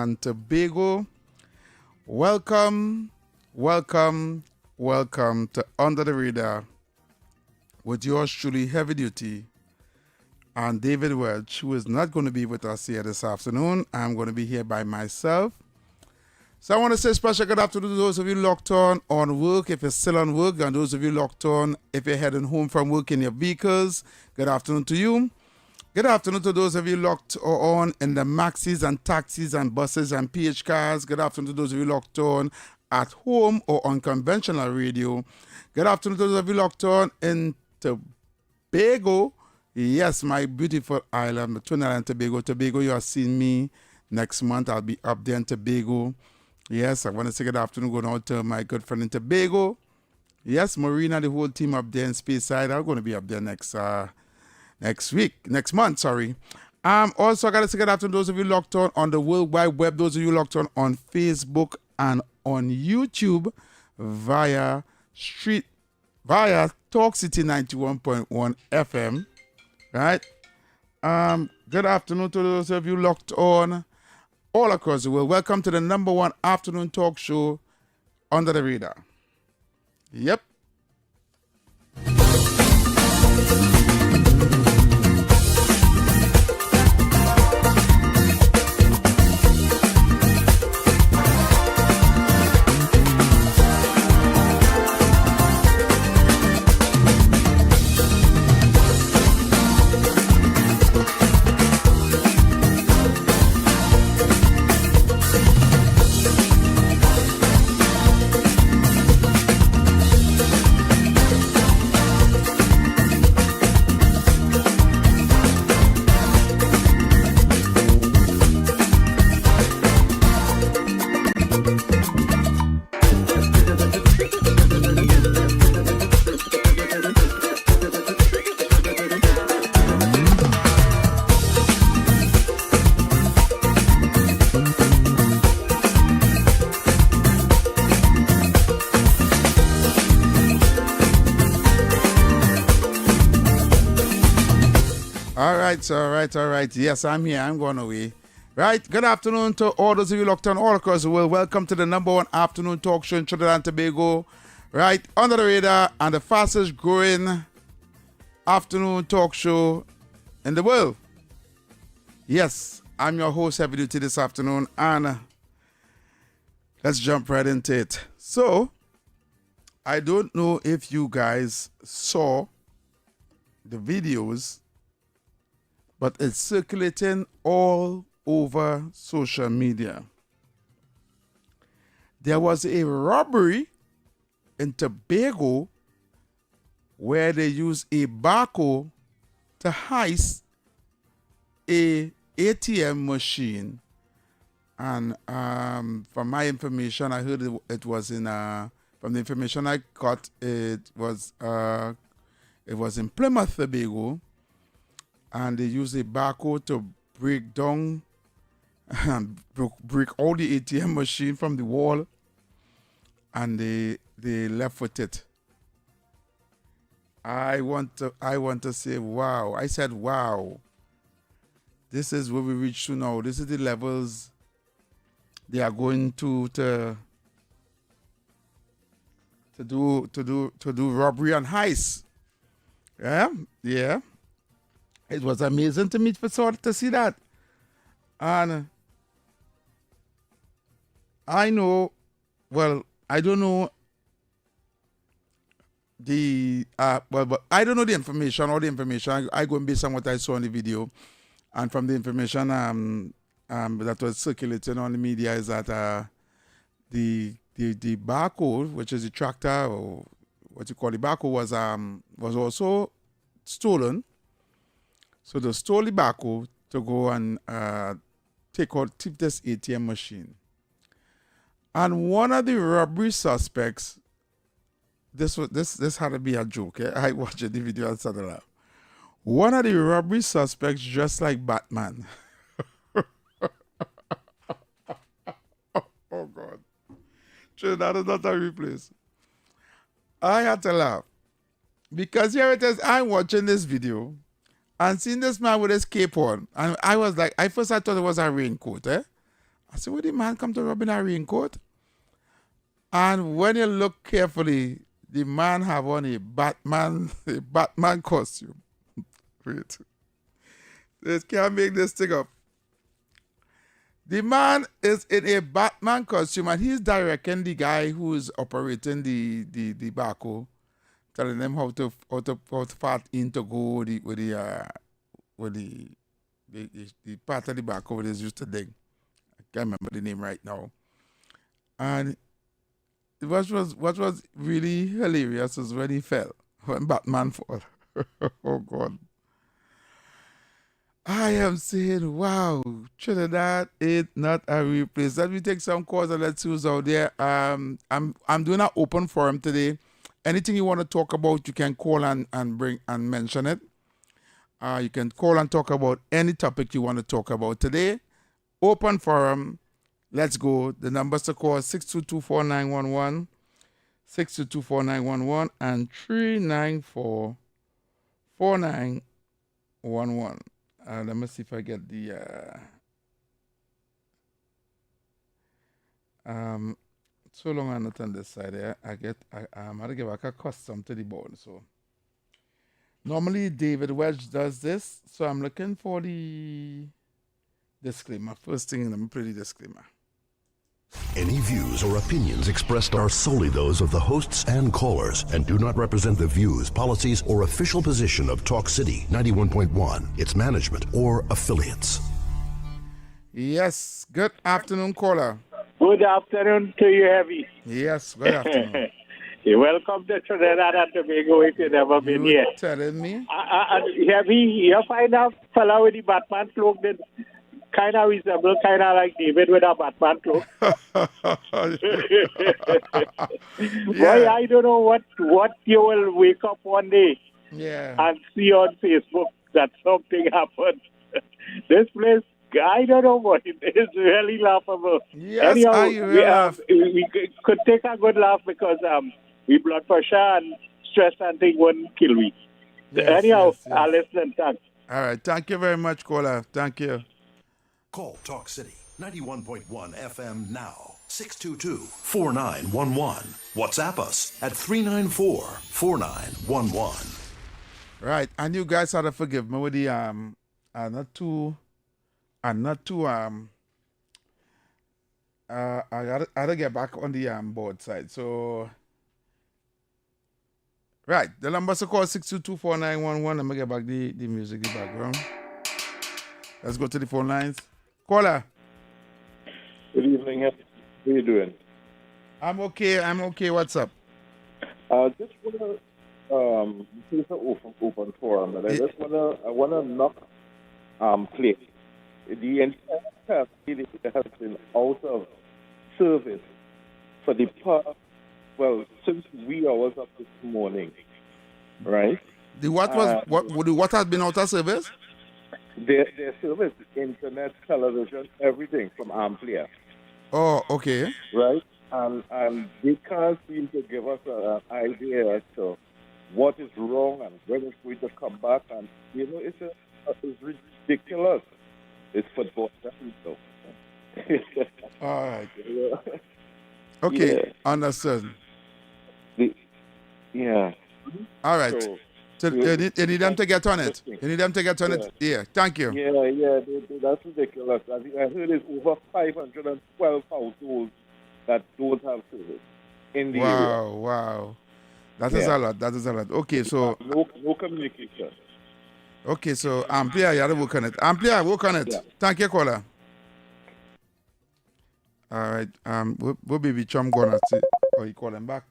and Tobago. Welcome, welcome, welcome to Under the Radar with yours truly, Heavy Duty, and David Welch, who is not going to be with us here this afternoon. I'm going to be here by myself. So I want to say special good afternoon to those of you locked on work, if you're still on work, and those of you locked on if you're heading home from work in your vehicles. Good afternoon to you. Good afternoon to those of you locked on in the maxis and taxis and buses and PH cars. Good afternoon to those of you locked on at home or on conventional radio. Good afternoon to those of you locked on in Tobago. Yes, my beautiful island, Trinidad and Tobago. Tobago, you are seeing me next month. I'll be up there in Tobago. Yes, I want to say good afternoon going out to my good friend in Tobago. Yes, Marina, the whole team up there in Speyside. I'm going to be up there next month. Also, I got to say good afternoon to those of you locked on the World Wide Web, those of you locked on Facebook and on YouTube via Talk City 91.1 FM. Right? Good afternoon to those of you locked on all across the world. Welcome to the #1 afternoon talk show, Under the Radar. Yep. All right, sir. All right. Yes, I'm here. I'm going away. Right. Good afternoon to all those of you locked on all across the world. Welcome to the #1 afternoon talk show in Trinidad and Tobago. Right. Under the radar and the fastest growing afternoon talk show in the world. Yes, I'm your host, Heavy Duty, this afternoon. And let's jump right into it. So, I don't know if you guys saw the videos, but it's circulating all over social media. There was a robbery in Tobago where they used a barcode to heist a ATM machine. And from my information, I heard it was in from the information I got, it was in Plymouth, Tobago, and they used a barcode to break down and break all the ATM machine from the wall, and they left with it. I want to say wow. I said wow. This is where we reach to now. This is the levels they are going to do robbery and heist. Yeah. It was amazing to meet for sort to see that. And I know, well, I don't know but I don't know the information, all the information. I go based on what I saw in the video. And from the information that was circulating on the media is that the barcode, which is the tractor or what you call the barcode, was also stolen. So they stole the barcode to go and tip this ATM machine. And one of the robbery suspects, this had to be a joke. I watched the video and started laugh. One of the robbery suspects dressed like Batman. Oh God. That is not a real place. I had to laugh. Because here it is, I'm watching this video and seeing this man with his cape on. And I was like, I thought it was a raincoat. I said, where did the man come to rob in a raincoat? And when you look carefully, the man have on a Batman costume. Wait. This can't make this thing up. The man is in a Batman costume and he's directing the guy who is operating the barcode, telling them how to fat in to go with the part of the barcode that is used to dig. I can't remember the name right now. And what was really hilarious was when he fell, when Batman fell. Oh God. I am saying, wow, Trinidad is not a real place. Let me take some calls and let's see who's out there. I'm doing an open forum today. Anything you want to talk about, you can call and bring and mention it. You can call and talk about any topic you want to talk about today. Open forum. Let's go. The numbers to call 622-4911, 622-4911, and 394-4911. Let me see if I get the so long I'm not on this side. I'm gonna give back a custom to the board. So normally David Welch does this, so I'm looking for the disclaimer. First thing, let me play the disclaimer. Any views or opinions expressed are solely those of the hosts and callers and do not represent the views, policies, or official position of Talk City 91.1, its management, or affiliates. Yes. Good afternoon, caller. Good afternoon to you, Heavy. Yes, good afternoon. Welcome to Trinidad and Tobago if you've never been here. Telling me? Heavy, you find a fella with the Batman cloak that kind of resemble kind of like David with a Batman cloak. Boy, I don't know what you will wake up one day and see on Facebook that something happened. This place, I don't know what it is. Really laughable. Yes, anyhow, we could take a good laugh because we blood pressure and stress and thing wouldn't kill me. Anyhow, I'll listen. Thanks. All right. Thank you very much, caller. Thank you. Call Talk City 91.1 FM now. 622-4911. WhatsApp us at 394-4911. Right. And you guys have to forgive me with the I'm not too I gotta get back on the board side. So right, the number's to call 622-4911. Let me get back the music, the background. Let's go to the phone lines. Caller. Good evening. How are you doing? I'm okay. What's up? Just wanna this is an open forum, but I wanna knock play. The entire facility has been out of service for the past, since 3 hours of this morning, right? The what has been out of service? Their service, internet, television, everything from Amplia. Oh, okay. Right? And they can't seem to give us an idea as to what is wrong and when it's going to come back. And, it's ridiculous. It's football. So. All right. Okay, yeah. Understood. Yeah. All right. So you need them to get on it. You need them to get on it. Yeah. Thank you. Yeah. That's ridiculous. I heard it's over 512 households that don't have service in the area. Wow. That is a lot. Okay, so no communication. Okay, so Amplia, you have to work on it. Amplia, work on it. Yeah. Thank you, caller. All right. We'll be chum gonna see. You call him back.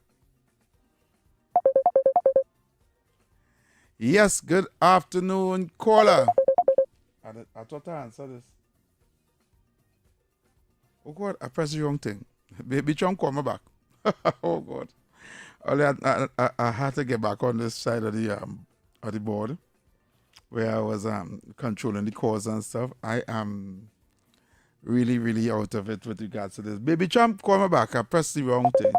Yes, good afternoon, caller. I thought I answered this. Oh God, I pressed the wrong thing. Baby chum, call me back. Oh God. Only I had to get back on this side of the board, where I was controlling the calls and stuff. I am really, really out of it with regards to this. Baby Trump, call me back. I pressed the wrong thing.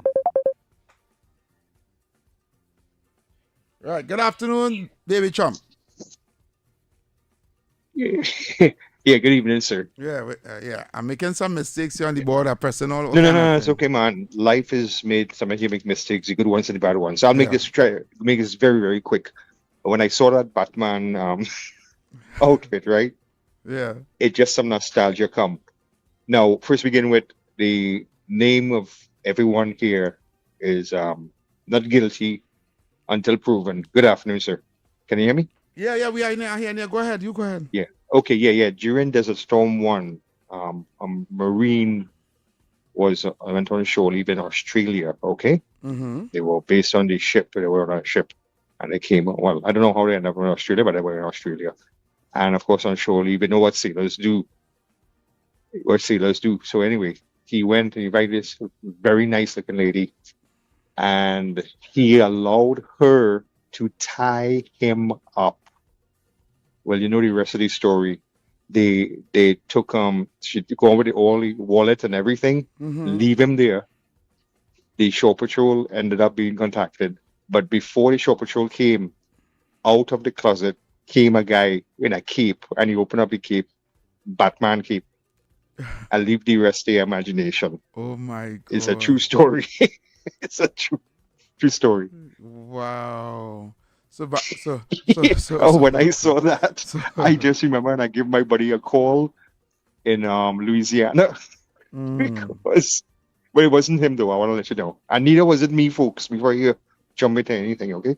Right. Good afternoon, Baby Trump. Yeah, good evening, sir. Yeah. I'm making some mistakes here on the board. I'm pressing all. No, it's okay, man. Life is made. Sometimes you make mistakes, the good ones and the bad ones. So I'll make this very, very quick. When I saw that Batman outfit, right? Yeah. It just some nostalgia come. Now, first begin with the name of everyone here is not guilty until proven. Good afternoon, sir. Can you hear me? Yeah, we are here. Go ahead. You go ahead. Yeah. Okay, yeah. During Desert Storm 1, a Marine went on a shore leave in Australia, okay? Mm-hmm. They were based on the ship. They were on a ship. And they came, I don't know how they ended up in Australia, but they were in Australia. And, of course, on shore leave, you know what sailors do. So, anyway, he went and he invited this very nice-looking lady. And he allowed her to tie him up. Well, you know the rest of the story. They took she took over all the wallet and everything, leave him there. The shore patrol ended up being contacted, but before the shore patrol came, out of the closet came a guy in a cape, and he opened up the cape, Batman cape. I leave the rest to your imagination. Oh my God! It's a true story. It's a true story. Wow. So when I saw that, I just remember, and I gave my buddy a call in Louisiana because, but it wasn't him though. I want to let you know, and neither was it me, folks. Before you jump into anything, okay?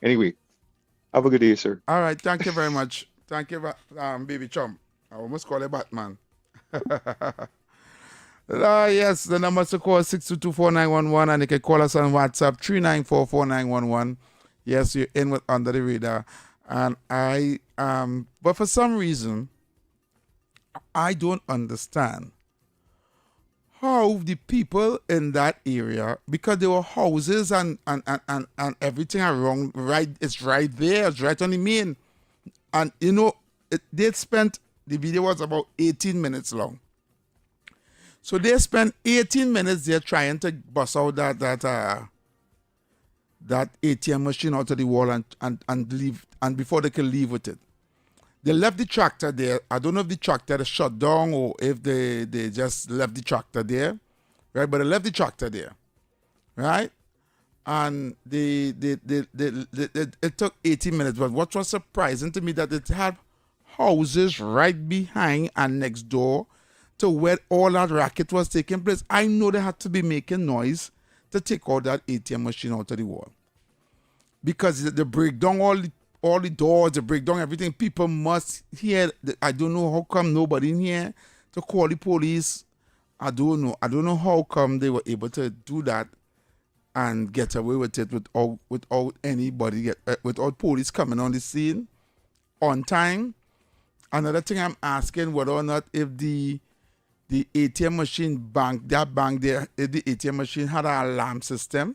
Anyway, have a good day, sir. All right, thank you very much. Thank you, Baby Chum. I almost call it Batman. Yes, the number to call 622-4911, and you can call us on WhatsApp 394-4911. Yes, you're in with Under the Radar. And but for some reason, I don't understand how the people in that area, because there were houses and everything around, right? It's right there, it's right on the main. And, they'd spent, the video was about 18 minutes long. So they spent 18 minutes there trying to bust out that ATM machine out of the wall and leave, and before they could leave with it. they left the tractor there. I don't know if the tractor shut down or if they just left the tractor there, right? But they left the tractor there, right? And it took 80 minutes. But what was surprising to me that it had houses right behind and next door to where all that racket was taking place. I know they had to be making noise to take out that ATM machine out of the wall. Because they break down all the doors, they break down everything. People must hear. I don't know how come nobody in here to call the police. I don't know. I don't know how come they were able to do that and get away with it without anybody, without police coming on the scene on time. Another thing I'm asking, whether or not if the ATM machine if the ATM machine had an alarm system,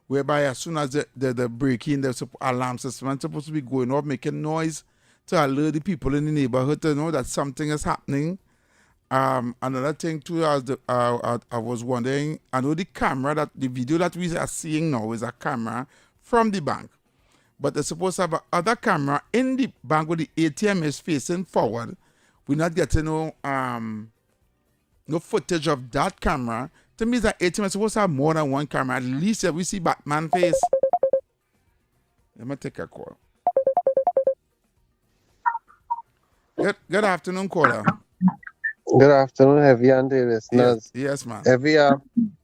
whereby as soon as the break-in, the alarm system is supposed to be going off, making noise to alert the people in the neighborhood to know that something is happening. Another thing too, I was wondering, I know the video that we are seeing now is a camera from the bank, but they're supposed to have another camera in the bank where the ATM is facing forward. We're not getting no footage of that camera. To me, that ATM is supposed to have more than one camera. At least if we see Batman face. Let me take a call. Good afternoon, caller. Good afternoon, Heavy and the listeners. Yes, man. Heavy,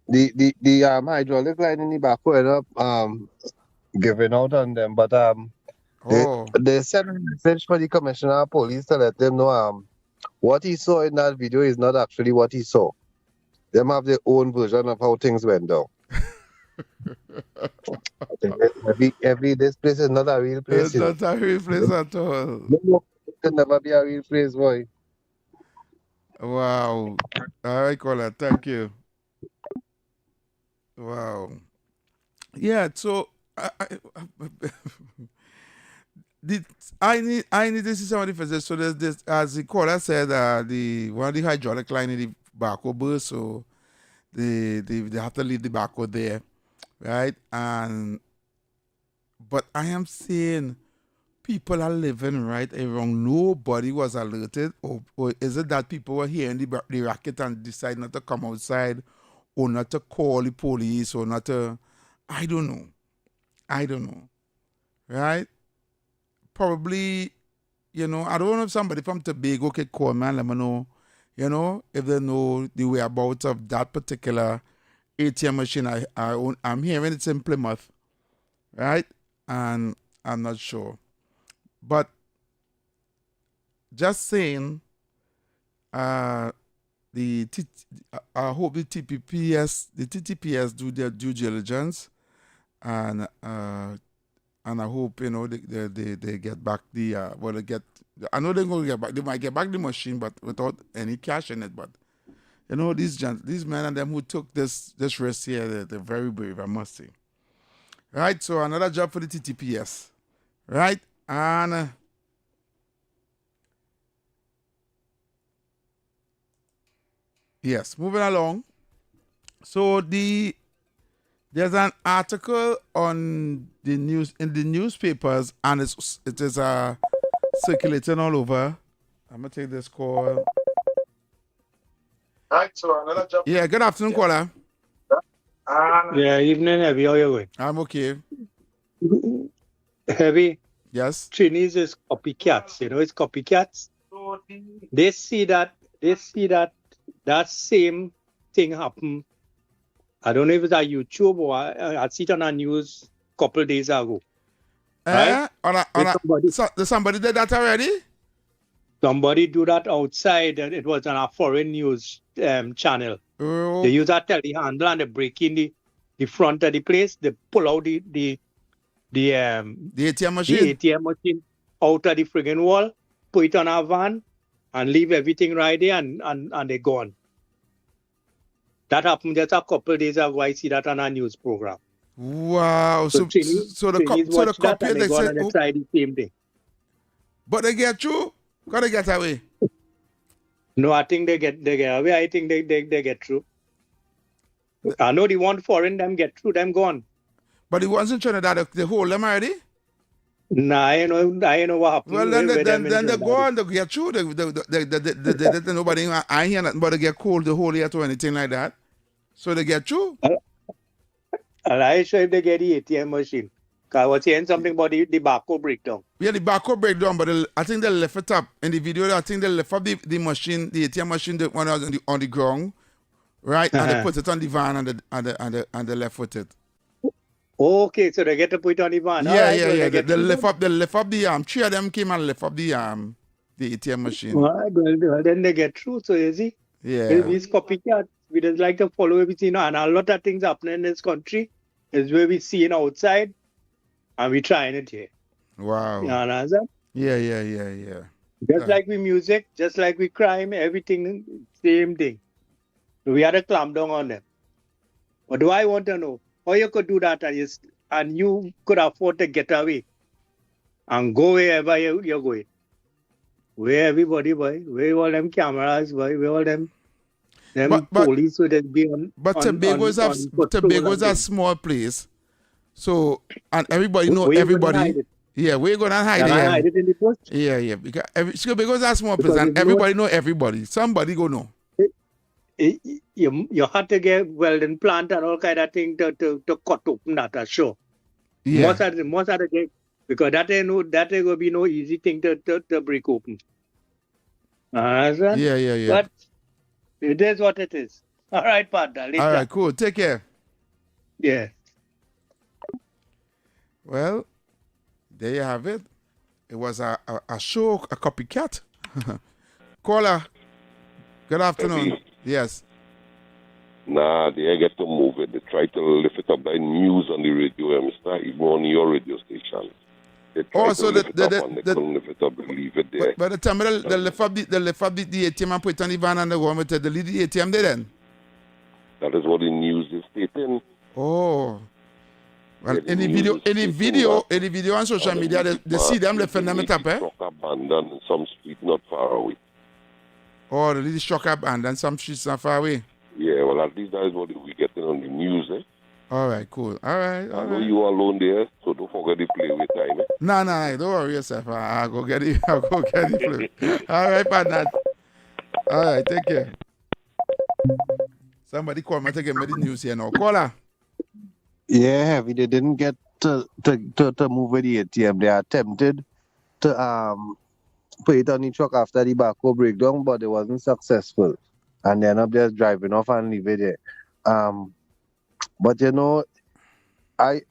the hydraulic line in the back ended up giving out on them, but they sent a message for the commissioner of police to let them know what he saw in that video is not actually what he saw. Them have their own version of how things went down. This place is not a real place. It's not a real place at all. No, it can never be a real place, boy. Wow. All right, caller. Thank you. Wow. Yeah, so I need to see somebody for this. So there's this, as the caller said, one of the hydraulic line in the backhoe burst, so they have to leave the backhoe there, right? But I am saying people are living right around. Nobody was alerted, or is it that people were hearing the racket and decide not to come outside, or not to call the police, or not to? I don't know, right? Probably, I don't know if somebody from Tobago could call me and let me know, if they know the whereabouts of that particular ATM machine. I'm hearing it's in Plymouth, right? And I'm not sure. But just saying, I hope the TTPS do their due diligence, and I hope they get back I know they're going to get back. They might get back the machine, but without any cash in it. But these men and them who took this risk here, they're very brave, I must say. Right. So another job for the TTPS, right? And yes, moving along. So there's an article on the news in the newspapers, and it is circulating all over. I'm gonna take this call. Right. So another job. Yeah. Good afternoon, caller. Yeah. Evening, Heavy. How you going? I'm okay. Heavy. Yes. Chinese is copycats. It's copycats. They see that same thing happen. I don't know if it's on YouTube or I see it on the news a couple days ago. Right? Somebody did that already? Somebody do that outside. It was on a foreign news channel. Oh. They use that telehandler and they break in the front of the place. They pull out the ATM machine? The ATM machine out of the friggin' wall, put it on a van, and leave everything right there, and they're gone. That happened just a couple of days ago. I see that on a news program. Wow. So the copy they said, they try the same thing. But they get through? How they get away? No, I think they get away. I think they get through. I know the one foreign them get through, them gone. But the ones in Trinidad, they hold them already? Nah, I know what happened. Well, then they go on, they get through. Nobody, I hear nothing but they get cold the whole year or anything like that. So they get through. And I sure if they get the ATM machine. Because I was saying something about the barcode breakdown. Yeah, the barcode breakdown, but I think they left it up. In the video, I think they left up the machine, the ATM machine, the one on the ground, right? And they put it on the van and they left with it. Okay, so they get to put it on the van. Yeah, yeah. They lift up the arm. Three of them came and lift up the ATM machine. Well, then they get through, so you see. Yeah. These copycats, we just like to follow everything, and a lot of things happening in this country is where we see it outside and we trying it here. Wow. You understand? Yeah. Just like with music, just like with crime, everything, same thing. We had to clamp down on them. But do I want to know how you could do that and you could afford to get away and go wherever you're going? Where everybody, boy, where all them cameras, boy, where all them police would be on. But Tobago's a small place. So, and everybody know everybody. Yeah, we're gonna hide it. Hide it in the bush. Yeah. Because Tobago's a small place and everybody know everybody. Somebody go know. You had to get welding plant and all kind of thing to cut open that show. Yeah. Most of the day, because that ain't gonna be no easy thing to break open. Yeah. But it is what it is. All right, partner. Later. All right, cool. Take care. Yeah. Well, there you have it. It was a show, a copycat. Caller, good afternoon. Maybe. Yes. Nah, they get to move it. They try to lift it up by news on the radio, Mr. Even on your radio station. They try to lift it up and they couldn't lift it up, they leave it there. But the time they lift up the ATM and put it on the van and they go with it, they leave the ATM there then? That is what the news is stating. Oh. Well, any video on social media, they see them lifting them up, eh? Truck abandoned in some street not far away. Oh, the little truck abandoned some streets not far away. Yeah, well, at least that is what we're getting on the news, eh? All right, cool. All right. I know you are alone there, so don't forget to play with time, eh? No, don't worry yourself. I'll go get it. Play. All right, partner. All right, take care. Somebody call me to get me the news here now. Caller. Yeah, they didn't get to move with the ATM. They attempted to put it on the truck after the barcode breakdown, but it wasn't successful. And they ended up just driving off and leave it there. But you know, I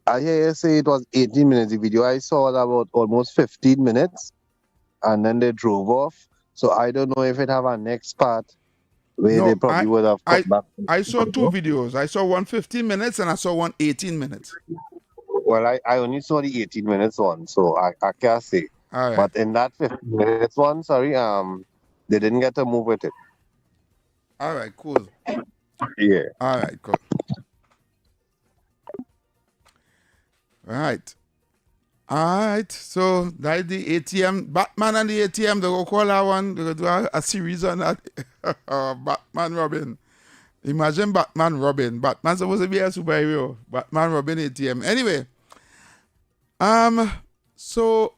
hear you say it was 18 minutes. The video I saw was about almost 15 minutes, and then they drove off. So I don't know if it have a next part where they probably would have come back. I saw two videos. I saw one 15 minutes and I saw one 18 minutes. Well, I only saw the 18 minutes one, so I can't say. All right. But in that 15 minutes one, they didn't get to move with it. All right, cool. Yeah. All right, cool. All right, so that's the ATM. Batman and the ATM, they go call that one. They go do a series on that. Batman Robin. Imagine Batman Robin. Batman's supposed to be a superhero. Batman Robin ATM. Anyway, so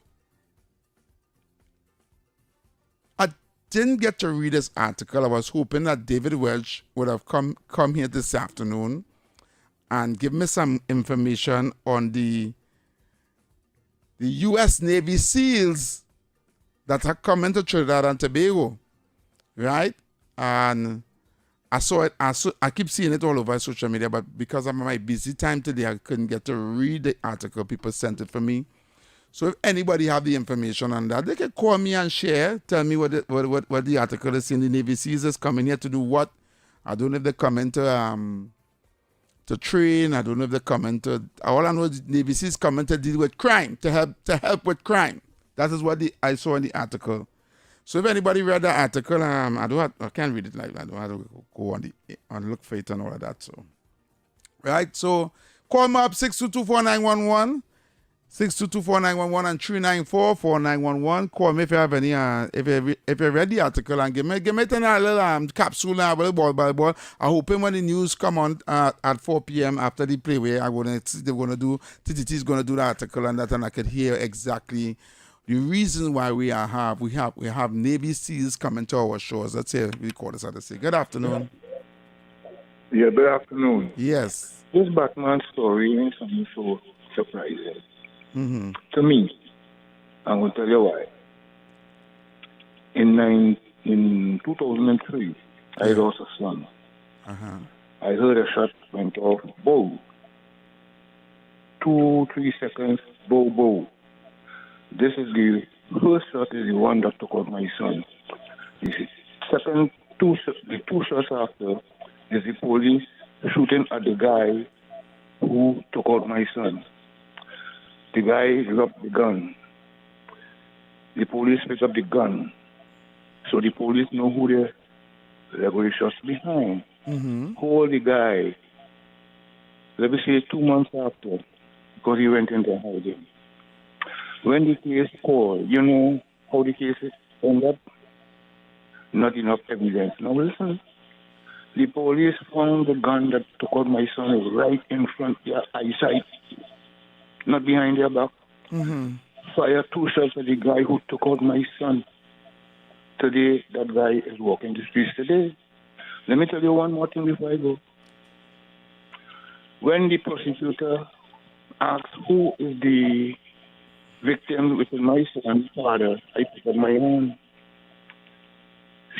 I didn't get to read this article. I was hoping that David Welch would have come here this afternoon and give me some information on the U.S. Navy SEALs that are coming to Trinidad and Tobago, right? And I saw it. I keep seeing it all over social media, but because of my busy time today, I couldn't get to read the article. People sent it for me. So if anybody have the information on that, they can call me and share. Tell me what the article is saying. The Navy SEALs is coming here to do what? I don't know if they're coming to train. I don't know if they're coming to. All I know is the Navy SEALs coming to deal with crime, to help with crime. That is what I saw in the article. So if anybody read the article, I can't read it like that. I don't have to go on look for it and all of that. So, right. So call me up 6224911, 622-4911 and 394-4911. Call me if you have any, if you read the article and give me a little capsule now, ball. I hope when the news come on at 4 p.m. after the play, where TTT is going to do the article and that, and I could hear exactly the reason why we have Navy SEALs coming to our shores. Let's say we call this at the say. Good afternoon. Yeah, good afternoon. Yes. This Batman story is something so surprising. Mm-hmm. To me, I'm going to tell you why. In 2003, I lost a son. Uh-huh. I heard a shot went off, bow. 2-3 seconds, bow. This is the first shot is the one that took out my son. The two shots after is the police shooting at the guy who took out my son. The guy dropped the gun. The police picked up the gun. So the police know who they're going to shoot behind. Mm-hmm. Hold the guy. Let me say 2 months after, because he went into hiding. When the case called, you know how the case ended up? Not enough evidence. Now listen, the police found the gun that took out my son right in front of their eyesight, not behind their back. Mm-hmm. Fired 2 shots at the guy who took out my son. Today, that guy is walking the streets today. Let me tell you one more thing before I go. When the prosecutor asked who is the victim, which is my son's father, I picked up my own.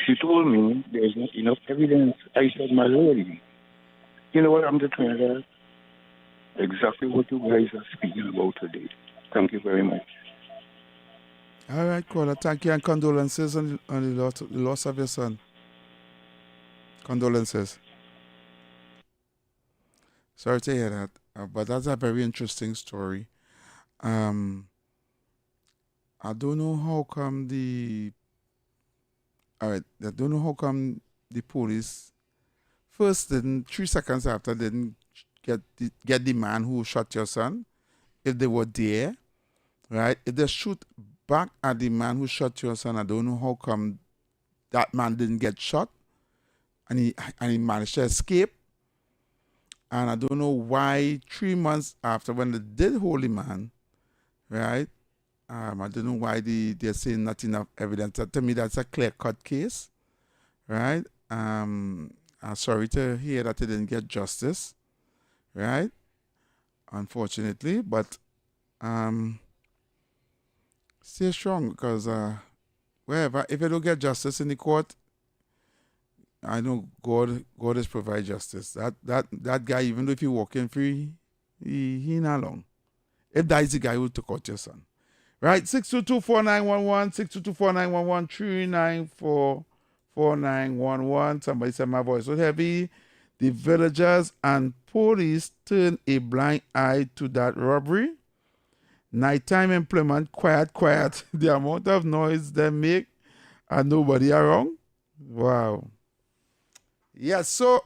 She told me there's not enough evidence. I said, my lady, you know what I'm the trainer? Exactly what you guys are speaking about today. Thank you very much. All right, caller. Thank you and condolences on the loss of your son. Condolences. Sorry to hear that, but that's a very interesting story. I don't know how come the police first didn't 3 seconds after didn't get the man who shot your son. If they were there, right? If they shoot back at the man who shot your son, I don't know how come that man didn't get shot and he managed to escape. And I don't know why 3 months after when they did hold the man, right? I don't know why they're saying not enough evidence. To me, that's a clear-cut case, right? I'm sorry to hear that they didn't get justice, right? Unfortunately, but stay strong because wherever, if you don't get justice in the court, I know God has provided justice. That guy, even though if he walking free, he not long. If that is the guy who took out your son. Right, 622-4911, 622-4911, Somebody said my voice was heavy. The villagers and police turn a blind eye to that robbery. Nighttime implement, quiet. The amount of noise they make and nobody around. Wow. Yes, so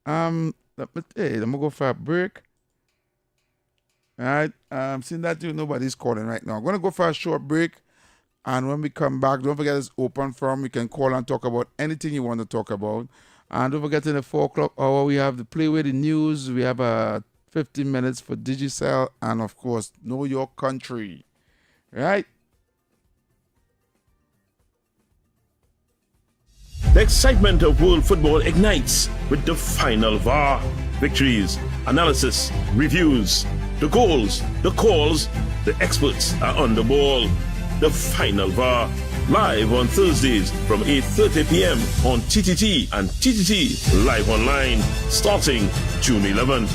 let me go for a break. All right, seeing that nobody's calling right now. I'm going to go for a short break, and when we come back, don't forget it's open forum. You can call and talk about anything you want to talk about. And don't forget in the 4 o'clock hour, we have the Play With the News. We have 15 minutes for Digicel, and of course, Know Your Country. Right? The excitement of world football ignites with the final VAR. Victories, analysis, reviews, the goals, the calls, the experts are on the ball. The final VAR, live on Thursdays from 8:30 p.m. on TTT and TTT Live Online, starting June 11th.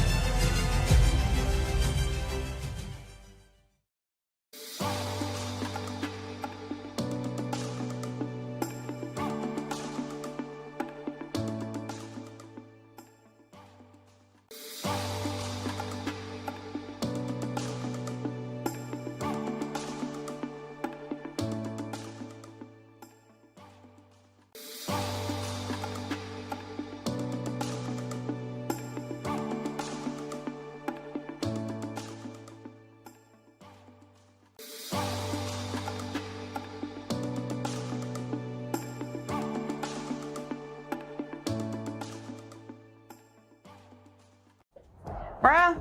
Bruh,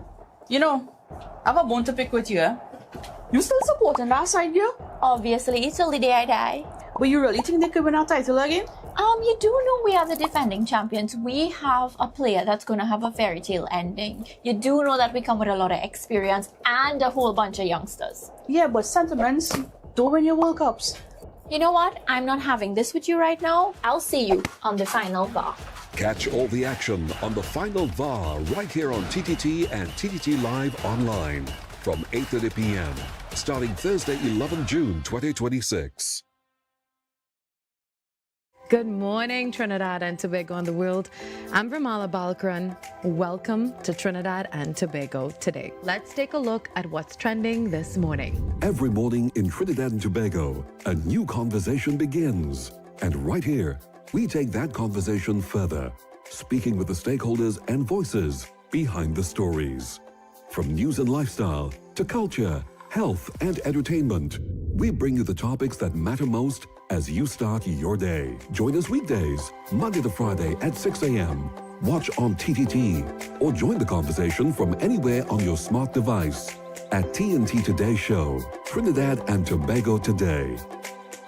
I have a bone to pick with you. You still supporting that side, girl? Obviously, till the day I die. But you really think they could win our title again? You do know we are the defending champions. We have a player that's going to have a fairy tale ending. You do know that we come with a lot of experience and a whole bunch of youngsters. Yeah, but sentiments don't win your World Cups. You know what? I'm not having this with you right now. I'll see you on the final VAR. Catch all the action on the final VAR right here on TTT and TTT Live online from 8:30 p.m. starting Thursday, 11 June 2026. Good morning, Trinidad and Tobago and the world. I'm Ramala Balkaran. Welcome to Trinidad and Tobago today. Let's take a look at what's trending this morning. Every morning in Trinidad and Tobago, a new conversation begins. And right here, we take that conversation further, speaking with the stakeholders and voices behind the stories. From news and lifestyle to culture, health and entertainment, we bring you the topics that matter most as you start your day. Join us weekdays, Monday to Friday at 6 a.m. Watch on TTT or join the conversation from anywhere on your smart device at TNT Today Show, Trinidad and Tobago Today,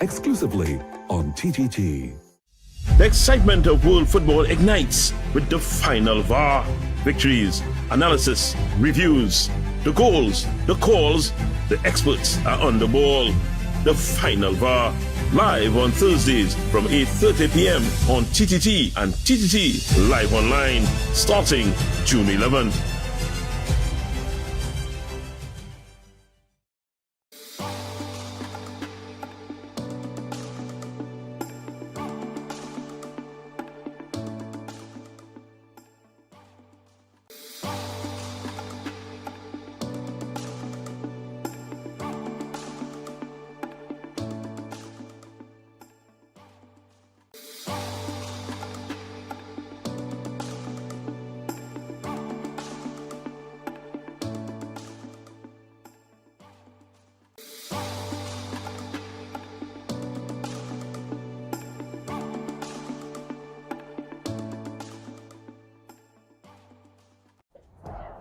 exclusively on TTT. The excitement of world football ignites with the final VAR. Victories, analysis, reviews, the goals, the calls, the experts are on the ball. The final VAR, live on Thursdays from 8:30 p.m. on TTT and TTT Live Online, starting June 11th.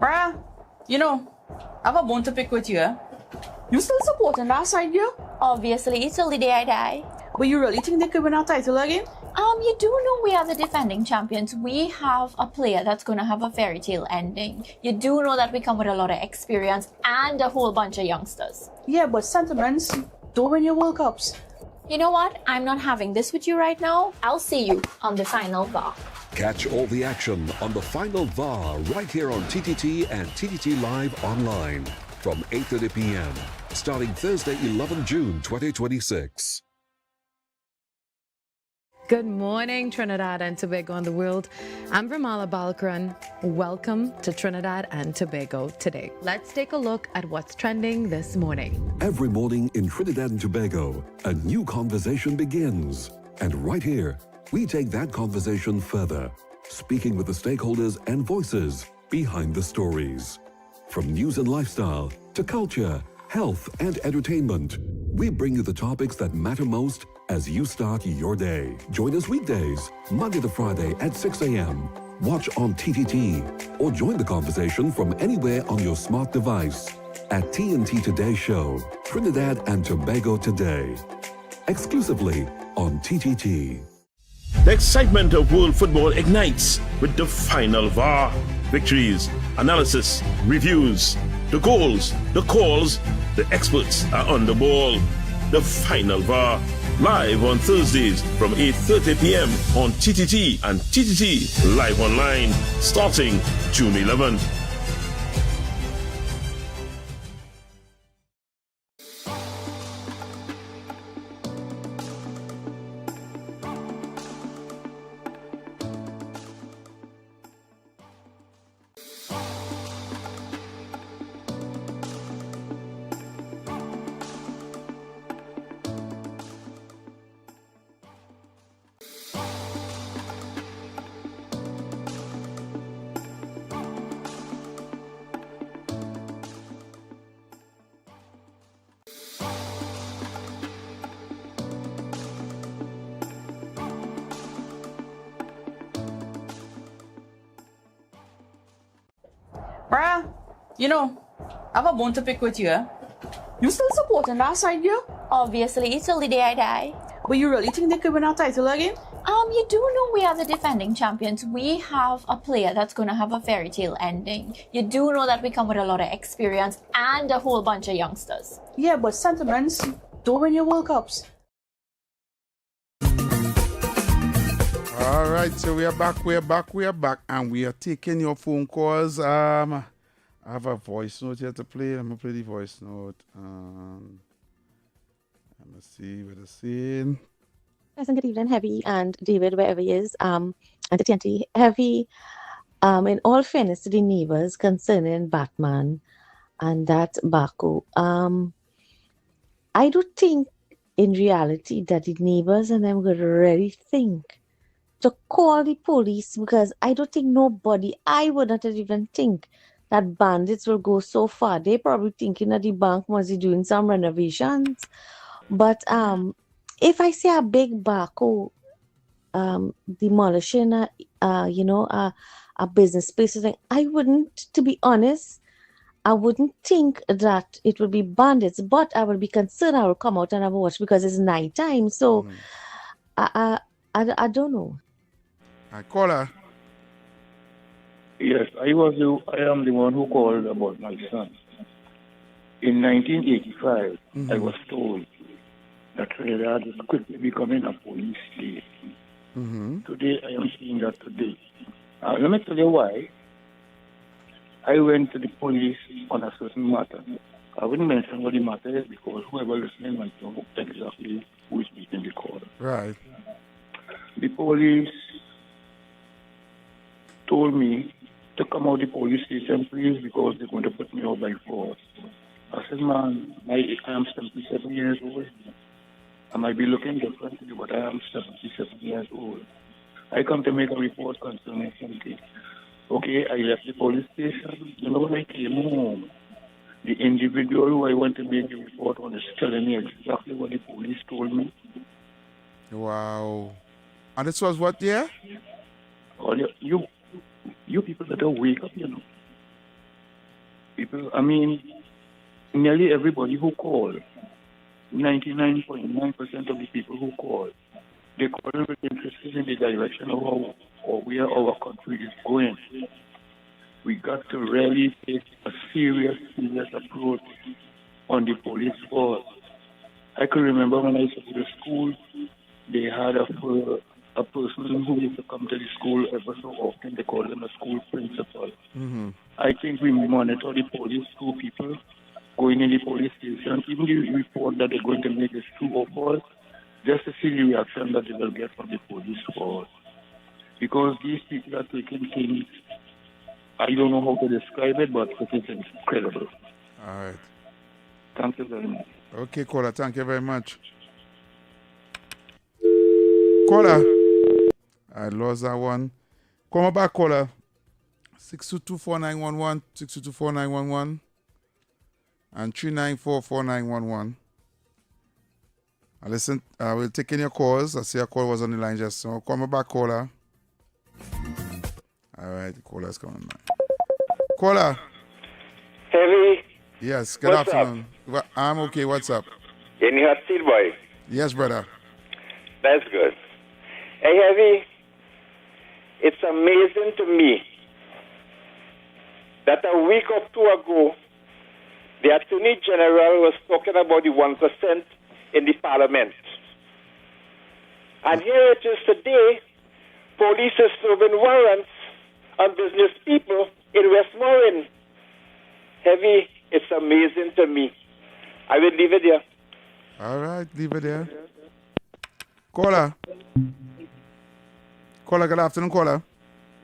Bruh, I have a bone to pick with you. You still supporting that side, girl? Obviously, till the day I die. But you really think they could win our title again? You do know we are the defending champions. We have a player that's going to have a fairy tale ending. You do know that we come with a lot of experience and a whole bunch of youngsters. Yeah, but sentiments don't win your World Cups. You know what? I'm not having this with you right now. I'll see you on the final VAR. Catch all the action on the final VAR right here on TTT and TTT Live online from 8:30 p.m. starting Thursday, 11 June 2026. Good morning, Trinidad and Tobago and the world. I'm Ramala Balkaran. Welcome to Trinidad and Tobago today. Let's take a look at what's trending this morning. Every morning in Trinidad and Tobago, a new conversation begins. And right here, we take that conversation further, speaking with the stakeholders and voices behind the stories. From news and lifestyle to culture, health and entertainment, we bring you the topics that matter most as you start your day. Join us weekdays, Monday to Friday at 6 a.m. Watch on TTT or join the conversation from anywhere on your smart device at TNT Today Show, Trinidad and Tobago Today, exclusively on TTT. The excitement of world football ignites with the final VAR. Victories, analysis, reviews, the goals, the calls, the experts are on the ball. The final VAR, live on Thursdays from 8:30 p.m. on TTT and TTT Live Online, starting June 11th. Bruh, you know, I have a bone to pick with you. You still supporting that side, girl? Obviously, till the day I die. But you really think they could win our title again? You do know we are the defending champions. We have a player that's going to have a fairy tale ending. You do know that we come with a lot of experience and a whole bunch of youngsters. Yeah, but sentiments don't win your World Cups. All right, so we are back, and we are taking your phone calls. I have a voice note here to play. I'm going to play the voice note. Let me see what it's saying. Pleasant good evening, Heavy and David, wherever he is, and the TNT. Heavy, in all fairness to the neighbors concerning Batman and that Baku, I don't think in reality that the neighbors and them would really think to call the police, because I don't think I would not even think that bandits will go so far. They probably thinking that the bank must be doing some renovations. But if I see a big Baku demolishing a business space, I wouldn't, to be honest, I wouldn't think that it would be bandits, but I would be concerned. I will come out and have a watch because it's night time. So I don't know. I call her. Yes, I am the one who called about my son. In 1985, I was told that Trinidad is quickly becoming a police state. Today, I am seeing that today. Let me tell you why. I went to the police on a certain matter. I wouldn't mention what the matter is because whoever listening might know exactly who is making the call. Right. The police told me to come out of the police station, please, because they're going to put me out by force. I said, man, I am 77 years old. I might be looking different to you, but I am 77 years old. I come to make a report concerning something. Okay, I left the police station. You know, when I came home, the individual who I went to make the report on is telling me exactly what the police told me. Wow. And this was what year? Oh, you people better wake up, you know. People, I mean, nearly everybody who called, 99.9% of the people who called, they call with interested in the direction of how or where our country is going. We got to really take a serious approach on the police force. I can remember when I used to go to school, they had a person who used to come to the school ever so often. They call them a school principal. I think we monitor the police through people going in the police station. Even the report that they're going to make is true or false, just to see the reaction that they will get from the police force. Because these people are taking things, I don't know how to describe it, but it is incredible. All right. Thank you very much. Okay, caller, thank you very much. Caller. I lost that one. Come back, caller. 622-4911, 622-4911, and 394-4911. Listen, I will take in your calls. I see a call was on the line just so. Come back, caller. All right, the caller's coming back. Caller. Heavy. Yes, good afternoon. I'm okay. What's up? In your seat, boy. Yes, brother. That's good. Hey, Heavy, it's amazing to me that a week or two ago, the Attorney General was talking about the 1% in the Parliament. And here it is today, police is serving warrants on business people in Westmoreland. Heavy, it's amazing to me. I will leave it there. All right, leave it there. Caller. Caller, good afternoon, caller.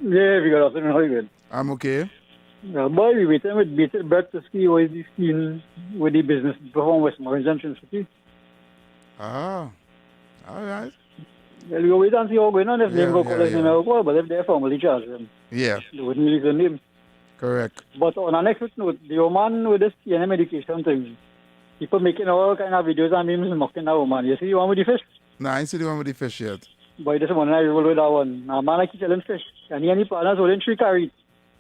Yeah, good afternoon. How are you doing? I'm okay. Boy, we waiting with bated breath to see what is the scene with the business from Westmoreland Junction City. Ah, all right. Well, we wait and see how going on. If they go collect them, call, but if they're formally charged them, they wouldn't release the name. Correct. But on an next note, the woman with this TNM medication thing, people making all kind of videos and memes mocking that woman. You see the one with the fish? Nah, I ain't see the one with the fish yet. Boy, this one I roll with that one. Now, man, I keep selling fish. And he and the partners holding 3 carries.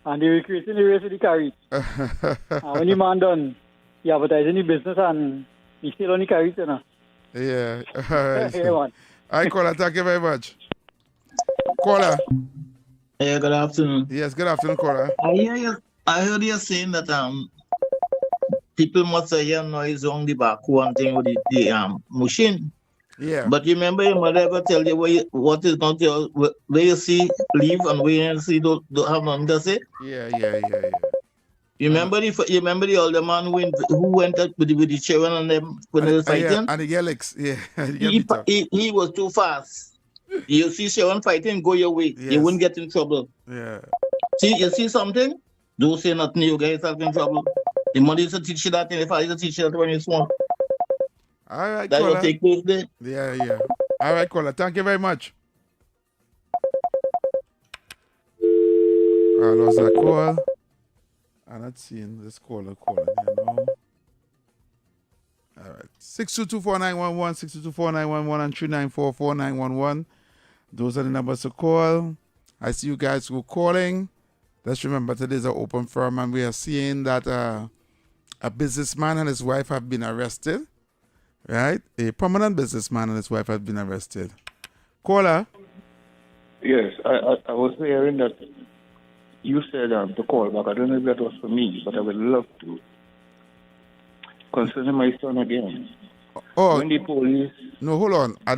And they were creating the race with the carry. And when the man done, he advertising the business and he still on the carry, you know. Yeah. All right. Yeah, man. All right, caller. Thank you very much. Caller. Hey, good afternoon. Yes, good afternoon, caller. I heard you saying that people must hear noise on the back one thing with the machine. Yeah. But remember your mother ever tell you what is not your where you see leave and where you see don't have nothing to say? Yeah. You remember the older man who went up with the children and them when they were fighting? And the Alex, yeah. He was too fast. You see someone fighting, go your way. Yes. You wouldn't get in trouble. Yeah. You see something? Don't say nothing, you guys are in trouble. The money is to teach you that, and the father is to teach you that when you're small. All right, that caller. will take place there. Yeah. All right, caller. Thank you very much. I lost that call. I'm not seeing this caller calling here now. All right. 6224911, 6224911, and 3944911. Those are the numbers to call. I see you guys who are calling. Let's remember today's an open forum, and we are seeing that a businessman and his wife have been arrested. Right? A prominent businessman and his wife have been arrested. Caller? Yes, I was hearing that you said to call back. I don't know if that was for me, but I would love to. Concerning my son again. Oh, when the police... No, hold on. I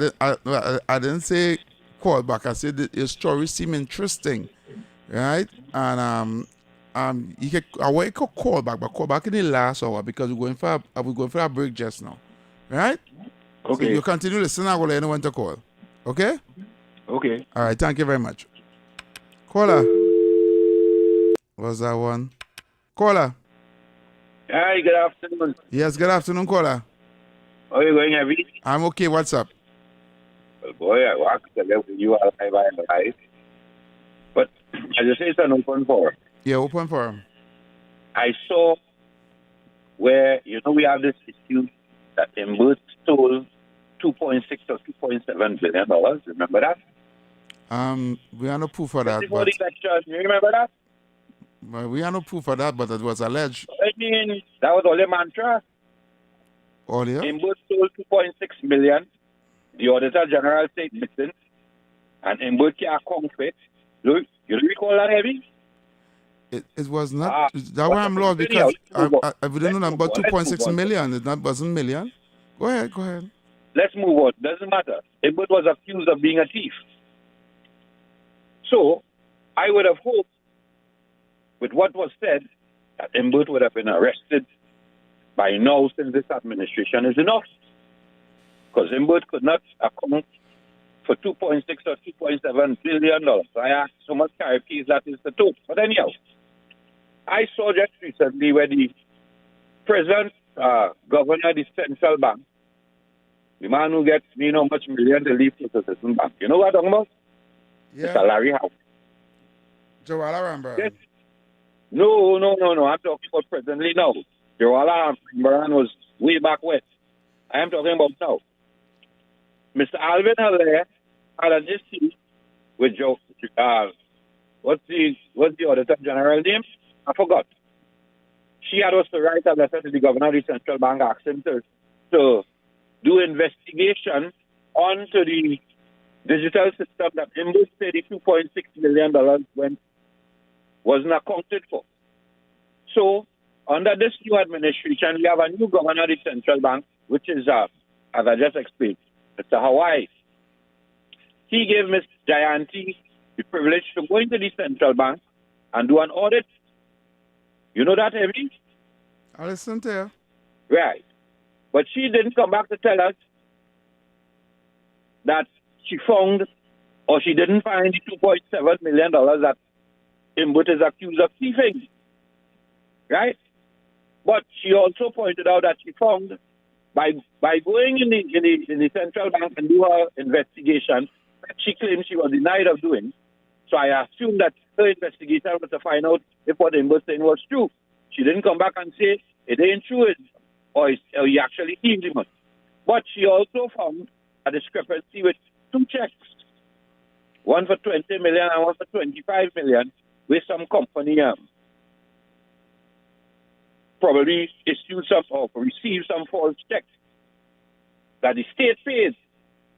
didn't say call back. I said that your story seemed interesting. Right? And you can call back, but call back in the last hour because we're going for a break just now. Right? Okay. So you continue listening. I will let you know when to call. Okay? Okay. All right. Thank you very much. Caller. What's that one? Caller. Hi, good afternoon. Yes, good afternoon, caller. How are you going, Heavy? I'm okay. What's up? Well, boy, I walk to live with you all my life. But as you say, it's an open forum. Yeah, open forum. I saw where, we have this issue that Embird stole $2.6 or $2.7 billion. Remember that? We have no proof of that. Before the election, you remember that? Well, we have no proof of that, but it was alleged. I mean, that was all a mantra. Oh, yeah? Embird stole $2.6 million. The Auditor General said missing. And Embird can't come fit. You recall that, Heavy? It was not. That why I'm lost because I didn't know about 2.6 million. It wasn't million. Go ahead. Let's move on. Doesn't matter. Embird was accused of being a thief. So, I would have hoped, with what was said, that Embird would have been arrested by now since this administration is enough. Because Embird could not account for $2.6 or $2.7 billion. So I asked how much carry that is the total. But anyhow, I saw just recently where the present governor of the central bank, the man who gets much million to leave to the citizen bank. You know what I'm talking about? Yeah. Mr. Larry Howe. Joala Rambaran. Yes. No. I'm talking about presently now. Joala Rambaran was way back when. I am talking about now. Mr. Alvin Haller had an issue with Joe. What's the Auditor General name? I forgot. She had us to write a letter to the governor of the central bank asking to do investigation onto the digital system that Embird said the $2.6 million wasn't accounted for. So, under this new administration, we have a new governor of the central bank, which is, as I just explained, Mr. Hawaii. He gave Ms. Jayanti the privilege to go into the central bank and do an audit. You know that, Heavy? I listen to you. Right. But she didn't come back to tell us that she found or she didn't find the $2.7 million that Embird is accused of thieving. Right? But she also pointed out that she found by going in the central bank and do her investigation, she claimed she was denied of doing. So I assumed that her investigation was to find out if what Embird saying was true. She didn't come back and say it ain't true or he actually thieved him. But she also found a discrepancy with two checks, one for $20 million and one for $25 million, where some company probably issued some or received some false checks that the state pays.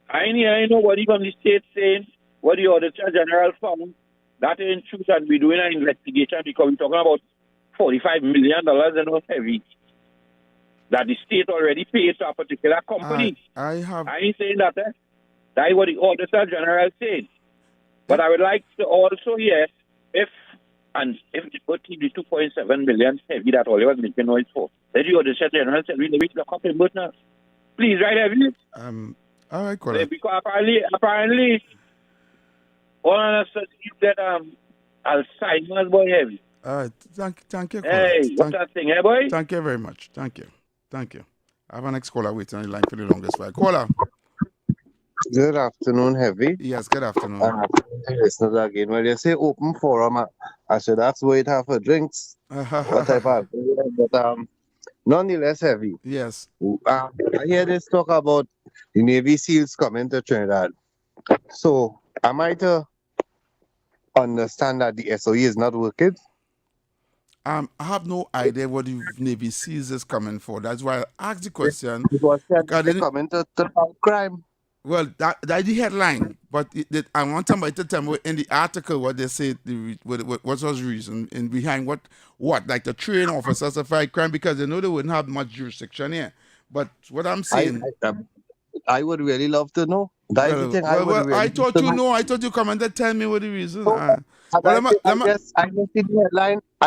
I know nobody from the state saying what the Auditor General found. That ain't true, that we're doing an investigation because we're talking about $45 million heavy that the state already paid to a particular company. I ain't saying that. That's what the Auditor General said. But I would like to also hear if the 2.7 million heavy that all was making noise for, then the Auditor General said we need to lock up in both now. Please, right, heavy. All right, Colin. Because apparently, all of us that Alzheimer's boy heavy. All right, thank you, Colin. Hey, what's that thing, hey boy? Thank you very much. Thank you. I have an next caller waiting on the line for the longest while. Caller. Good afternoon, Heavy. Yes, good afternoon. Listen again. Well, you say open forum. I should ask where it have for drinks. What type of? But nonetheless, Heavy. Yes. I hear this talk about the Navy SEALs coming to Trinidad. So, am I to understand that the SOE is not working? I have no idea what the Navy SEALs is coming for. That's why I asked the question. It was coming to fight crime. Well, that's the headline, but I want somebody to tell me in the article what they say, what was the reason and behind what, like the trained officers of fight crime, because they know they wouldn't have much jurisdiction here. But what I'm saying... I would really love to know. I thought you know. I thought you commented. Tell me what the reason. I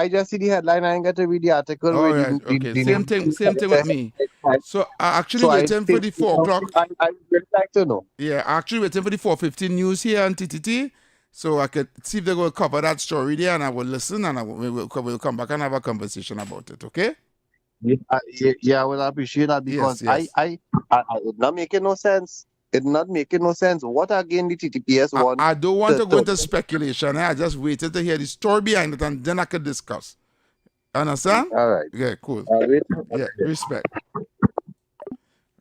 just see the headline. I ain't got to read the article. All right. Okay. Same thing with me. So I actually waiting for the 4 o'clock. I would like to know. Yeah, I actually waiting for the 4:15 news here on TTT, so I could see if they're going to cover that story there, and I will listen, and we'll come back and have a conversation about it. Okay? Yeah, I will appreciate that because yes. I it's not making no sense. It's not making no sense. What again the TTPS want? I don't want to go into speculation. I just waited to hear the story behind it, and then I could discuss. Understand? All right. Yeah, cool. Yeah, respect.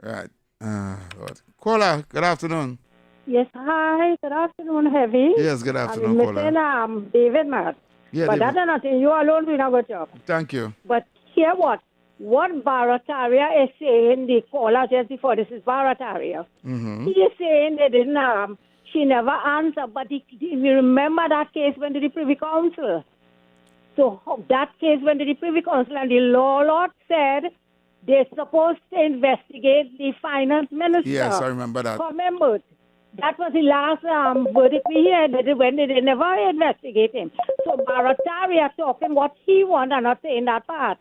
Right. Lord. Caller, good afternoon. Yes, hi. Good afternoon, Heavy. Yes, good afternoon, caller. I'm David Matt. Yeah, but David. that's nothing. You alone doing a good job. Thank you. But hear what Barataria is saying, the caller just before this is Barataria. Mm-hmm. He is saying they didn't, she never answered, but you remember that case went to the Privy Council. So that case went to the Privy Council and the law lord said they're supposed to investigate the finance minister. Yes, I remember that. Remember, that was the last verdict we heard, that when they never investigate him. So Barataria talking what he wanted and not saying that part.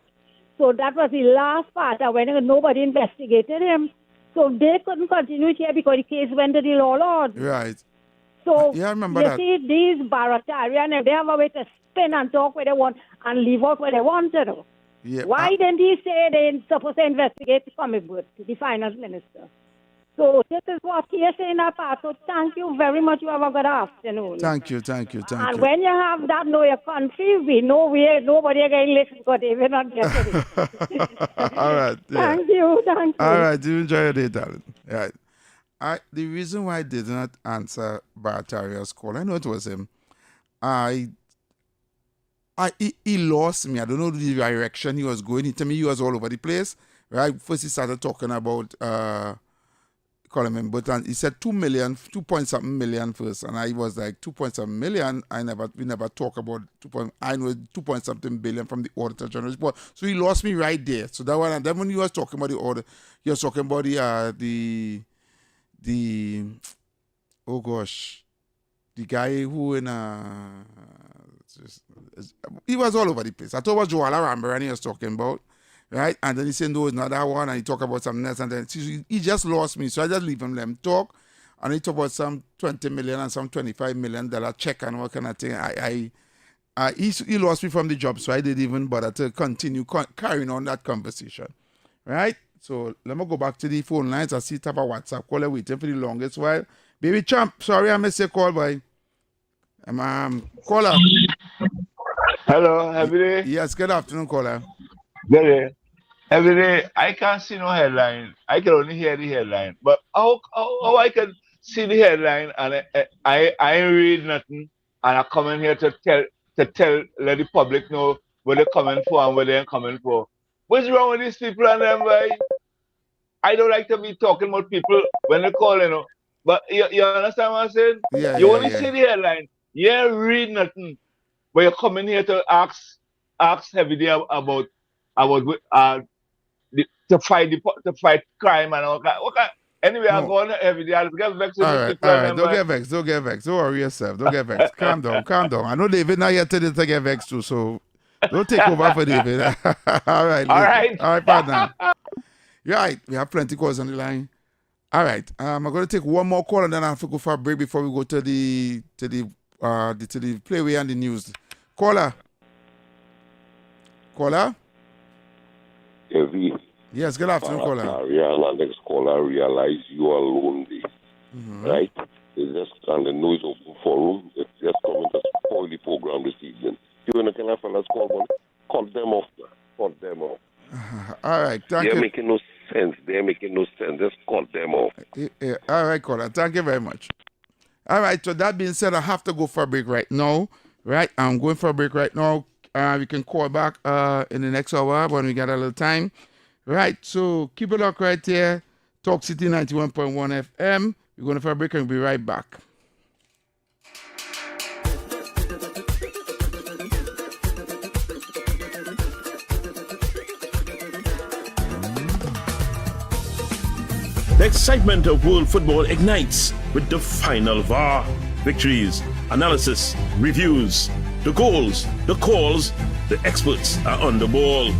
So that was the last part when nobody investigated him. So they couldn't continue here because the case went to the law lord. Right. So yeah, I remember you see, these Baratarians, they have a way to spin and talk where they want and leave out where they want to do. Yeah, Why didn't he say they're supposed to investigate the comic book, the finance minister? So this is what he is saying that part. So thank you very much. You have a good afternoon. Thank you. And when you have that know your country, we know where nobody again listen because they will not get it. All right. Yeah. Thank you. All right. You enjoy your day, darling. Right. The reason why I did not answer Barataria's call, I know it was him. He lost me. I don't know the direction he was going. He told me he was all over the place. Right. First he started talking about calling him, but he said 2 point something million first, and I was like 2.7 million. We never talk about I know 2 point something billion from the Auditor General's report. So he lost me right there. So that one, and then when he was talking about the order, he was talking about the oh gosh, the guy who he was all over the place. I thought it was Joala Rambarani he was talking about. Right? And then he said, no, it's not that one. And he talked about something else. And then he just lost me. So I just leave him, let him talk. And he talked about some 20 million and some $25 million check and all kind of thing. He lost me from the job. So I didn't even bother to continue carrying on that conversation. Right? So let me go back to the phone lines. I see it have a WhatsApp caller waiting for the longest while. Baby Champ, sorry I missed your call, boy. Caller. Hello, every day. Yes, good afternoon, caller. Good day. Every day, I can't see no headline. I can only hear the headline. But how I can see the headline and I ain't read nothing and I come in here to let the public know what they're coming for and what they ain't coming for. What's wrong with these people and them, boy? I don't like to be talking about people when they call, But you understand what I'm saying? Yeah, You yeah, only yeah. see the headline. You ain't read nothing. But you're coming here to ask every day about to fight crime and all that. Okay. Anyway, I go on every day. I'll get vexed with these people and them. Don't get vexed. Don't get vexed. Don't worry yourself. Don't get vexed. Calm down. Calm down. I know David not yet today to get vexed too, so don't take over for David. All right. All right. All right, partner. Right. We have plenty calls on the line. All right. I'm going to take one more call and then I have to go for a break before we go to the playway and the news. Caller. Heavy. Yes, good afternoon, caller. And next caller realize you are lonely. Right? They just on the noise open forum. It's just coming to spoil the program this evening. You want to fellas call cut them off. Cut them off. All right, thank you. They're making no sense. Just cut them off. Yeah. All right, caller. Thank you very much. All right, so that being said, I have to go for a break right now. Right? I'm going for a break right now. We can call back in the next hour when we get a little time. Right, so keep it locked right here. Talk City 91.1 FM. We're going for a break and we'll be right back. The excitement of world football ignites with the final VAR. Victories, analysis, reviews, the goals, the calls, the experts are on the ball.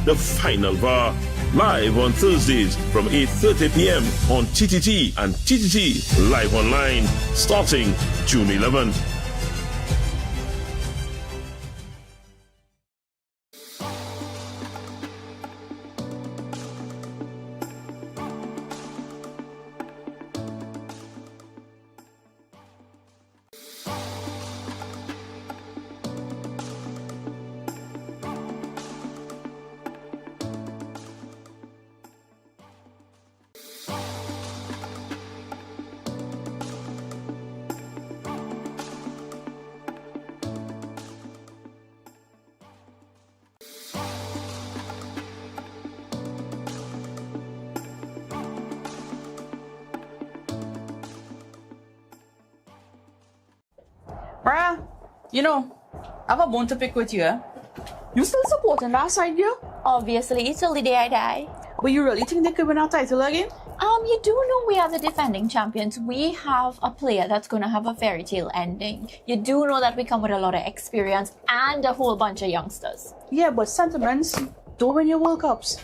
The final VAR, live on Thursdays from 8:30 p.m. on TTT and TTT Live Online, starting June 11th. Bruh, I have a bone to pick with you. You still supporting that side, girl? Obviously, till the day I die. But you really think they could win our title again? You do know we are the defending champions. We have a player that's going to have a fairy tale ending. You do know that we come with a lot of experience and a whole bunch of youngsters. Yeah, but sentiments don't win your World Cups.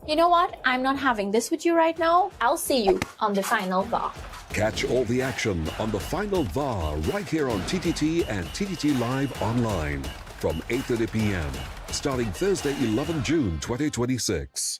You know what? I'm not having this with you right now. I'll see you on the final VAR. Catch all the action on the final VAR right here on TTT and TTT Live Online from 8:30 p.m. starting Thursday, 11 June 2026.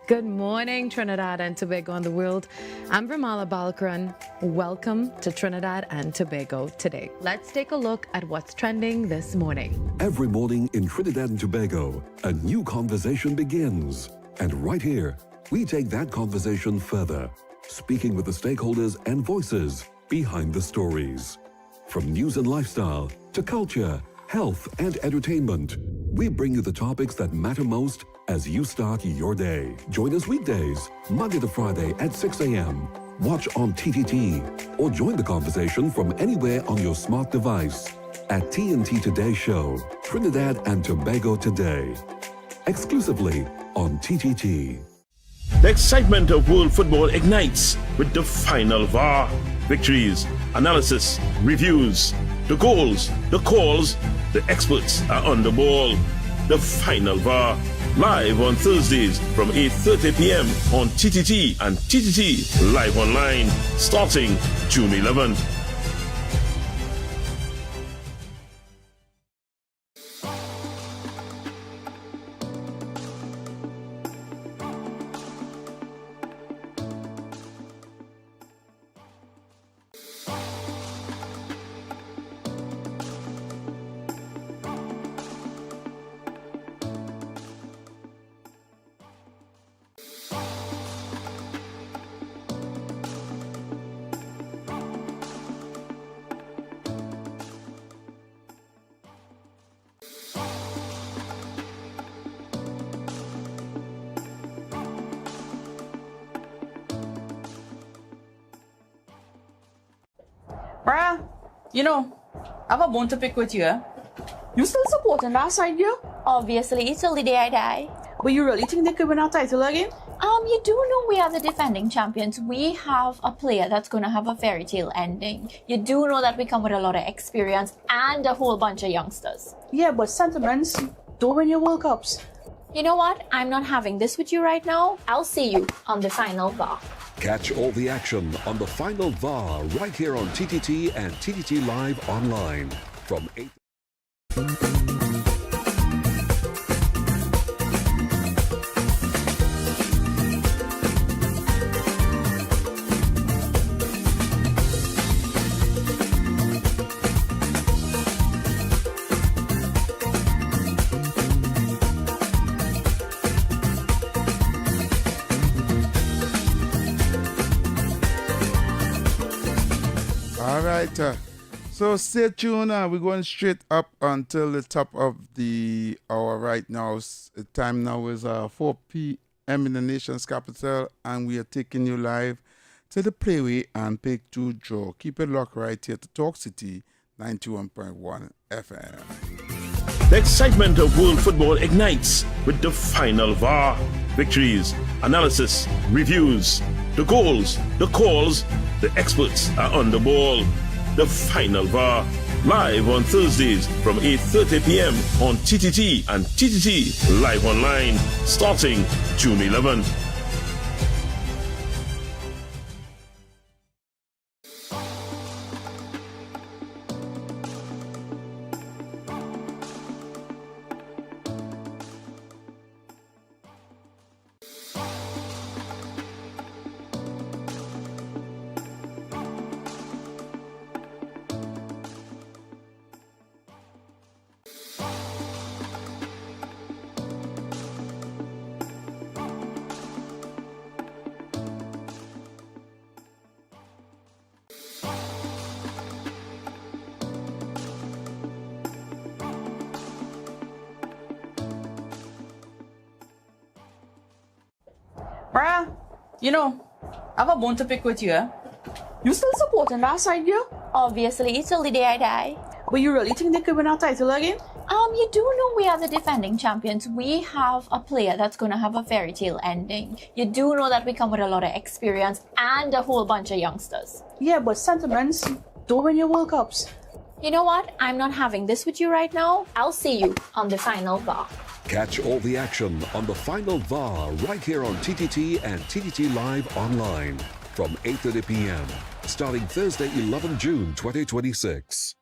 Good morning, Trinidad and Tobago and the world. I'm Vermala Balkaran. Welcome to Trinidad and Tobago today. Let's take a look at what's trending this morning. Every morning in Trinidad and Tobago, a new conversation begins. And right here, we take that conversation further, speaking with the stakeholders and voices behind the stories. From news and lifestyle to culture, health and entertainment, we bring you the topics that matter most as you start your day. Join us weekdays, Monday to Friday at 6 a.m. Watch on TTT or join the conversation from anywhere on your smart device at TNT Today Show, Trinidad and Tobago Today, exclusively on TTT. The excitement of world football ignites with the final VAR. Victories, analysis, reviews, the goals, the calls, the experts are on the ball. The final VAR, live on Thursdays from 8:30 p.m. on TTT and TTT Live Online, starting June 11th. Bruh, I have a bone to pick with you. You still supporting that side, girl? Obviously, till the day I die. But you really think they could win our title again? You do know we are the defending champions. We have a player that's going to have a fairy tale ending. You do know that we come with a lot of experience and a whole bunch of youngsters. Yeah, but sentiments don't win your World Cups. You know what? I'm not having this with you right now. I'll see you on the final VAR. Catch all the action on the final VAR right here on TTT and TTT Live Online from 8. All right. So stay tuned. We're going straight up until the top of the hour right now. The time now is 4 p.m. in the nation's capital, and we are taking you live to the Playway and Pick 2 Draw. Keep it locked right here to Talk City 91.1 FM. The excitement of world football ignites with the final VAR. Victories, analysis, reviews, the goals, the calls, the experts are on the ball. The final VAR, live on Thursdays from 8:30 p.m. on TTT and TTT Live Online, starting June 11th. Bruh, I have a bone to pick with you. You still supporting that side, girl? Obviously, till the day I die. But you really think they could win our title again? You do know we are the defending champions. We have a player that's going to have a fairy tale ending. You do know that we come with a lot of experience and a whole bunch of youngsters. Yeah, but sentiments don't win your World Cups. You know what? I'm not having this with you right now. I'll see you on the final VAR. Catch all the action on the final VAR right here on TTT and TTT Live Online from 8:30 p.m. starting Thursday, 11 June 2026.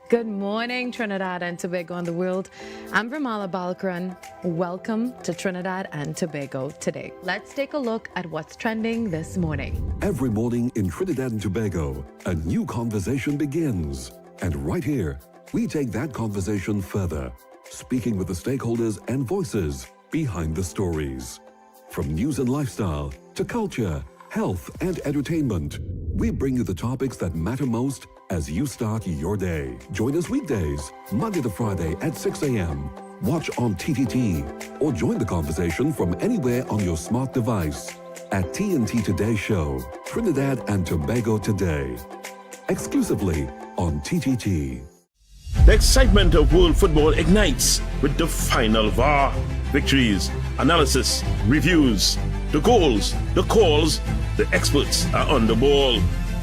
Good morning, Trinidad and Tobago and the world. I'm Vermala Balkaran. Welcome to Trinidad and Tobago today. Let's take a look at what's trending this morning. Every morning in Trinidad and Tobago, a new conversation begins. And right here, we take that conversation further, speaking with the stakeholders and voices behind the stories. From news and lifestyle to culture, health and entertainment, we bring you the topics that matter most as you start your day. Join us weekdays, Monday to Friday at 6 a.m. Watch on TTT or join the conversation from anywhere on your smart device at TNT Today Show, Trinidad and Tobago Today, exclusively on TTT. The excitement of world football ignites with the final VAR. Victories, analysis, reviews, the goals, the calls, the experts are on the ball.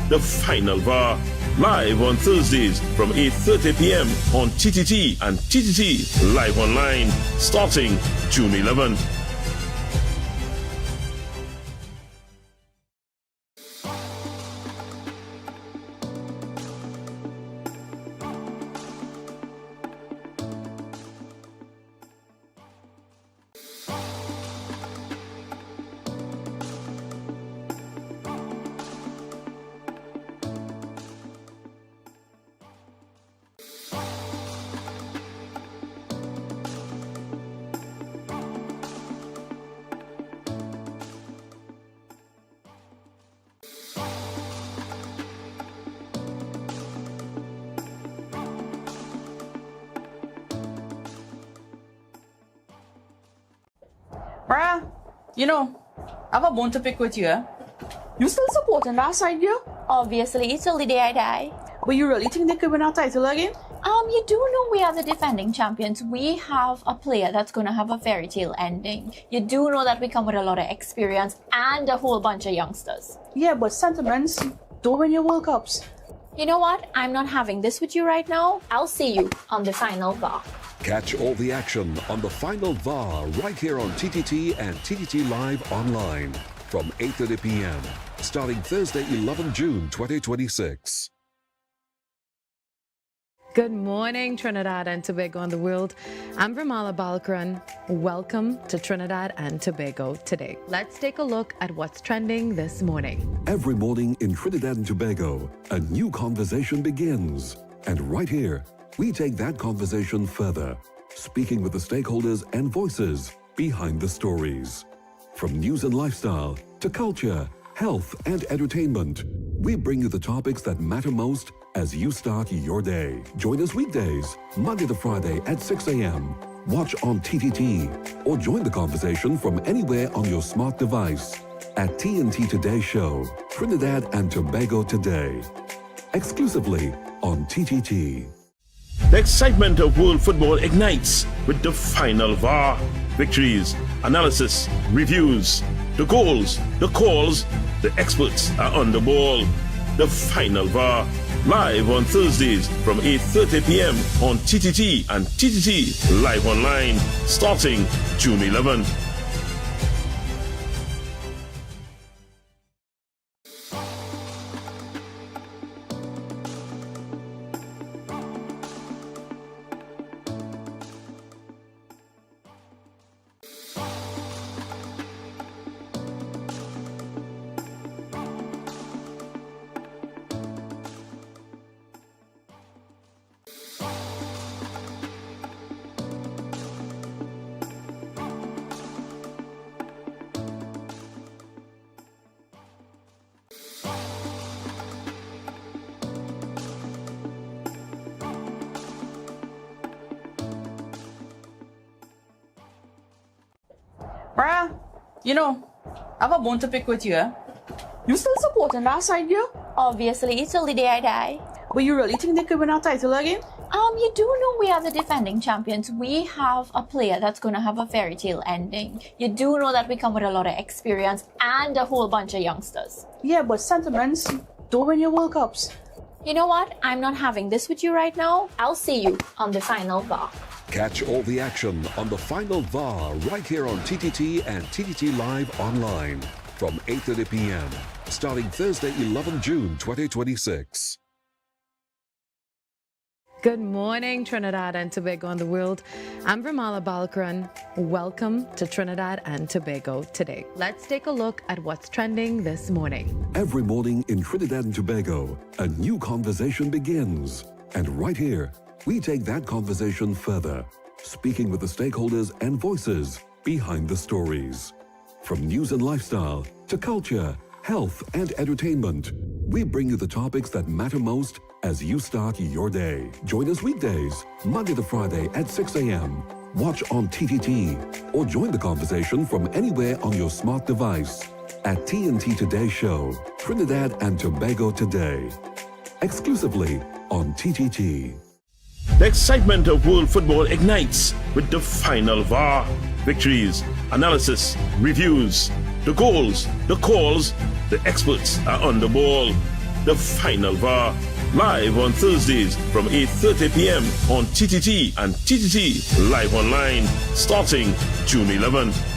The final VAR, live on Thursdays from 8:30 p.m. on TTT and TTT Live Online, starting June 11th. Bruh, I have a bone to pick with you. You still supporting that side, yeah? Obviously, till the day I die. But you really think they could win our title again? You do know we are the defending champions. We have a player that's going to have a fairy tale ending. You do know that we come with a lot of experience and a whole bunch of youngsters. Yeah, but sentiments don't win your World Cups. You know what? I'm not having this with you right now. I'll see you on the final VAR. Catch all the action on the final VAR right here on TTT and TTT Live online from 8:30 p.m. starting Thursday, 11 June 2026. Good morning, Trinidad and Tobago and the world. I'm Ramala Balkaran. Welcome to Trinidad and Tobago today. Let's take a look at what's trending this morning. Every morning in Trinidad and Tobago, a new conversation begins. And right here, we take that conversation further, speaking with the stakeholders and voices behind the stories. From news and lifestyle to culture, health and entertainment, we bring you the topics that matter most as you start your day. Join us weekdays, Monday to Friday at 6 a.m. Watch on TTT or join the conversation from anywhere on your smart device at TNT Today Show, Trinidad and Tobago Today, exclusively on TTT. The excitement of world football ignites with the final VAR. Victories, analysis, reviews, the goals, the calls, the experts are on the ball. The final VAR, live on Thursdays from 8:30 p.m. on TTT and TTT Live Online, starting June 11th. Bruh, you know, I have a bone to pick with you, eh? You still supporting that side, yeah? Obviously, till the day I die. But you really think they could win our title again? You do know we are the defending champions. We have a player that's going to have a fairy tale ending. You do know that we come with a lot of experience and a whole bunch of youngsters. Yeah, but sentiments don't win your World Cups. You know what? I'm not having this with you right now. I'll see you on the final VAR. Catch all the action on the final VAR right here on TTT and TTT Live online from 8:30 p.m. starting Thursday, 11 June 2026. Good morning, Trinidad and Tobago and the world. I'm Ramala Balkaran. Welcome to Trinidad and Tobago today. Let's take a look at what's trending this morning. Every morning in Trinidad and Tobago, a new conversation begins. And right here, we take that conversation further, speaking with the stakeholders and voices behind the stories. From news and lifestyle to culture, health and entertainment, we bring you the topics that matter most as you start your day. Join us weekdays, Monday to Friday at 6 a.m. Watch on TTT or join the conversation from anywhere on your smart device at TNT Today Show, Trinidad and Tobago Today, exclusively on TTT. The excitement of world football ignites with the final VAR. Victories, analysis, reviews, the goals, the calls, the experts are on the ball. The final VAR, live on Thursdays from 8:30 p.m. on TTT and TTT Live Online, starting June 11th.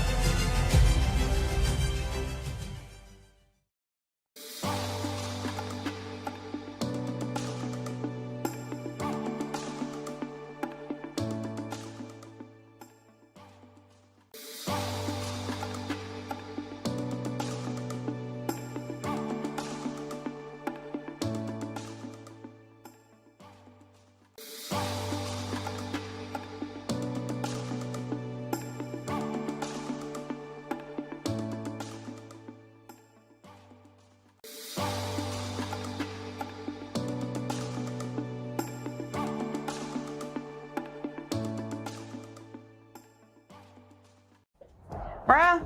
Bruh,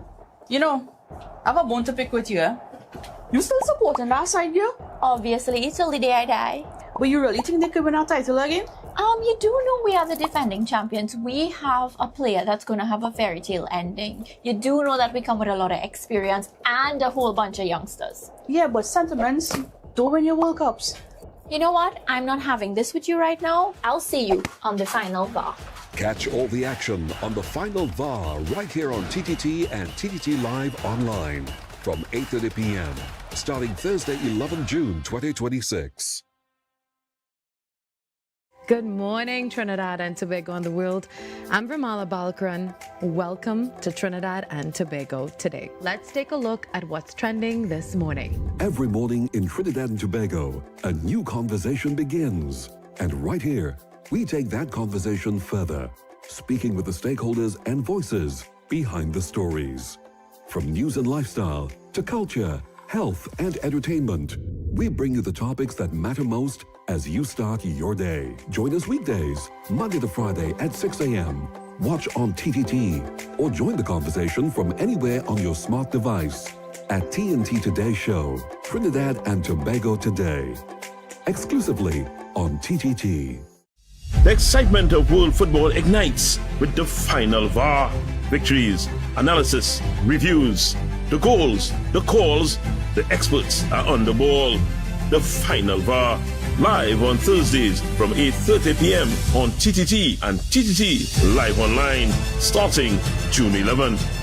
you know, I have a bone to pick with you, eh? You still supporting that side, yeah? Obviously, till the day I die. But you really think they could win our title again? You do know we are the defending champions. We have a player that's going to have a fairy tale ending. You do know that we come with a lot of experience and a whole bunch of youngsters. Yeah, but sentiments don't win your World Cups. You know what? I'm not having this with you right now. I'll see you on the final VAR. Catch all the action on the final VAR right here on TTT and TTT Live online from 8:30 p.m. starting Thursday, 11 June 2026. Good morning, Trinidad and Tobago and the world. I'm Vermala Balkaran. Welcome to Trinidad and Tobago today. Let's take a look at what's trending this morning. Every morning in Trinidad and Tobago, a new conversation begins. And right here, we take that conversation further, speaking with the stakeholders and voices behind the stories. From news and lifestyle to culture, health and entertainment, we bring you the topics that matter most as you start your day. Join us weekdays, Monday to Friday at 6 a.m. Watch on TTT or join the conversation from anywhere on your smart device at TNT Today Show, Trinidad and Tobago Today, exclusively on TTT. The excitement of world football ignites with the final VAR. Victories, analysis, reviews, the goals, the calls, the experts are on the ball. The final VAR, live on Thursdays from 8:30 p.m. on TTT and TTT Live Online, starting June 11th.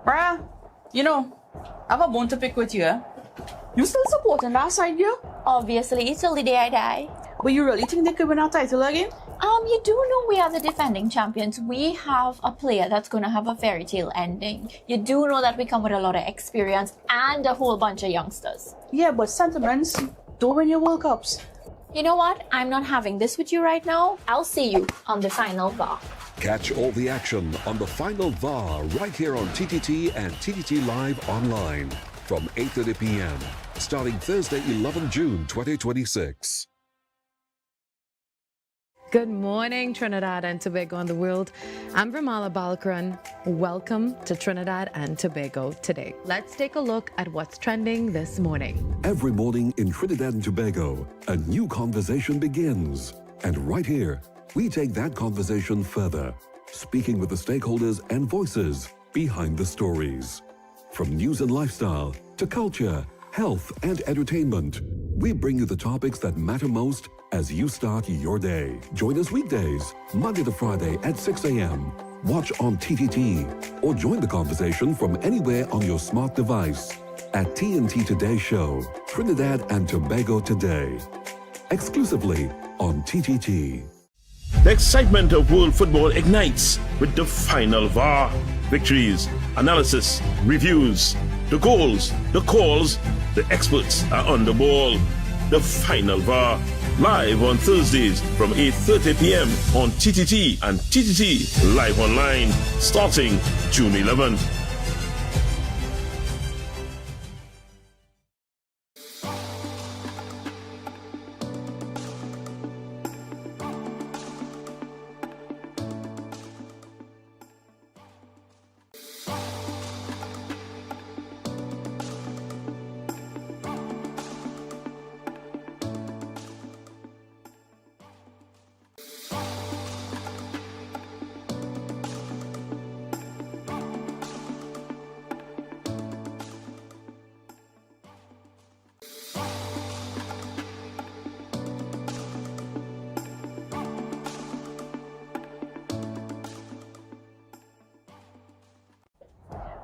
Bruh, you know, I have a bone to pick with you, eh? You still supporting that side, yeah? Obviously, till the day I die. But you really think they could win our title again? You do know we are the defending champions. We have a player that's going to have a fairy tale ending. You do know that we come with a lot of experience and a whole bunch of youngsters. Yeah, but sentiments don't win your World Cups. You know what? I'm not having this with you right now. I'll see you on the final VAR. Catch all the action on the final VAR right here on TTT and TTT Live online from 8:30 p.m. starting Thursday, 11 June 2026. Good morning, Trinidad and Tobago and the world. I'm Vermala Balkaran. Welcome to Trinidad and Tobago today. Let's take a look at what's trending this morning. Every morning in Trinidad and Tobago, a new conversation begins. And right here, we take that conversation further, speaking with the stakeholders and voices behind the stories. From news and lifestyle to culture, health and entertainment, we bring you the topics that matter most as you start your day. Join us weekdays, Monday to Friday at 6 a.m. Watch on TTT or join the conversation from anywhere on your smart device at TNT Today Show, Trinidad and Tobago Today, exclusively on TTT. The excitement of world football ignites with the final VAR. Victories, analysis, reviews, the goals, the calls, the experts are on the ball. The final VAR, live on Thursdays from 8:30 p.m. on TTT and TTT Live Online, starting June 11th.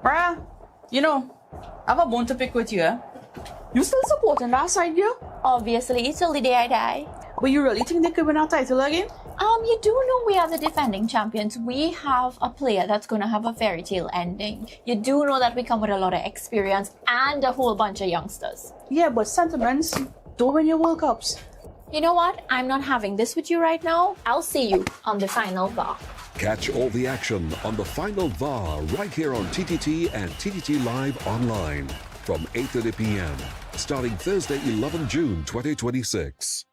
Bruh, you know, I have a bone to pick with you, eh? You still supporting that side, girl? Obviously, till the day I die. But you really think they could win our title again? You do know we are the defending champions. We have a player that's going to have a fairy tale ending. You do know that we come with a lot of experience and a whole bunch of youngsters. Yeah, but sentiments don't win your World Cups. You know what? I'm not having this with you right now. I'll see you on the final VAR. Catch all the action on the final VAR right here on TTT and TTT Live online from 8:30 p.m. starting Thursday, 11 June 2026.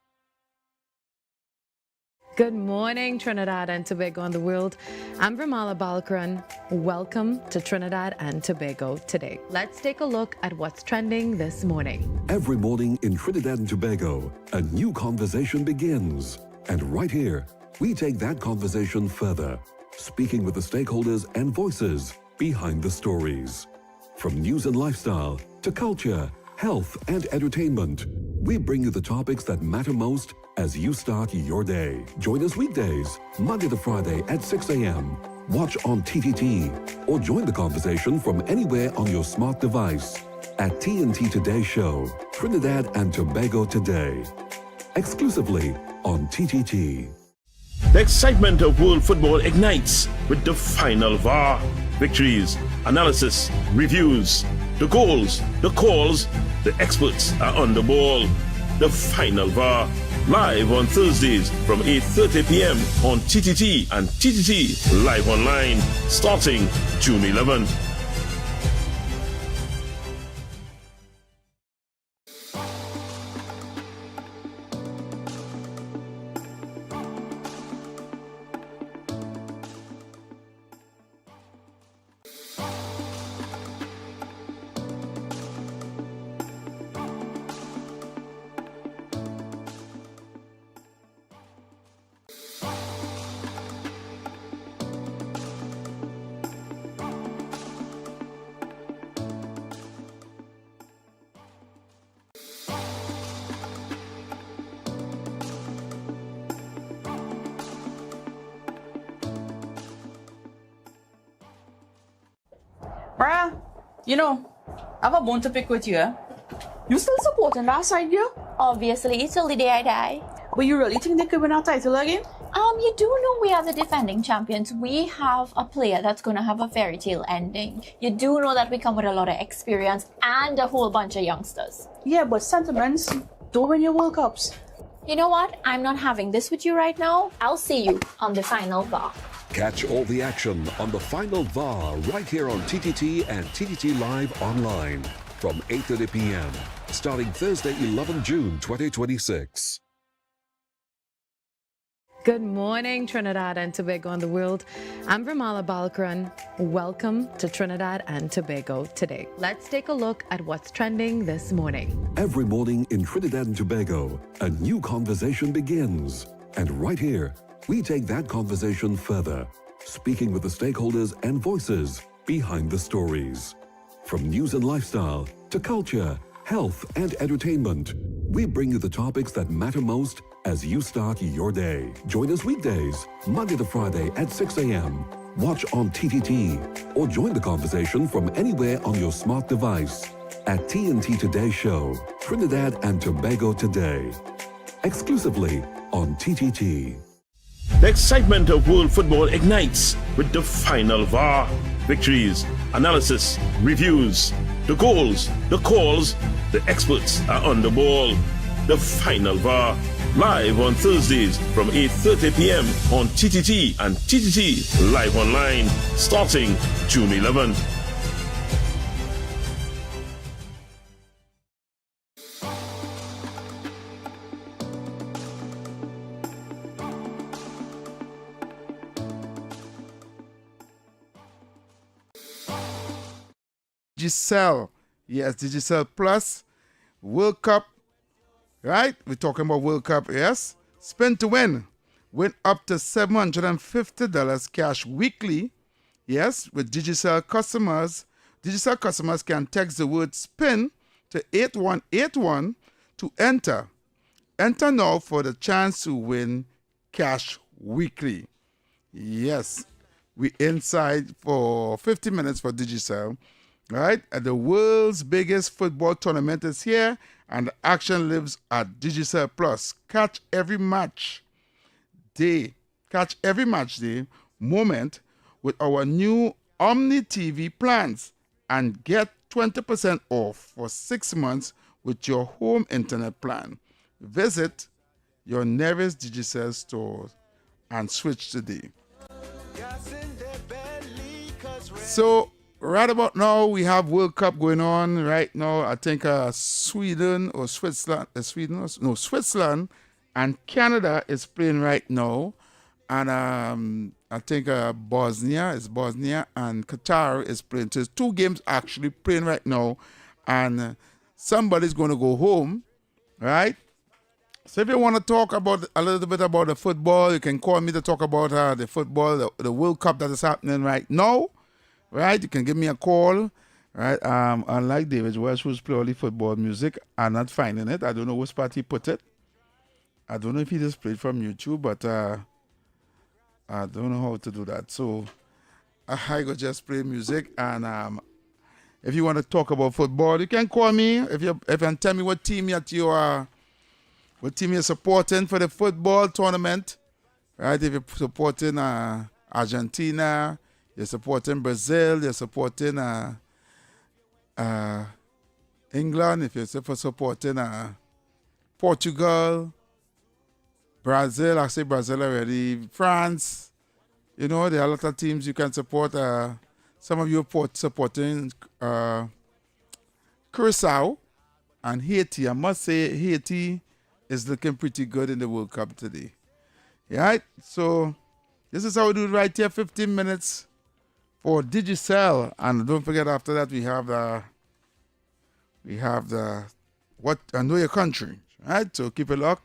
Good morning, Trinidad and Tobago and the world. I'm Vermala Balkaran. Welcome to Trinidad and Tobago today. Let's take a look at what's trending this morning. Every morning in Trinidad and Tobago, a new conversation begins. And right here, we take that conversation further, speaking with the stakeholders and voices behind the stories. From news and lifestyle to culture, health and entertainment, we bring you the topics that matter most as you start your day. Join us weekdays, Monday to Friday at 6 a.m. Watch on TTT or join the conversation from anywhere on your smart device at TNT Today Show, Trinidad and Tobago Today, exclusively on TTT. The excitement of world football ignites with the final VAR. Victories, analysis, reviews, the goals, the calls, the experts are on the ball. The final VAR, live on Thursdays from 8:30 p.m. on TTT and TTT Live Online, starting June 11. Bruh, you know, I have a bone to pick with you. You still supporting that side, girl? Obviously, till the day I die. But you really think they could win our title again? You do know we are the defending champions. We have a player that's going to have a fairy tale ending. You do know that we come with a lot of experience and a whole bunch of youngsters. Yeah, but sentiments don't win your World Cups. You know what? I'm not having this with you right now. I'll see you on the final VAR. Catch all the action on the final VAR right here on TTT and TTT Live online from 8:30 p.m. starting Thursday, 11 June 2026. Good morning, Trinidad and Tobago and the world. I'm Vermala Balkaran. Welcome to Trinidad and Tobago today. Let's take a look at what's trending this morning. Every morning in Trinidad and Tobago, a new conversation begins. And right here, we take that conversation further, speaking with the stakeholders and voices behind the stories. From news and lifestyle to culture, health and entertainment, we bring you the topics that matter most as you start your day. Join us weekdays, Monday to Friday at 6 a.m. Watch on TTT or join the conversation from anywhere on your smart device at TNT Today Show, Trinidad and Tobago Today, exclusively on TTT. The excitement of world football ignites with the final VAR. Victories, analysis, reviews, the goals, the calls, the experts are on the ball. The final VAR, live on Thursdays from 8:30 p.m. on TTT and TTT Live Online, starting June 11. Digicel, yes, Digicel Plus, World Cup, right? We're talking about World Cup, yes. Spin to win. Win up to $750 cash weekly, yes, with Digicel customers. Digicel customers can text the word SPIN to 8181 to enter. Enter now for the chance to win cash weekly. Yes, we inside for 50 minutes for Digicel. Right? And the world's biggest football tournament is here, and the action lives at Digicel Plus. Catch every match day moment with our new Omni TV plans and get 20% off for 6 months with your home internet plan. Visit your nearest Digicel store and switch today. So, right about now, we have World Cup going on right now. I think Switzerland and Canada is playing right now. And I think Bosnia and Qatar is playing. So, 2 games actually playing right now. And somebody's going to go home, right? So if you want to talk about a little bit about the football, you can call me to talk about the football, the World Cup that is happening right now. Right, you can give me a call, right? Unlike David Welch, who's purely football music, I'm not finding it. I don't know which part he put it. I don't know if he just played from YouTube, but I don't know how to do that. So I go just play music, and if you want to talk about football, you can call me. If you can tell me what team you're supporting for the football tournament, right? If you're supporting Argentina. You're supporting Brazil. You're supporting England. If you're supporting Portugal, Brazil. I say Brazil already. France. You know, there are a lot of teams you can support. Some of you are supporting Curacao and Haiti. I must say Haiti is looking pretty good in the World Cup today. Right? So this is how we do it right here. 15 minutes. For Digicel, and don't forget after that we have the what Know Your Country, right? So keep it locked.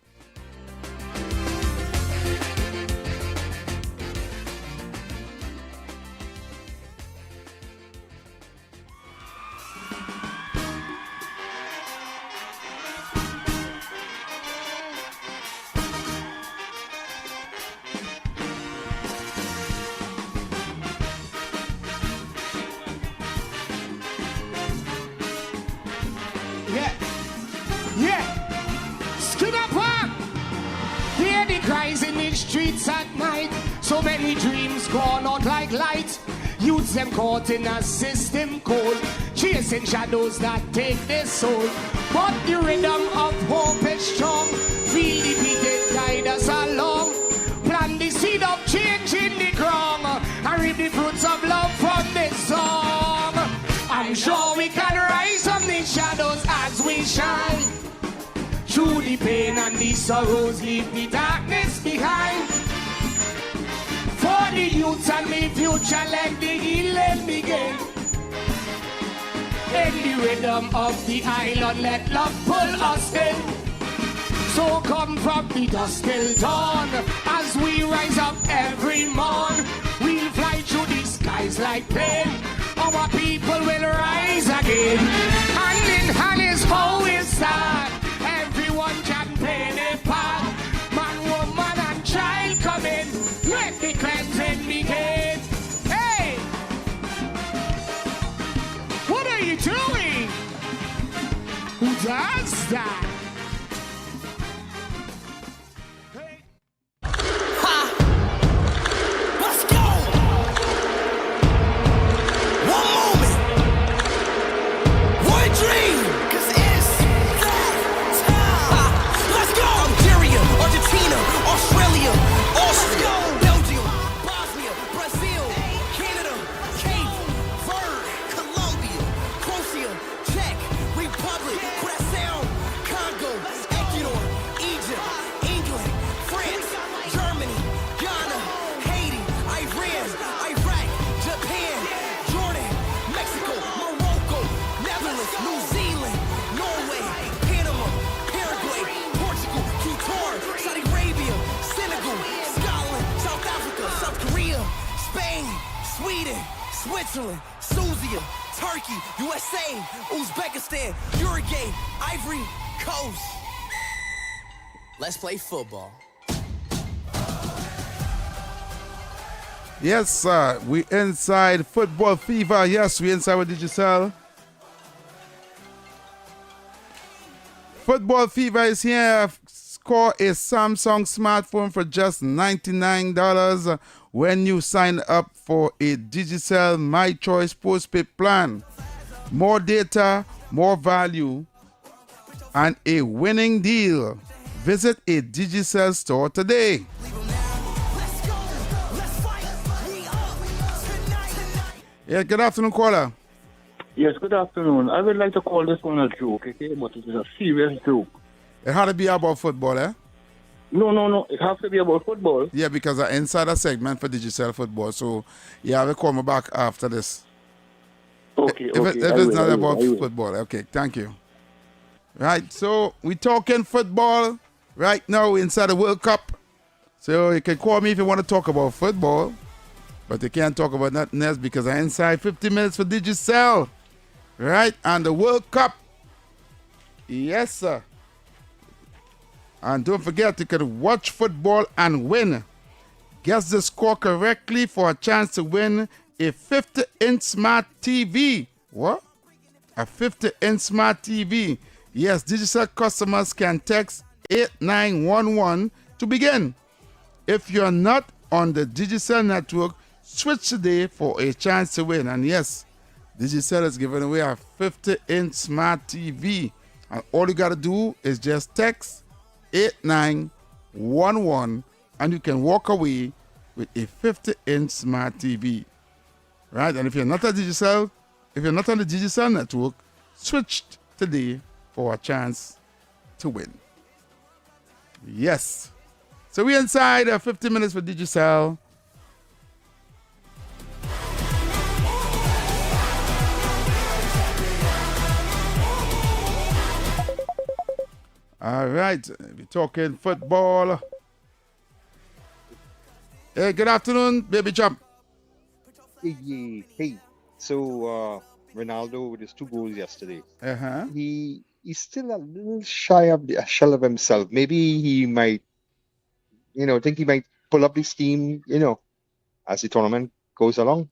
So many dreams gone out like light. Youths them caught in a system cold, chasing shadows that take their soul. But the rhythm of hope is strong. Feel the beat, it guide us along. Plant the seed of change in the ground, and reap the fruits of love from this song. I'm sure we can rise from the shadows as we shine. Through the pain and the sorrows, leave the darkness behind. For the youth and the future, let the healing begin. In the rhythm of the island, let love pull us in. So come from the dusk till dawn, as we rise up every morn. We'll fly through the skies like plane. Our people will rise again. Hand in hand is how we start. Everyone can play their part. Man, woman, and child come in. Let the cleansing begin. Hey! What are you doing? Who does that? Hey! Ha! Let's go! One moment! One dream! 'Cause it's that time! Ha! Let's go! Algeria, Argentina, Australia, Austria. Sweden, Switzerland, Tunisia, Turkey, USA, Uzbekistan, Uruguay, Ivory Coast. Let's play football. Yes, sir. We inside Football Fever. Yes, we inside with Digicel. Football Fever is here. Score a Samsung smartphone for just $99 when you sign up for a Digicel My Choice postpaid plan. More data, more value, and a winning deal. Visit a Digicel store today. Yeah, good afternoon, caller. Yes, good afternoon. I would like to call this one a joke, okay? But it is a serious joke. It had to be about football, eh? No. It has to be about football. Yeah, because I inside a segment for Digicel football. So, yeah, I will call me back after this. Okay, If it's not about football. Okay, thank you. Right, so we talking football right now inside the World Cup. So you can call me if you want to talk about football. But you can't talk about nothing else because I inside 50 minutes for Digicel. Right, and the World Cup. Yes, sir. And don't forget, you can watch football and win. Guess the score correctly for a chance to win a 50-inch smart TV. What? A 50-inch smart TV. Yes, Digicel customers can text 8911 to begin. If you're not on the Digicel network, switch today for a chance to win. And yes, Digicel is giving away a 50-inch smart TV. And all you got to do is just text 8911 and you can walk away with a 50-inch smart TV. Right? And if you're not on Digicel, if you're not on the Digicel network, switch today for a chance to win. Yes. So we're inside 50 minutes for Digicel. All right, we're talking football. Hey, good afternoon, baby chump. Hey. So, Ronaldo with his 2 goals yesterday. He's still a little shy of a shell of himself. Maybe he might, think he might pull up his team, as the tournament goes along.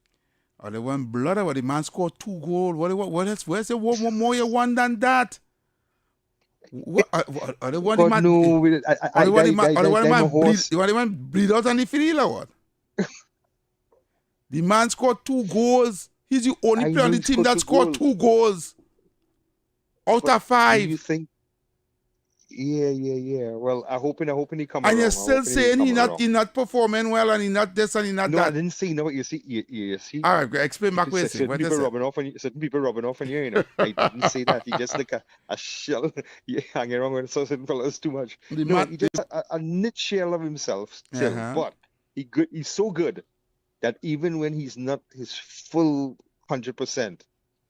Oh, they went blood. The man scored 2 goals. What else? Where's the one more you won than that? What? The one the man? No, the man bleed out on the field or what? The man scored 2 goals. He's the only player on the team that scored 2 goals out of 5. Do you think? Yeah. Well, I hoping he comes. And you're still saying he's not performing well and he's not this and he's not that. No, I didn't say no. You see. All right, explain back what certain people rubbing off on you. Certain people rubbing off on you. I didn't say that. He just like a shell. You hanging around with certain fellas too much. He just a knit shell of himself still. But he's so good that even when he's not his full 100%,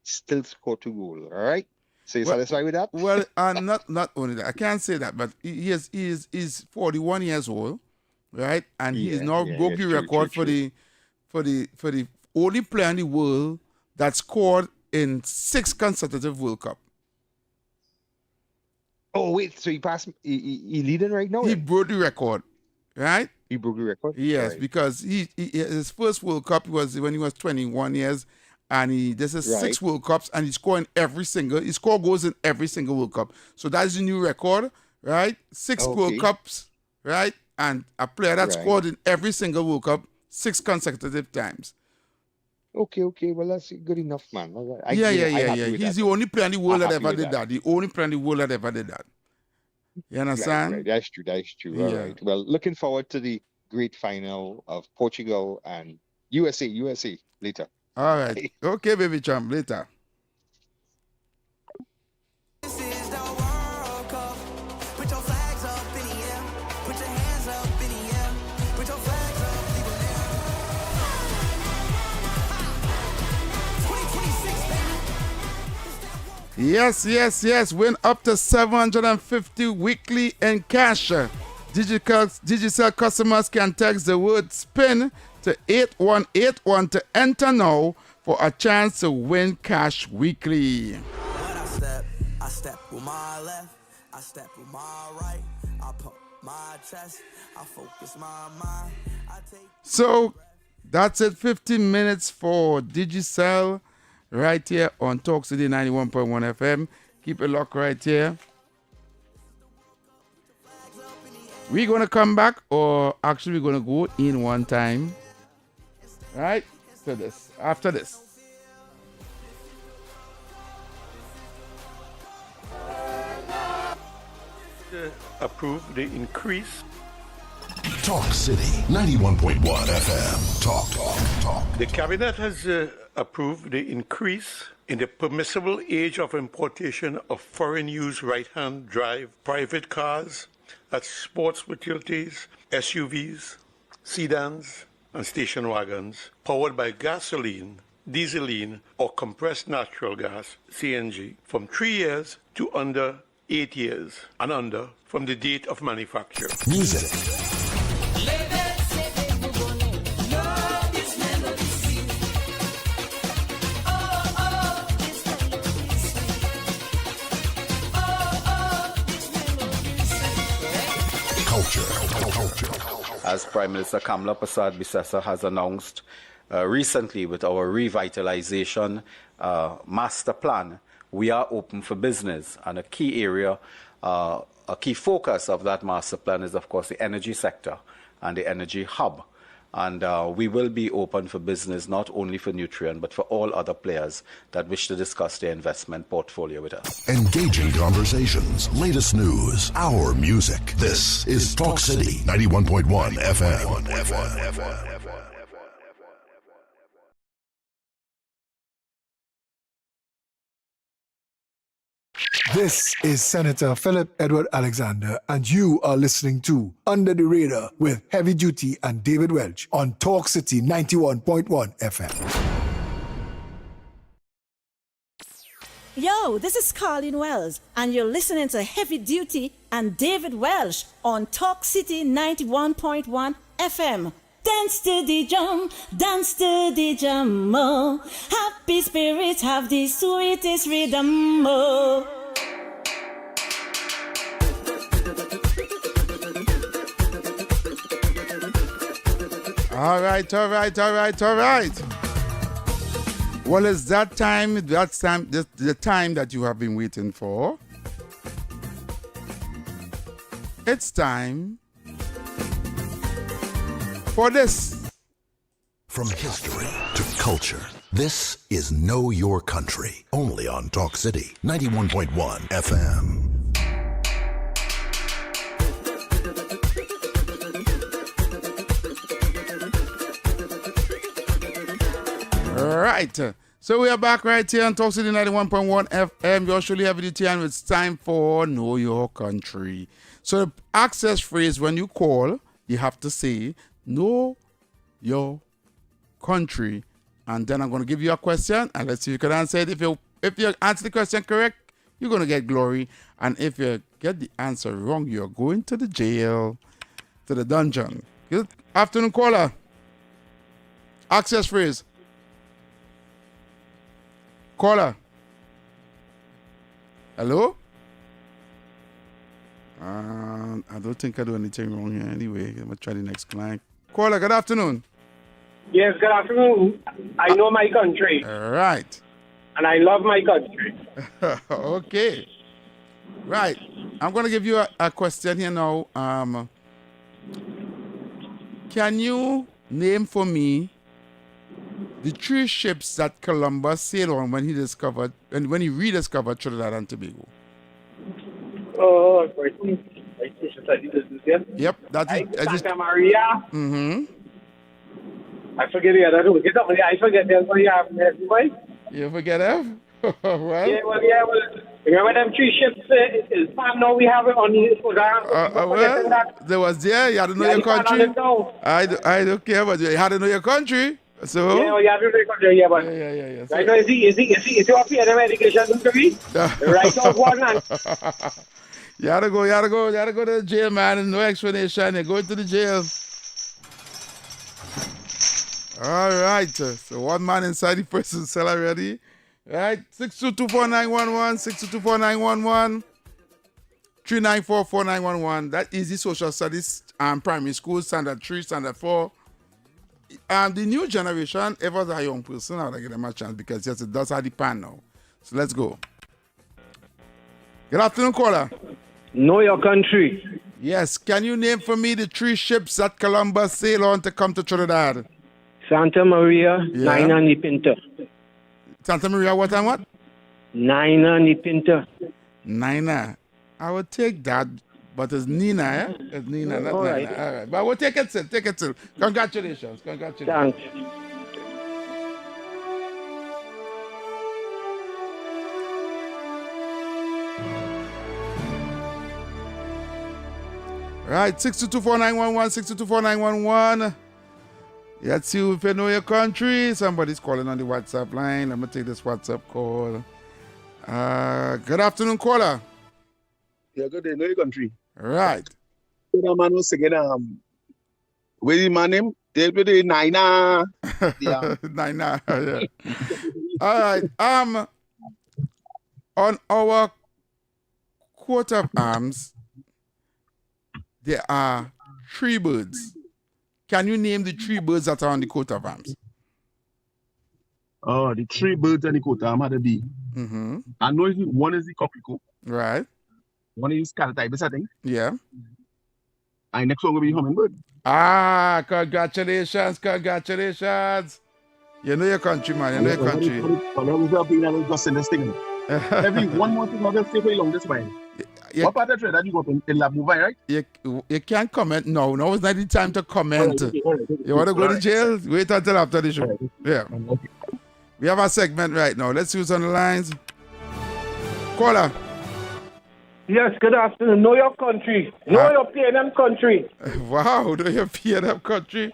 still score 2 goals. All right. So you're satisfied with that? Well, not only that. I can't say that, but he's 41 years old, right? And he is now broke the record for the only player in the world that scored in 6 consecutive World Cup. Oh wait, so he passed? He leading right now? He broke the record, right? He broke the record. Yes, right. Because his first World Cup was when he was 21 years. And this is 6 World Cups, and he scored goals in every single World Cup. So that's the new record, right? 6 World Cups, right? And a player that scored in every single World Cup 6 consecutive times. Okay. Well, that's good enough, man. Yeah. He's the only player in the world that ever did that. The only player in the world that ever did that. You understand? Right. That's true. All right. Well, looking forward to the great final of Portugal and USA later. All right. Okay, baby champ. Later. Yes. Win up to $750 weekly in cash. Digicel customers can text the word SPIN to 8181 to enter now for a chance to win cash weekly. I step with my left, I step with my right, I pump my chest, I focus my mind, I take. So That's it. 15 minutes for Digicel right here on Talk City 91.1 FM. Keep it locked right here. We're going to come back, or actually we're going to go in one time. Right? To this. After this. Approve the increase. Talk City 91.1 FM. Talk. The cabinet has approved the increase in the permissible age of importation of foreign-use right-hand drive private cars, that's sports utilities, SUVs, sedans, and station wagons powered by gasoline, dieseline, or compressed natural gas, CNG, from 3 years to under 8 years and under from the date of manufacture. Music. As Prime Minister Kamala Persad-Bissessar has announced recently with our revitalization master plan, we are open for business. And a key area, a key focus of that master plan is, of course, the energy sector and the energy hub. And we will be open for business, not only for Nutrien, but for all other players that wish to discuss their investment portfolio with us. Engaging conversations, latest news, our music. This is Talk City 91.1 FM. This is Senator Philip Edward Alexander, and you are listening to Under the Radar with Heavy Duty and David Welch on Talk City 91.1 FM. Yo, this is Carlin Wells, and you're listening to Heavy Duty and David Welch on Talk City 91.1 FM. Dance to the drum, oh. Happy spirits have the sweetest rhythm, oh. All right. Well, it's that time, the time that you have been waiting for. It's time for this. From history to culture, this is Know Your Country, only on Talk City 91.1 FM. Right. So we are back right here on Talk City 91.1 FM. You're surely Heavy Duty, and it's time for Know Your Country. So the access phrase, when you call, you have to say, Know Your Country. And then I'm going to give you a question, and let's see if you can answer it. If you answer the question correct, you're going to get glory. And if you get the answer wrong, you're going to the jail, to the dungeon. Good afternoon, caller. Access phrase. Caller. Hello? I don't think I do anything wrong here anyway. I'm going to try the next client. Caller, good afternoon. Yes, good afternoon. I know my country. All right. And I love my country. Okay. Right. I'm going to give you a question here now. Can you name for me the 3 ships that Columbus sailed on when he rediscovered Trinidad and Tobago? Oh, yep, that is Santa Maria. Mm-hmm. I forget the other two. I forget the other one. You forget them? Well, remember them 3 ships? Now we have it on the there was there. You had to know your country. I don't care, but you had to know your country. So yeah, you have to know your country. Yeah, but yeah. Right now, is he up here? Them education to me. Right off one hand. You gotta go to the jail, man, and no explanation. You're going to the jail. All right. So one man inside the person's cell already. Right. 6224911, 6224911, 3944911. That is the social studies primary school, standard 3, standard 4. the new generation, if I was a young person, I would give them a chance because yes, it does have the pan now. So let's go. Good afternoon, caller. Know your country. Yes, can you name for me the 3 ships that Columbus sailed on to come to Trinidad? Santa Maria, Nina, and the Pinta. Santa Maria, what and what? Nina and the Pinta. Nina. I would take that, but it's Nina, eh? It's Nina, not All Nina. right. All right. But we'll take it still. Take it still. Congratulations. Thanks. Right, 6224911, 6224911. Let's see if you know your country. Somebody's calling on the WhatsApp line. Let me take this WhatsApp call. Good afternoon, caller. Yeah, good day. Know your country. Right. The man was singing, what is my name? David Nina. Yeah. Nina, yeah. All right. On our coat of arms, there are 3 birds. Can you name the 3 birds that are on the coat of arms? Oh, the 3 birds on the coat of arms had to be. Mm-hmm. I know one is the cockatiel. Right. One is Caltibus, I think. Yeah. And next one will be hummingbird. Ah, congratulations. You know your country, man. You know your country. Every one more thing, I'll just stay for the longest while. What part of trade that you got in La Mouvaille, right? You can't comment. No, it's not the time to comment. All right. You want to go All to right. jail? Wait until after the show. All right. Yeah. Okay. We have a segment right now. Let's use on the lines. Caller. Yes, good afternoon. Know your country. Know your PNM country. Wow, know your PNM country?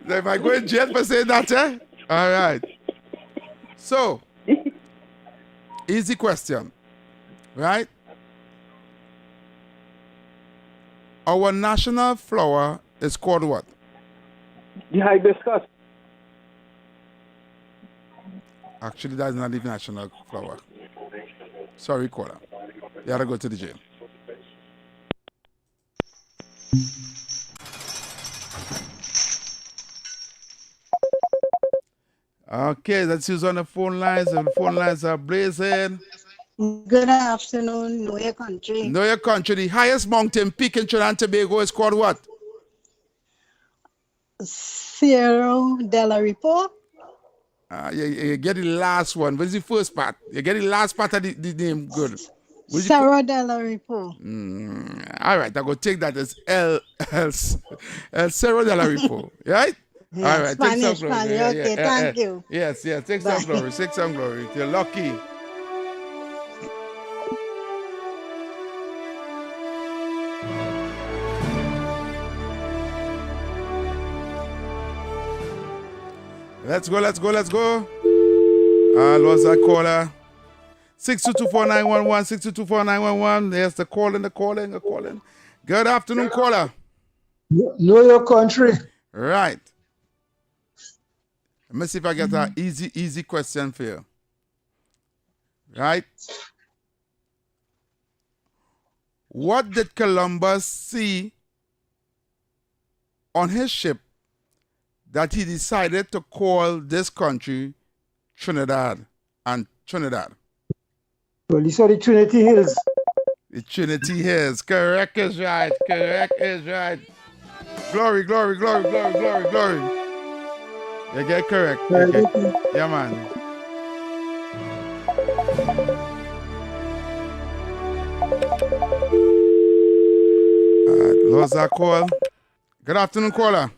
Am I going to jail for saying that, eh? All right. So, easy question, right? Our national flower is called what? The hibiscus. Actually, that's not the national flower. Sorry, caller. You gotta go to the jail. Okay, let's use on the phone lines. The phone lines are blazing. Good afternoon, know your country. Know your country. The highest mountain peak in Trinidad and Tobago is called what? Cerro de la Ripo. You get the last one. What's the first part? You get the last part of the name. Good. Cerro de la Ripo. All right, I'm going to take that as El Cerro de la Ripo. Right? Yeah, all right, Spanish, take some glory. Spanish. Okay, thank you. Yes, take some glory. Take some glory. You're lucky. Let's go. Lost that caller. 6224911, 6224911. There's the calling. Good afternoon, caller. Know your country. Right. Let me see if I get an easy question for you. Right? What did Columbus see on his ship that he decided to call this country Trinidad and Trinidad? Well, you saw the Trinity Hills. The Trinity Hills. Correct is right. Glory. You get correct. Yeah, man. Lost that call. Good afternoon, caller.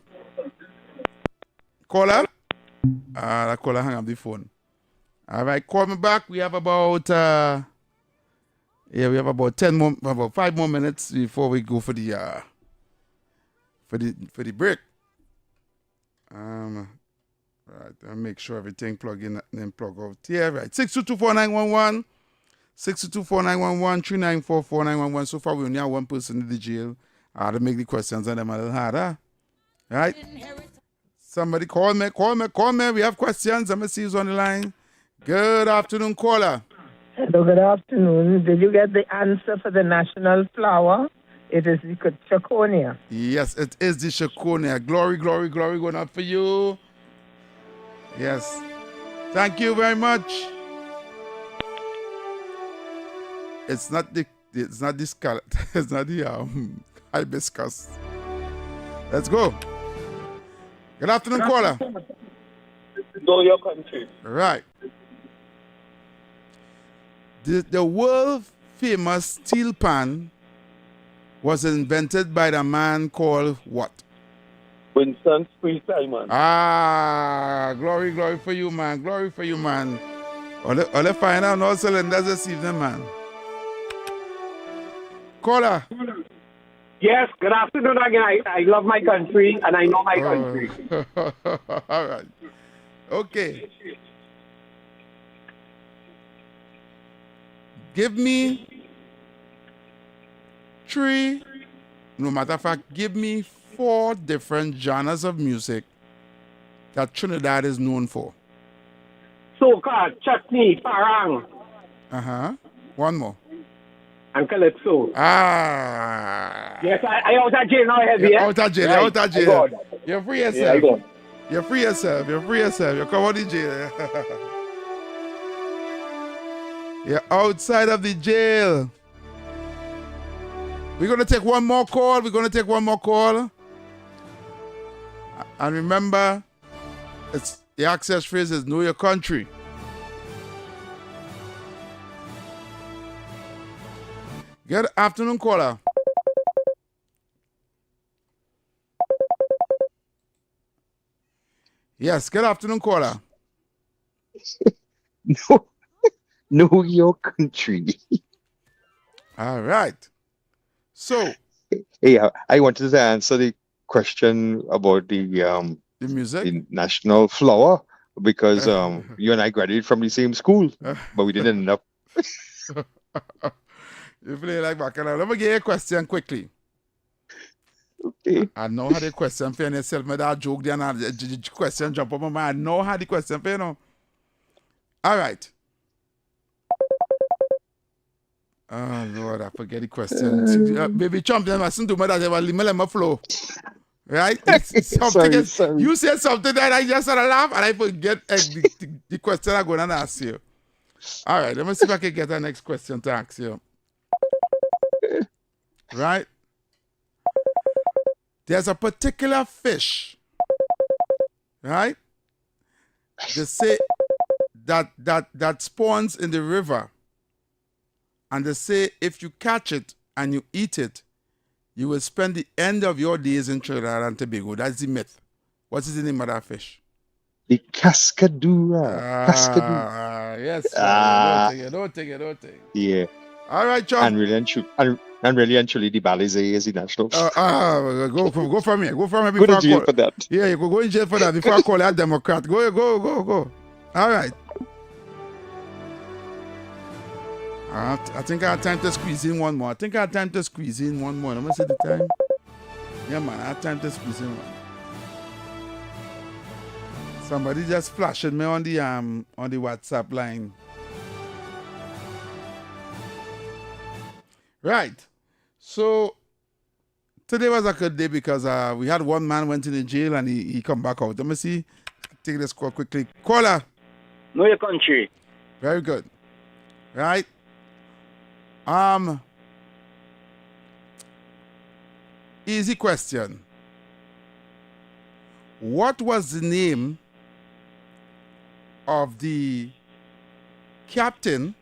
That caller hung up the phone. All right, call me back. We have about 5 more minutes before we go for the break. Right, I'll make sure everything plug in and plug out. Yeah, right. 6224911, 6224911, 39449111. So far, we only have one person in the jail. I had to make the questions on them a little harder. Right? Somebody call me. We have questions. Let me see who's on the line. Good afternoon, caller. Hello, good afternoon. Did you get the answer for the national flower? It is the Chaconia. Yes, it is the Chaconia. Glory, glory, glory going out for you. Yes. Thank you very much. It's not the hibiscus. Let's go. Good afternoon, caller. Know your country. Right. The world famous steel pan was invented by the man called what? Winston Simon. Ah, glory, glory for you, man. Glory for you, man. All find out no cylinders this evening, man. Caller. Yes, good afternoon again. I love my country and I know my country. All right. Okay. Give me give me 4 different genres of music that Trinidad is known for. Soca, chutney, parang. One more. And calypso. Ah. Yes, I out of jail now, heavy. You're out of jail. You're out of jail. You're free yourself. Yeah, You're free yourself. You're free yourself. You're come out of jail. You're outside of the jail. We're going to take one more call. And remember, it's the access phrase is know your country. Good afternoon, caller. Yes, good afternoon, caller. Know your country. All right. So, hey, I wanted to answer the question about the music, the national flower, because you and I graduated from the same school, but we didn't end up. You play like back and let me get a question quickly. Okay. I know how the question for yourself. Me that joke there and the question jump up my mind. I know how the question for you know. All right. Oh Lord, I forget the question. Baby Chump, then listen to me that they will let me flow. Right? Something you said something that I just started laugh and I forget the question I'm going to ask you. All right, let me see if I can get the next question to ask you. Right? There's a particular fish, right? They say that spawns in the river. And they say if you catch it and you eat it, you will spend the end of your days in Trinidad and Tobago. That's the myth. What is the name of that fish? The cascadura. Cascadura. Yes. Don't take it. Yeah. All right, John. And really and truly, the Balizé is the national. Go from here. Go from here Go before to jail I call. for that. Yeah, you go in jail for that before I call you a Democrat. Go. All right. I think I have time to squeeze in one more. Let me see the time. Yeah, man, I have time to squeeze in one. Somebody just flashing me on the WhatsApp line. Right. So today was a good day because we had one man went in the jail and he come back out. Let me see. Take this call quickly. Caller. Know your country. Very good. Right. Easy question. What was the name of the captain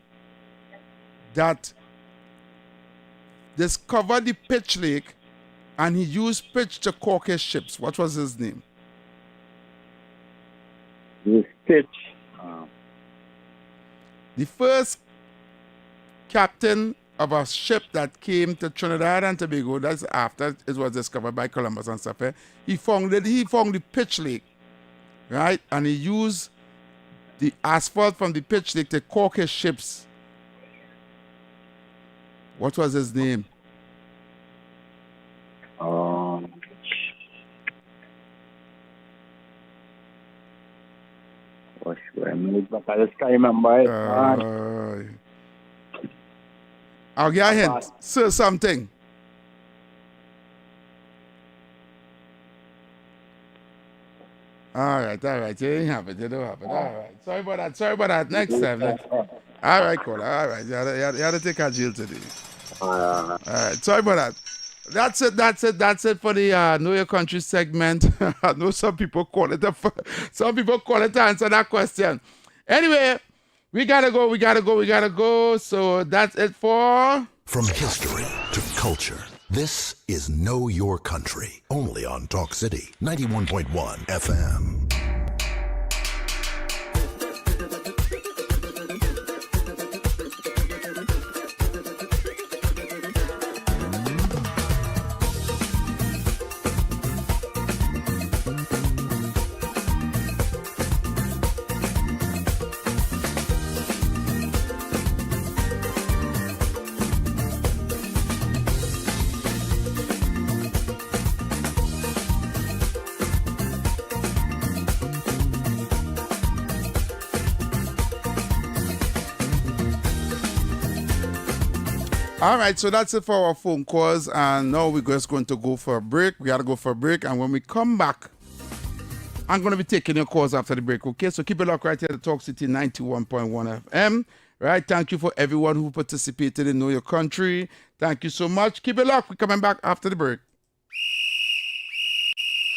that discovered the pitch lake and he used pitch to caulk his ships? What was his name? Pitch. The first captain of a ship that came to Trinidad and Tobago, that's after it was discovered by Columbus and stuff. He found the pitch lake, right? And he used the asphalt from the pitch lake to caulk his ships. What was his name? I just can't remember it. I'll get a hint. Sir something. All right. You didn't have it. You don't have it. All right. Sorry about that. Next time. All right, caller. All right. You had to take a jail today. All right. Sorry about that. That's it for the Know Your Country segment. I know some people call it to answer that question. Anyway, we gotta go. So that's it for... From history to culture, this is Know Your Country, only on Talk City 91.1 FM. All right, so that's it for our phone calls, and now we're just going to go for a break. We got to go for a break, and when we come back, I'm going to be taking your calls after the break, okay? So keep it locked right here at Talk City 91.1 FM, right? Thank you for everyone who participated in Know Your Country. Thank you so much. Keep it locked. We're coming back after the break.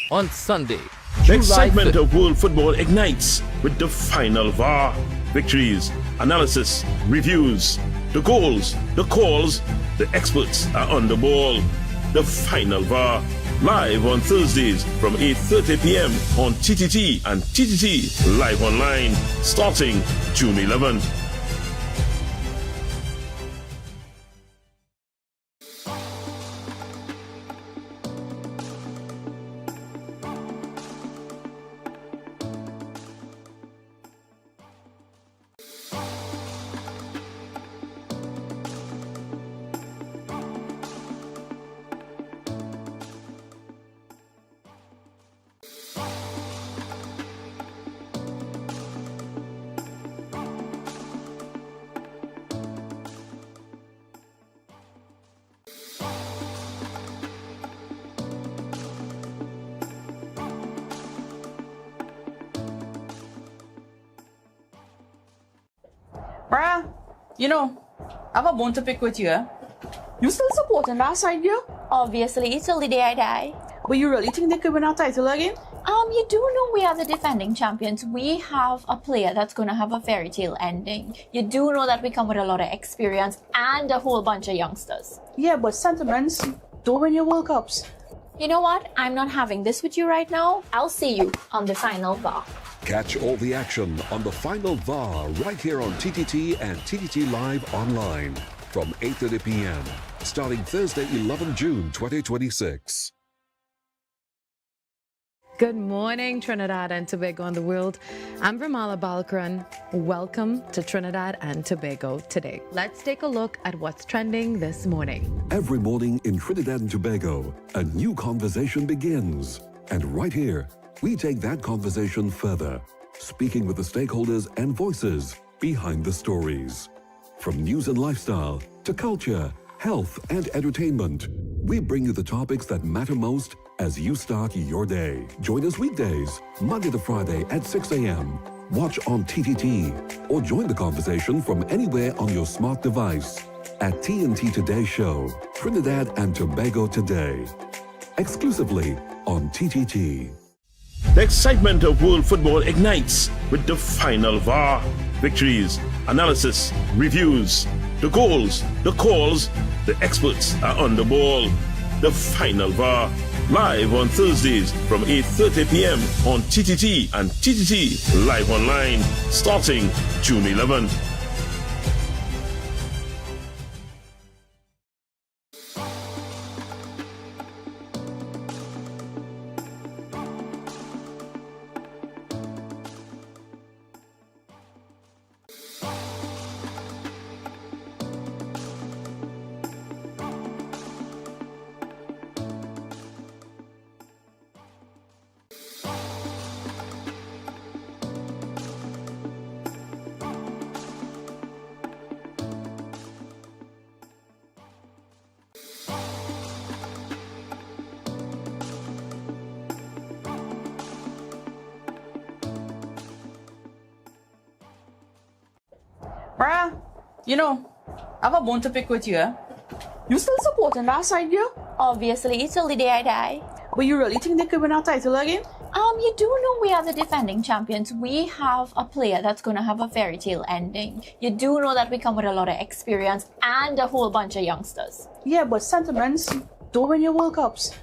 On Sunday, the excitement of world football ignites with the final VAR. Victories, analysis, reviews, the goals, the calls, the experts are on the ball. The final VAR, live on Thursdays from 8:30 p.m. on TTT and TTT Live Online, starting June 11th. Bruh, you know, I have a bone to pick with you. You still supporting that side, girl? Obviously, till the day I die. But you really think they could win our title again? You do know we are the defending champions. We have a player that's going to have a fairy tale ending. You do know that we come with a lot of experience and a whole bunch of youngsters. Yeah, but sentiments don't win your World Cups. You know what? I'm not having this with you right now. I'll see you on the final VAR. Catch all the action on the final VAR right here on TTT and TTT Live Online from 8:30 p.m. starting Thursday, 11 June 2026. Good morning, Trinidad and Tobago and the world. I'm Ramala Balkaran. Welcome to Trinidad and Tobago today. Let's take a look at what's trending this morning. Every morning in Trinidad and Tobago, a new conversation begins. And right here, we take that conversation further, speaking with the stakeholders and voices behind the stories. From news and lifestyle to culture, health and entertainment, we bring you the topics that matter most as you start your day. Join us weekdays, Monday to Friday at 6 a.m. Watch on TTT or join the conversation from anywhere on your smart device at TNT Today Show, Trinidad and Tobago Today, exclusively on TTT. The excitement of world football ignites with the final VAR. Victories, analysis, reviews, the goals, the calls, the experts are on the ball. The final VAR, live on Thursdays from 8:30 p.m. on TTT and TTT Live Online, starting June 11th. You know, I have a bone to pick with you. You still supporting that side, girl? Obviously, till the day I die. But you really think they could win our title again? You do know we are the defending champions. We have a player that's going to have a fairy tale ending. You do know that we come with a lot of experience and a whole bunch of youngsters. Yeah, but sentiments don't win your World Cups.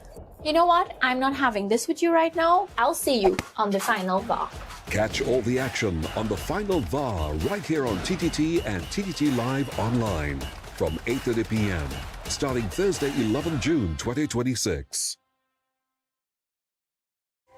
You know what? I'm not having this with you right now. I'll see you on the final VAR. Catch all the action on the final VAR right here on TTT and TTT Live online from 8:30 p.m. starting Thursday, 11 June 2026.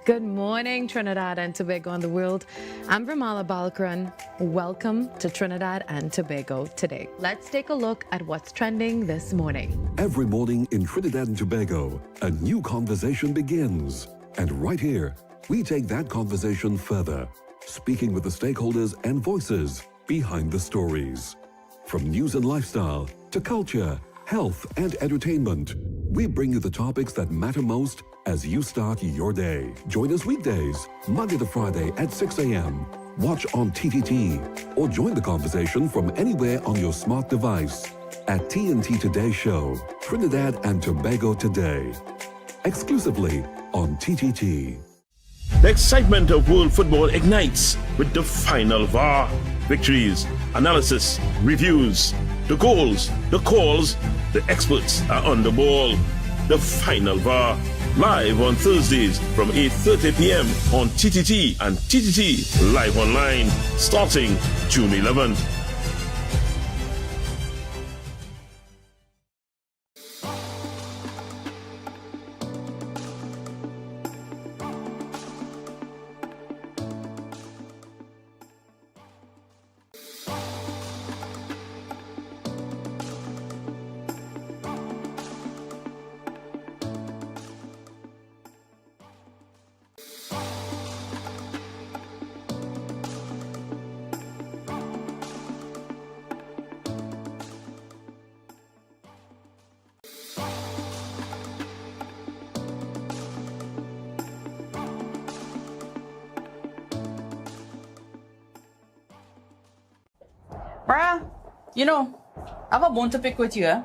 Good morning, Trinidad and Tobago and the world. I'm Vermala Balkaran. Welcome to Trinidad and Tobago today. Let's take a look at what's trending this morning. Every morning in Trinidad and Tobago, a new conversation begins. And right here, we take that conversation further, speaking with the stakeholders and voices behind the stories. From news and lifestyle to culture, health and entertainment, we bring you the topics that matter most as you start your day. Join us weekdays, Monday to Friday at 6 a.m. Watch on TTT or join the conversation from anywhere on your smart device at TNT Today Show, Trinidad and Tobago Today, exclusively on TTT. The excitement of world football ignites with the final VAR. Victories, analysis, reviews, the goals, the calls, the experts are on the ball. The final VAR, live on Thursdays from 8:30 p.m. on TTT and TTT Live Online, starting June 11th. Bruh, you know, I have a bone to pick with you.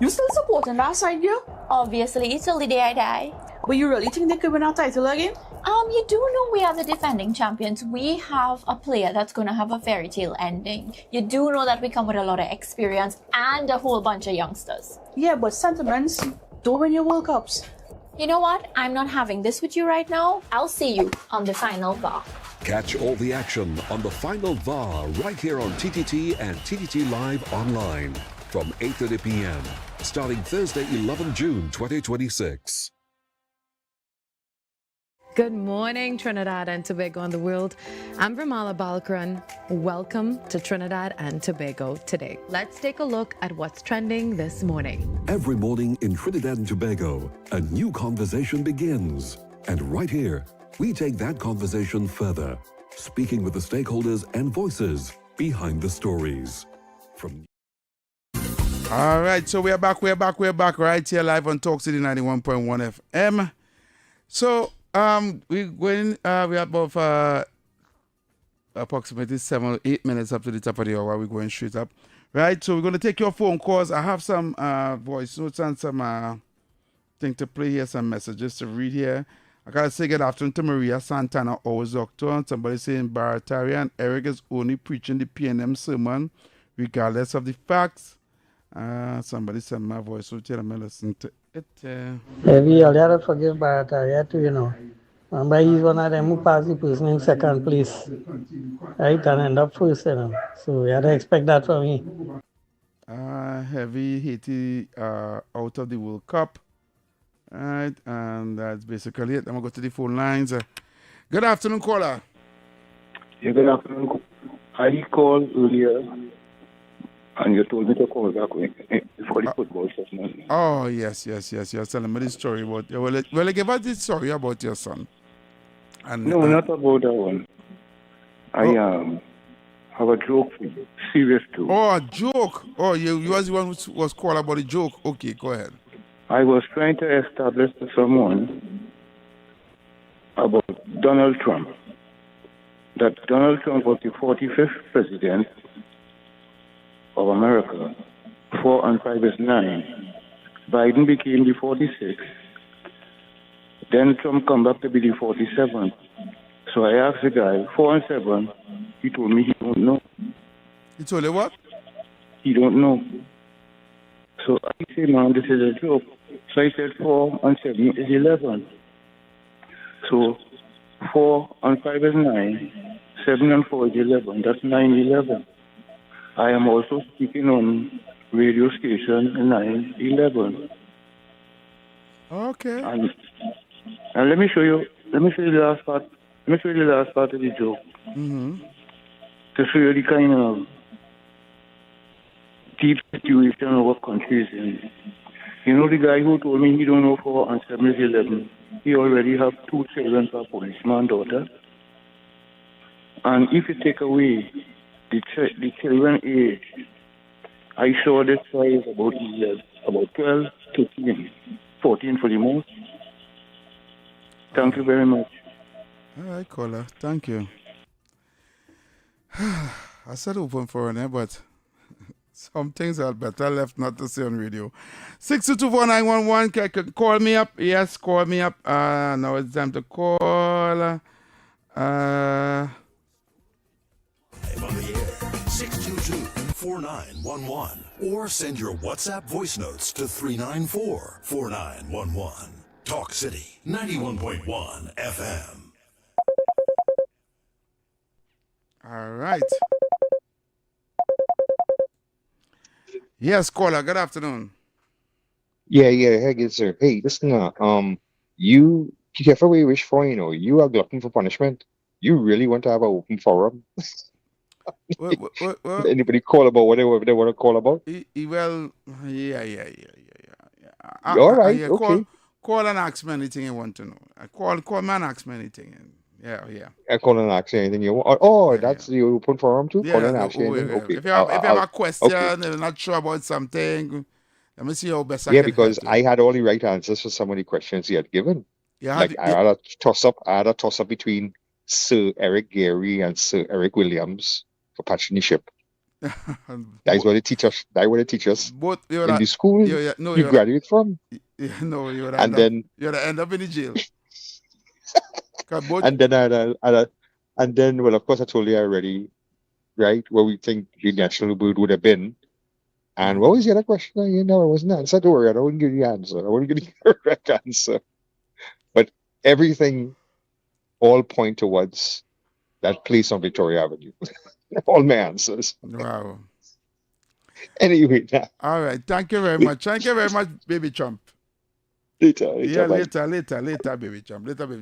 You still supporting that side, girl? Obviously, till the day I die. But you really think they could win our title again? You do know we are the defending champions. We have a player that's going to have a fairy tale ending. You do know that we come with a lot of experience and a whole bunch of youngsters. Yeah, but sentiments don't win your World Cups. You know what? I'm not having this with you right now. I'll see you on the final VAR. Catch all the action on the final VAR right here on TTT and TTT Live online from 8:30 p.m. starting Thursday, 11 June 2026. Good morning, Trinidad and Tobago and the world. I'm Vermala Balkaran. Welcome to Trinidad and Tobago today. Let's take a look at what's trending this morning. Every morning in Trinidad and Tobago, a new conversation begins. And right here, we take that conversation further, speaking with the stakeholders and voices behind the stories. From All right, so we're back right here live on Talk City 91.1 FM. So we're going, we have about approximately 7 or 8 minutes up to the top of the hour. We're going straight up. Right, so we're going to take your phone calls. I have some voice notes and some thing to play here, some messages to read here. I got to say good afternoon to Maria Santana, always doctor. And somebody saying Barataria and Eric is only preaching the PNM sermon, regardless of the facts. Somebody sent my voice, so tell me listen to it. We all gotta forgive Barataria too, you know. Remember, he's one of them who passed the person in second place, right, and end up first, you know. So we had to expect that from me. Heavy Haiti out of the World Cup. Right, and that's basically it. I'm going to go to the phone lines. Good afternoon, caller. Yeah, good afternoon. I called earlier, and you told me to call back before the football session. Oh, yes. You're telling me the story about... Well, give us the story about your son. And, no, not about that one. I have a joke for you. Serious too. Oh, a joke. Oh, you was the one who was called about a joke. Okay, go ahead. I was trying to establish to someone about Donald Trump, that Donald Trump was the 45th president of America. 4 and 5 is 9. Biden became the 46th. Then Trump come back to be the 47th. So I asked the guy, 4 and 7. He told me he don't know. He told you what? He don't know. So I said, man, this is a joke. So I said 4 and 7 is 11. So 4 and 5 is 9. 7 and 4 is 11. That's 9-11. I am also speaking on radio station 9-11. Okay. And let me show you the last part. Let me show you the last part of the joke. Mm-hmm. To show you the kind of deep situation our country is in. You know the guy who told me he don't know 4 and 7 is 11. He already have 2 children for a policeman daughter. And if you take away the children age, I saw this size about 11, about 12, 13, 14 for the most. Thank you very much. All right, caller. Thank you. I said open for it, but some things are better left not to say on radio. 6224911, can call me up. Yes, call me up. Now it's time to call. I'm on the air, 622-4911. Or send your WhatsApp voice notes to 394-4911. Talk City, 91.1 FM. All right. Yes, caller. Good afternoon. Yeah, hey, good sir. Hey, listen, you be careful what you wish for, you know. You are glutton for punishment. You really want to have an open forum. What? Anybody call about whatever they want to call about? Well, yeah. All right, okay. Call and ask me anything you want to know. Call me and ask me anything. Yeah. I call and ask you anything you want. Oh, that's the open forum too? Call and ask you anything? Yeah. Okay. If you have a question okay. and you're not sure about something, let me see how best I Yeah, can because help you. I had all the right answers for some of the questions he had given. I had a toss up between Sir Eric Gary and Sir Eric Williams for patching the ship. That's what they teach us. That's what they teach us Both in the school you graduate from. You'd and end up in the jail. And then, well, of course, I told you already, right, where we think the national bird would have been. And what was the other question? You know, it wasn't answered. Don't worry, I wouldn't give you the answer. I wouldn't give you the correct answer. But everything all point towards that place on Victoria Avenue. All my answers. Wow. Anyway. All right. Thank you very much. Thank you very much, Baby Trump. Later, Baby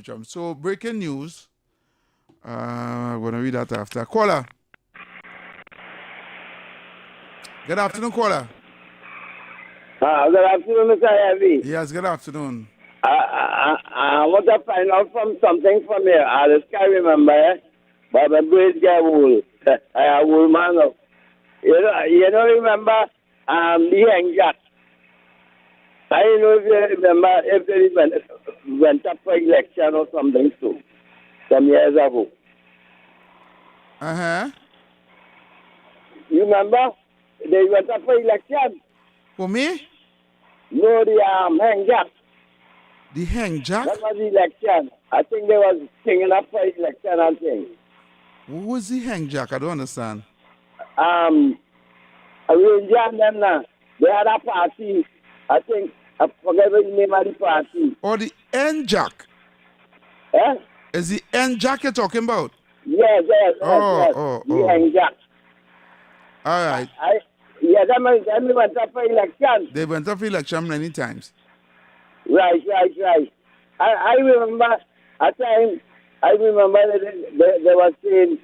Trump. So, breaking news. I'm going to read that after. Caller. Good afternoon, caller. Good afternoon, Mr. Heavy. Yes, good afternoon. I want to find out something from you. I just can't remember, but my brain get old. I am old man. You don't remember the hang jack. I don't know if you remember if they went up for election or something too, some years ago. You remember? They went up for election. For me? No, the hang jack. The hang jack? That was the election. I think they was singing up for election and things. Who was the hang jack? I don't understand. A Ranger and them now. They had a party. I think, I forget the name of the party. Or the end jack? Eh? Is the end jack you're talking about? Yes. The hang jack. All right. Them went up for election. They went up for election many times. Right. I remember at time. I remember that they were saying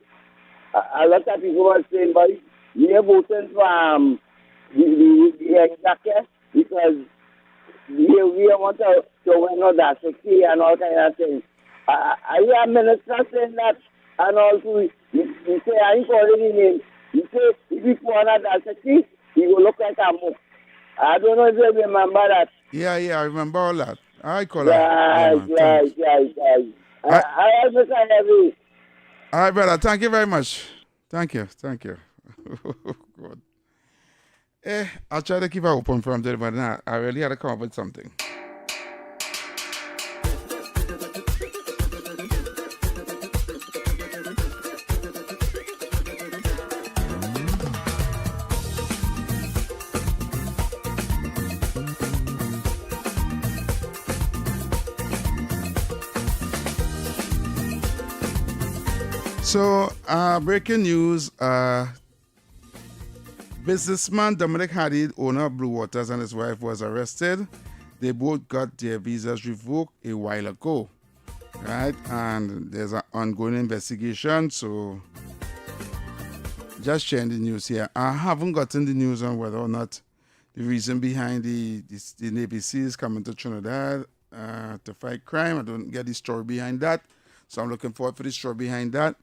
a lot of people were saying, "But we are voting for the executive because we want to win audacity and all kind of things." I hear minister saying that, and also he say I ain't calling his name. He say if he put on audacity, he will look like a mook. I don't know if you remember that. Yeah, I remember all that. I call Right. I understand every. All right, brother. Thank you very much. Thank you. Good. I'll try to keep it open from there, but nah, I really had to come up with something. So, breaking news, businessman Dominic Hadid, owner of Blue Waters, and his wife was arrested. They both got their visas revoked a while ago, right? And there's an ongoing investigation, so just sharing the news here. I haven't gotten the news on whether or not the reason behind the Navy SEALs coming to Trinidad to fight crime. I don't get the story behind that, so I'm looking forward for the story behind that.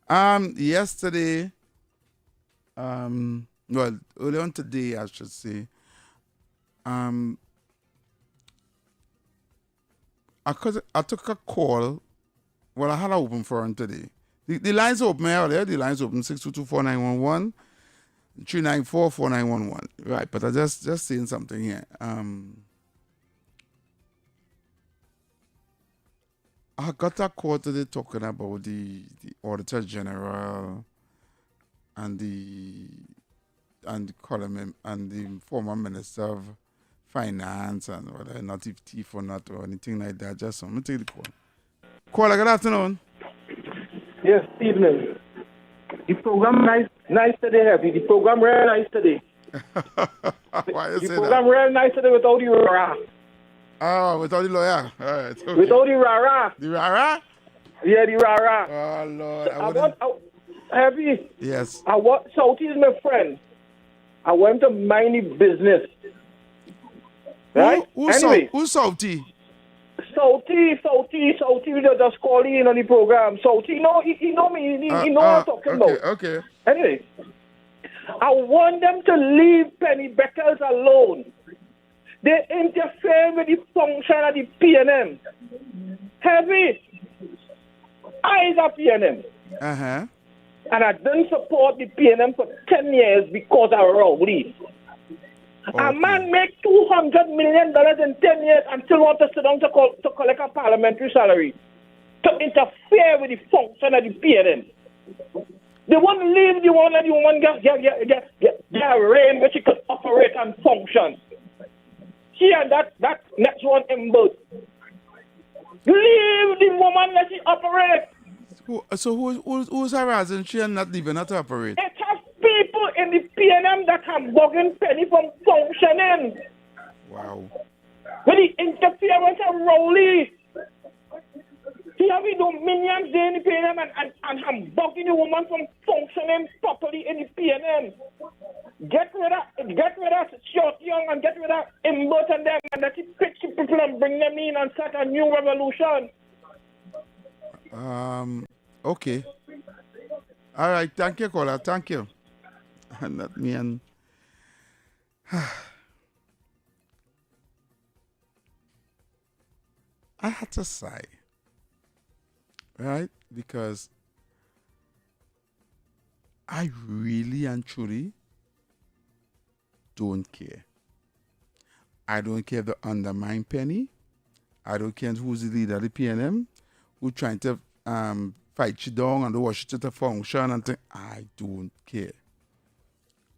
Yesterday, well, early on today, I should say, I took a call. Well, I had an open forum today. The lines open earlier. The lines open 622-4911, 394-4911. Right, but I just saying something here. I got a call today talking about the Auditor General and the former Minister of Finance and whether not if thief or not or anything like that. Just I'm gonna take the call. Caller, good afternoon. Yes, evening. The program nice today, Heavy. The program real nice today. Why you say the program that? real nice today without the rah. Oh, without the lawyer. All right. Okay. Without the rah. The rah? Yeah, the rah. Oh Lord. Heavy. Yes. Southie is my friend. I went to mind the business. Right? Who's Southie? Southie, we just call in on the program. Southie, he know me, he know what I'm talking about. Okay. Anyway, I want them to leave Penny Beckers alone. They interfere with the function of the PNM. Heavy, I is a PNM. Uh-huh. And I didn't support the PNM for 10 years because of Rowley. Okay. A man make $200 million in 10 years and still want to sit down to collect a parliamentary salary. To interfere with the function of the PNM. They want to leave the one and the woman get a reign which she could operate and function. She and that next one in both. Leave the woman let she operate. Who's harassing she and not leaving her to operate? It has people in the PNM that are bugging Penny from functioning. Wow. With the interference of Rowley. He have the dominions there in the PNM and I'm bugging the woman from functioning properly in the PNM. Get rid of Short Young and get rid of Imbert and them and let it pick people and bring them in and start a new revolution. Okay. All right. Thank you, caller. Thank you. Not me and... I had to sigh. Right? Because I really and truly don't care. I don't care if they undermine Penny. I don't care who's the leader of the PNM, who's trying to fight you down and watch it to function and think. I don't care.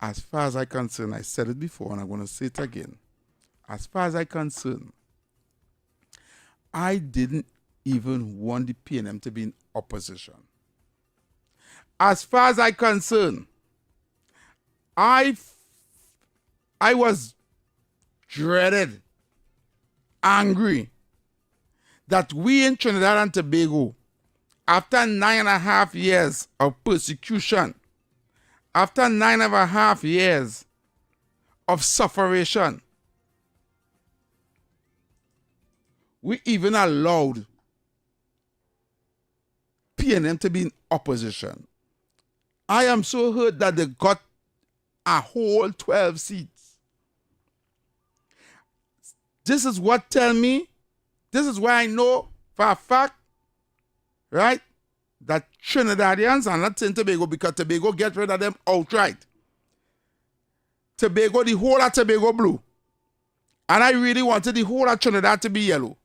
As far as I'm concerned, I said it before and I'm going to say it again. As far as I'm concerned, I didn't even want the PNM to be in opposition. As far as I'm concerned, I was dreaded, angry that we in Trinidad and Tobago, after 9.5 years of persecution, after 9.5 years of sufferation, we even allowed PNM to be in opposition. I am so hurt that they got a whole 12 seats. This is what tell me, this is why I know for a fact, right, that Trinidadians are not in Tobago because Tobago get rid of them outright. Tobago, the whole of Tobago blue. And I really wanted the whole of Trinidad to be yellow.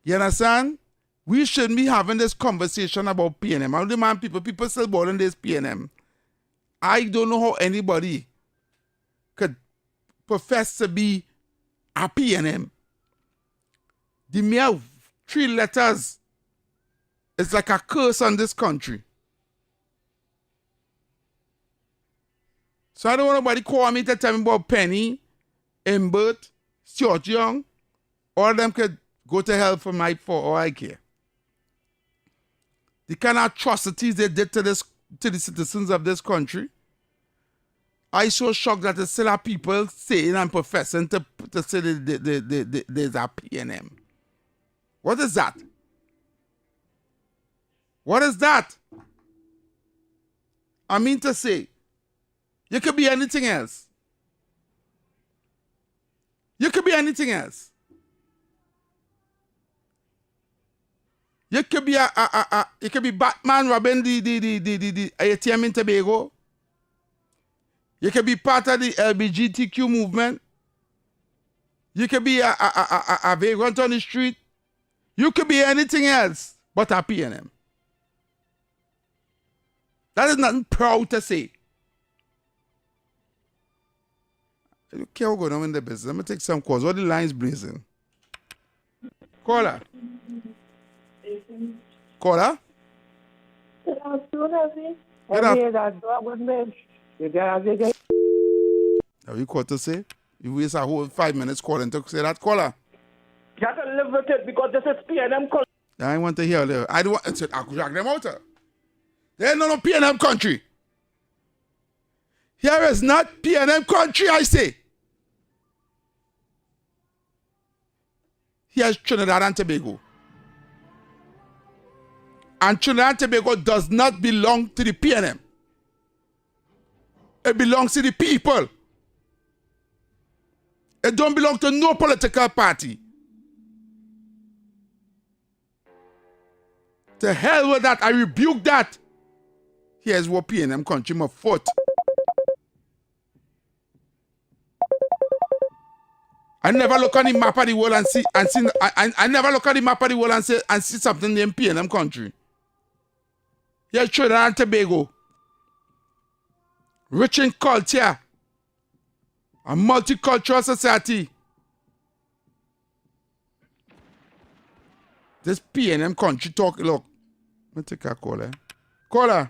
You understand? We shouldn't be having this conversation about PNM. I demand people still boarding this PNM. I don't know how anybody could profess to be a PNM. The mere 3 letters is like a curse on this country. So I don't want nobody call me to tell me about Penny, Imbert, Stuart Young. All of them could go to hell for all I care. The kind of atrocities they did to the citizens of this country. I so shocked that there still are people saying and professing to say there's a PNM. What is that? What is that? I mean to say, you could be anything else. You could be anything else. You could be you could be Batman robbing the ATM in Tobago. You could be part of the LGBTQ movement. You could be a vagrant on the street. You could be anything else but a PNM. That is nothing proud to say. I don't care what's going on in the business. Let me take some calls. What the lines blazing? Caller. Caller? Good afternoon, Good afternoon. Have you called to say? You waste a whole 5 minutes calling to say that, caller. You have to live with it because this is PNM country. I want to hear it. I don't want to. I could drag them out. There ain't no PNM country. Here is not PNM country, I say. Here's Trinidad and Tobago. And Trinidad and Tobago does not belong to the PNM. It belongs to the people. It don't belong to no political party. To hell with that. I rebuke that. Here's what PNM country my foot. I never look on the map of the world and see I never look at the map of the world and see something named PNM country. Here's Trinidad and Tobago. Rich in culture. A multicultural society. This PNM country talk, look. Let me take a caller. Caller.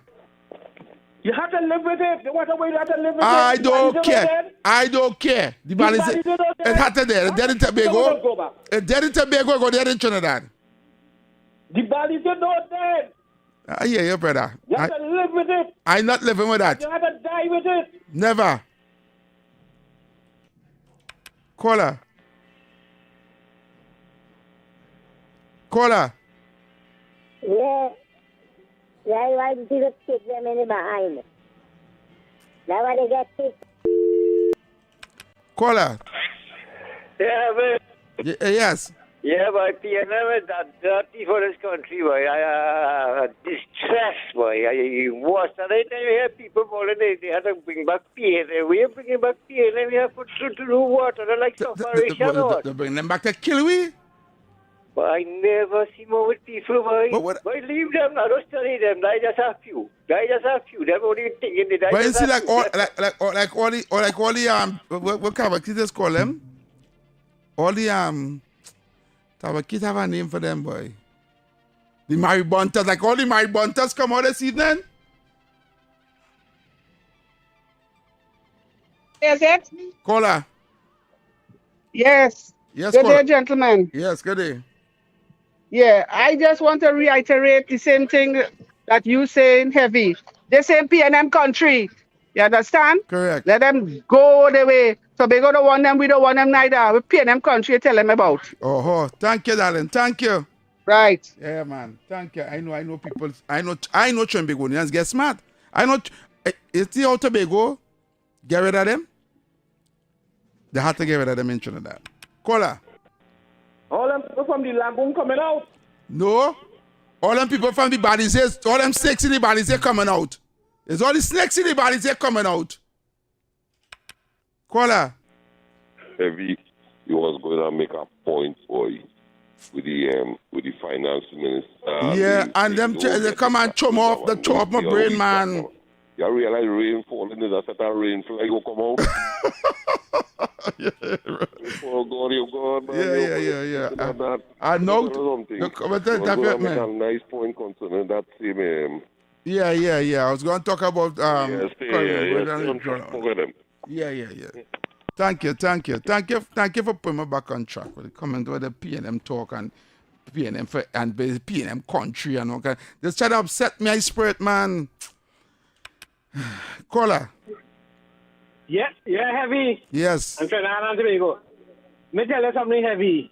You have to live with it. What way you have to live with I it? don't care. I don't care. The body said it had to there. It dead in Tobago. It dead in Tobago, go dead in Trinidad. The bodies are not dead. I hear you, brother. You have to live with it. I'm not living with that. You have to die with it. Never. Caller. Caller. Yeah. Yeah, I want to kick them in the behind. Now when they get kicked. Caller. Yeah, but... Yes. Yeah, but PNM is that dirty for this country, boy. Distress, boy. Worse. And I tell you, hear people calling, they have to bring back PNM. We are bringing back PNM. We have to do what? Are they like separation or what? They bring them back to kill we? But I never see more with people, boy. Boy, leave them now. Don't study them. They just have few. Them only thinking they but you just see, have all the what Kavakitas call them? All the Kavakitas have a name for them, boy. The Maribontas, like all the Maribontas come out this evening. Is it? Caller. Yes. Yes, good caller. day, gentlemen. Yes, good day. Yeah, I just want to reiterate the same thing that you saying, Heavy. They say PNM country. You understand? Correct. Let them go the way. Tobago don't want them, we don't want them neither. We PNM country, you tell them about. Oh, thank you, darling. Thank you. Right. Yeah, man. Thank you. I know people. I know Trinbagonians get smart. I know. Is the how Tobago get rid of them? They have to get rid of them in Trinidad. Caller. All them people from the lagoon coming out. No. All them people from the bodies, all them snakes in the bodies, they're coming out. There's all the snakes in the bodies, they're coming out. Caller. Heavy, he was going to make a point, boy, with the finance minister. Yeah, and them they come and chum off the top of my brain, man. You realize rain falling, there's a set of rain fly go come out. Oh God, you God, man. Yeah. I know. Make a nice point concerning that same. Yeah. I was going to talk about Yeah. Thank you for putting me back on track with the comment with the PNM talk and PNM and PNM country and all that. Just try to upset my spirit, man. Caller. Yeah, Heavy. Yes. I'm Trinidad and Tobago. Me tell you something, Heavy.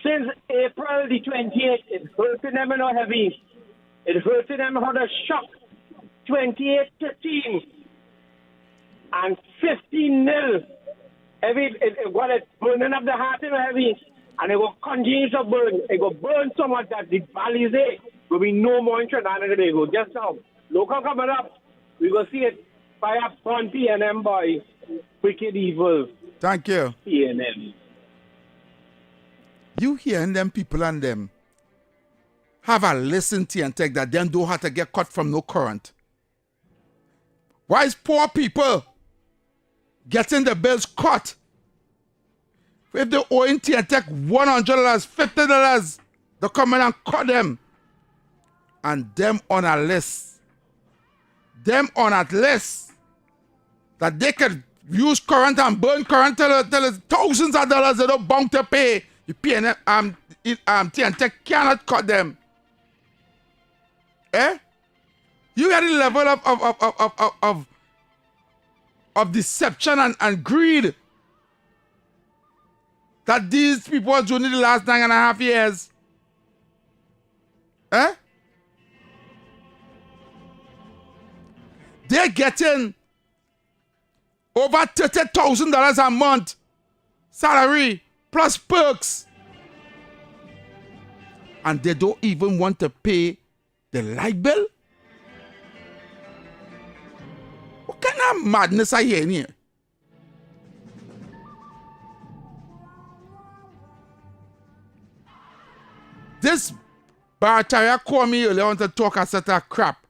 Since April the 28th, it's hurting them not Heavy. It's hurting them how the shock 28-13 and 15-0. Heavy, it burning up the heart in Heavy, and it will continue to burn. It will burn so much that the valleys there will be no more in Trinidad and Tobago. Just now, local coming up, we will see it fire on PNM boy, wicked evil. Thank you. PNM. You hearing them people and them have a listen to and take that them don't have to get cut from no current. Why is poor people getting the bills cut? If they owing TNTech $100, $50, they come in and cut them. And them on a list. Them on a list that they could use current and burn current till it's thousands of dollars they don't bound to pay. The PNM, TNTech cannot cut them. You got the level of deception and greed that these people are doing in the last 9.5 years. They're getting over $30,000 a month salary plus perks. And they don't even want to pay the light bill? What kind of madness are you in here? This Barataria called me earlier on to talk a set of crap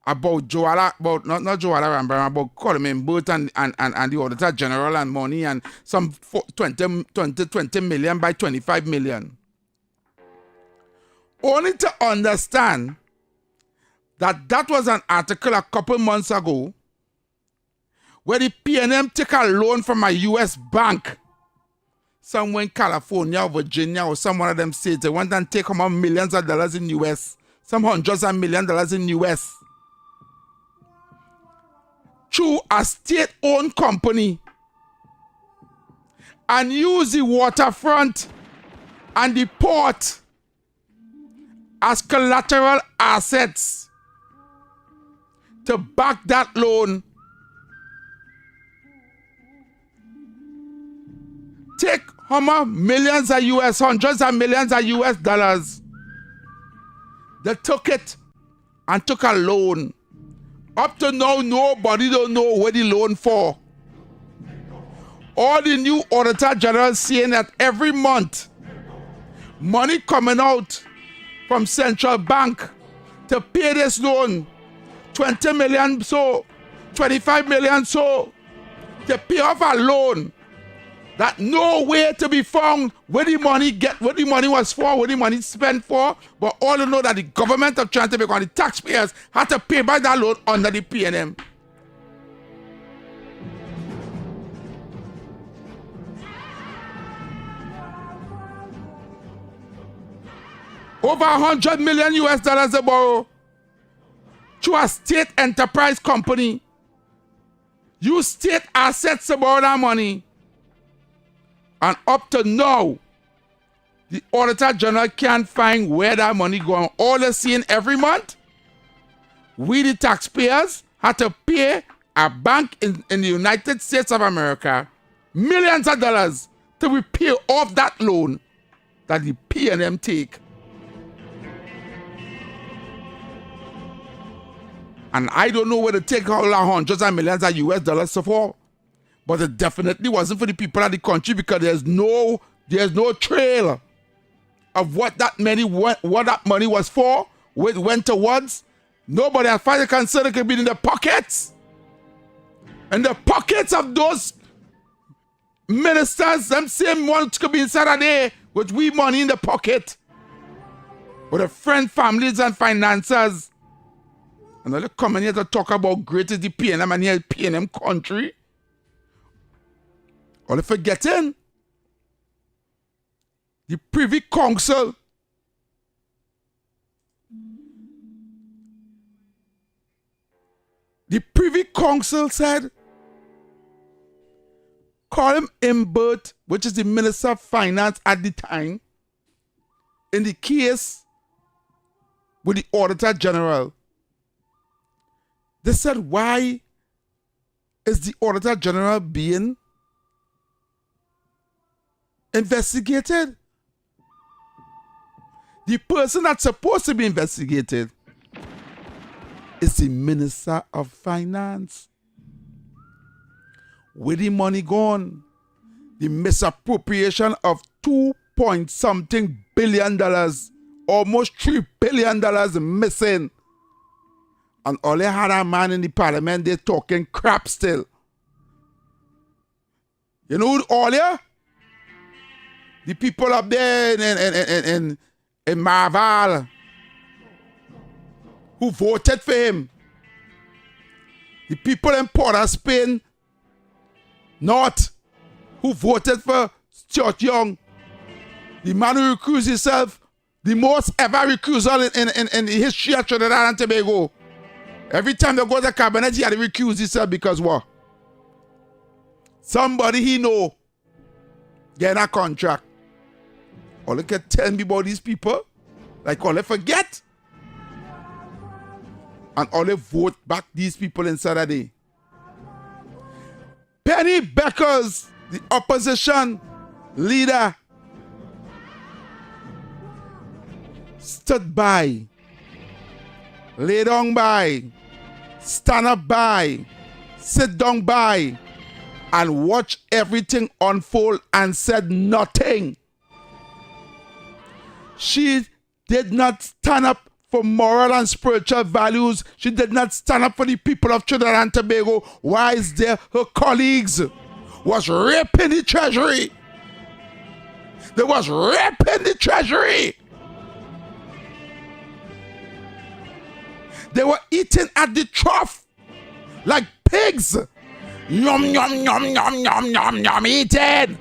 about Joala, about not Joala Rambam, about Coleman Burt and the Auditor General and money and some 20 million by 25 million. Only to understand that was an article a couple months ago where the PNM took a loan from a U.S. bank somewhere in California or Virginia or some one of them states. They went and take home millions of dollars in U.S., some hundreds of millions of dollars in U.S. through a state-owned company and use the waterfront and the port as collateral assets to back that loan. Take how much millions of US, hundreds of millions of US dollars. They took it and took a loan. Up to now, nobody don't know what the loan for. All the new Auditor General saying that every month, money coming out from Central Bank to pay this loan, 20 million so, 25 million so, to pay off a loan that nowhere to be found where the money was for, where the money spent for, but all you know that the government of Trinidad and Tobago and the taxpayers had to pay back that loan under the PNM. Over $100 million US to borrow through a state enterprise company. Use state assets to borrow that money. And up to now, the Auditor General can't find where that money going. All they're seeing every month, we the taxpayers had to pay a bank in the United States of America millions of dollars to repay off that loan that the PNM take. And I don't know where to take all the hundreds of millions of US dollars for. But it definitely wasn't for the people of the country because there's no trail of what that money was for, what it went towards. Nobody as far as concerned could be in the pockets. In the pockets of those ministers, them same ones could be inside of there with we money in the pocket. With the friend, families, and financiers. And they're coming here to talk about great is the PNM and here PNM country. All they forgetting the Privy Council. The Privy Council said, call him Imbert, which is the Minister of Finance at the time, in the case with the Auditor General. They said, why is the Auditor General being investigated? The person that's supposed to be investigated is the Minister of Finance. Where the money gone? The misappropriation of $2.something billion, almost $3 billion missing. And all they had a man in the parliament, they talking crap still. You know all here? The people up there in Marval who voted for him. The people in Port of Spain North who voted for Stuart Young. The man who recused himself, the most ever recusal in the history of Trinidad and Tobago. Every time they go to the cabinet, he had to recuse himself because what? Somebody he know getting a contract. All they can tell me about these people, like all they forget. And all they vote back these people inside of there. Penny Beckers, the opposition leader, stood by, lay down by, stand up by, sit down by, and watch everything unfold and said nothing. She did not stand up for moral and spiritual values. She did not stand up for the people of Trinidad and Tobago. Why is there her colleagues was raping the treasury? They was raping the treasury. They were eating at the trough like pigs. Yum, yum, yum, yum, yum, yum, yum, eating.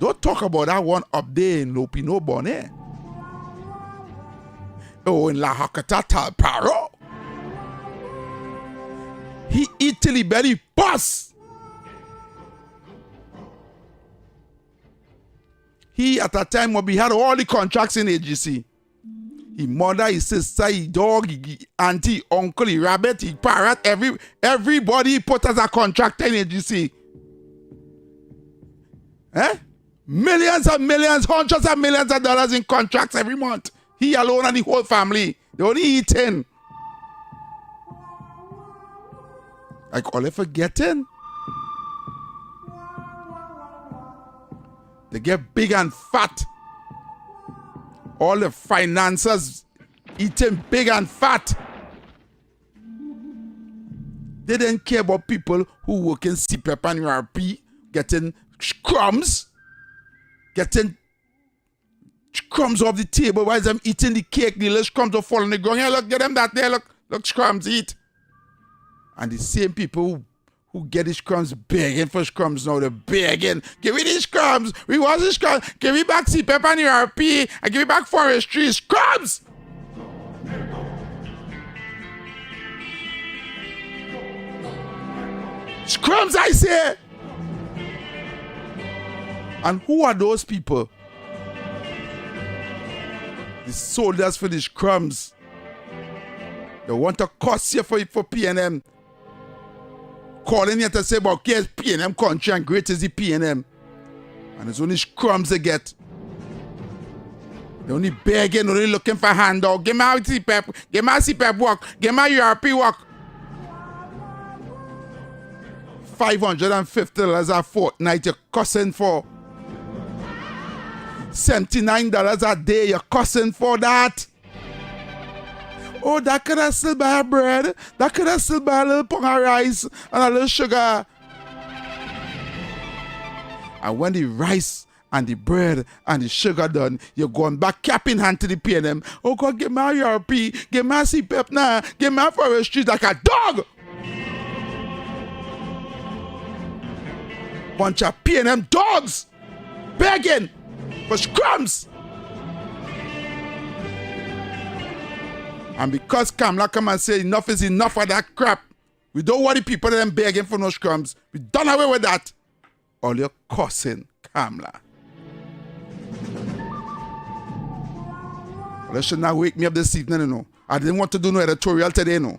Don't talk about that one up there in Lopino Bonnet. Oh, in La Hakata Talparo. He eat till he belly bust. He at that time when we had all the contracts in AGC. His mother, his sister, his dog, his auntie, uncle, his rabbit, his parrot, everybody he put as a contractor in AGC. Millions and millions, hundreds of millions of dollars in contracts every month. He alone and the whole family. They only eating. Like all they forgetting. They get big and fat. All the financiers eating big and fat. They didn't care about people who work in CPEP and URP getting crumbs. Getting crumbs off the table while them eating the cake, the little crumbs will fall on the ground. Yeah, look, get them that there, look crumbs, eat. And the same people who get these crumbs begging for crumbs now, they're begging. Give me these crumbs. We want these crumbs. Give me back CPEP and URP and give me back forestry. Crumbs! Crumbs, I say! And who are those people? The soldiers for these crumbs. They want to cost you for PNM. Calling you to say about yes, PNM country and great is the PNM. And it's only crumbs they get. They're only begging, only looking for handout. Give me a CPEP, give me a CPEP work, give me a URP work. $550 a fortnight. You're cussing for $79 a day. You're cussing for that. Oh, that could have still buy bread. That could have still buy a little pound of rice and a little sugar. And when the rice and the bread and the sugar done, you're going back cap in hand to the P&M. Oh, God, give me a URP. Give me a CPEP now. Give me a forestry like a dog. Bunch of P&M dogs begging for scrums. And because Kamala come and say enough is enough of that crap, we don't want the people that them begging for no scrums. We done away with that. All you're cussing, Kamala. Well, you should not wake me up this evening, you know. I didn't want to do no editorial today, you know.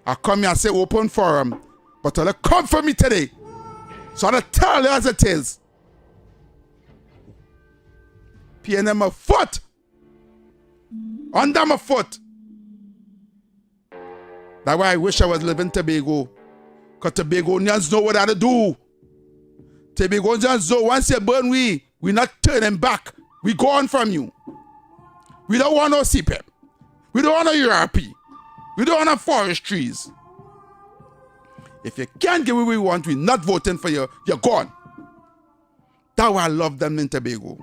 I come here and say open forum, but all you come for me today. So I'll tell you as it is. P&M a foot. Under my foot. That's why I wish I was living in Tobago. Because Tobagonians know what to do. Tobagonians know once you burn we not turning back. We gone from you. We don't want no CPEP. We don't want no URP. We don't want no forest trees. If you can't get what we want, we're not voting for you. You're gone. That's why I love them in Tobago.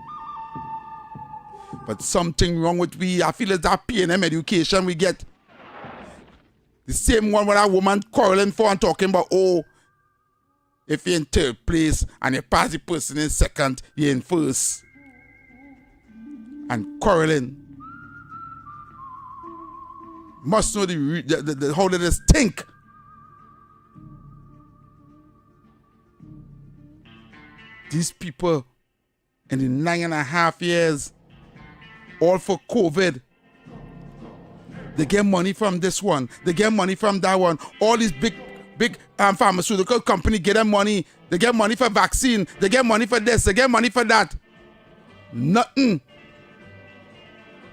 But something wrong with we. I feel it's that P&M education we get. The same one where that woman quarreling for and talking about, oh, if you're in third place and you pass the person in second, you're in first. And quarreling. Must know the how they think. These people in the 9.5 years, all for COVID, they get money from this one. They get money from that one. All these big pharmaceutical companies get them money. They get money for vaccine. They get money for this. They get money for that. Nothing.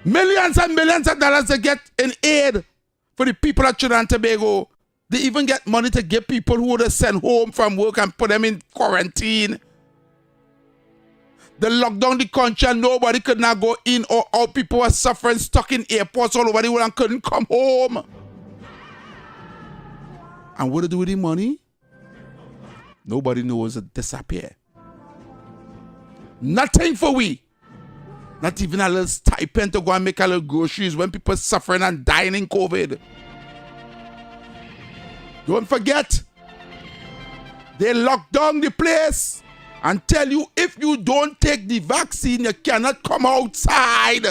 Millions and millions of dollars they get in aid for the people at Trinidad and Tobago. They even get money to get people who would have sent home from work and put them in quarantine. They locked down the country and nobody could not go in or out. People were suffering, stuck in airports all over the world and couldn't come home. And what to do with the money? Nobody knows it disappear. Nothing for we. Not even a little stipend to go and make a little groceries when people suffering and dying in COVID. Don't forget, they locked down the place and tell you if you don't take the vaccine, you cannot come outside.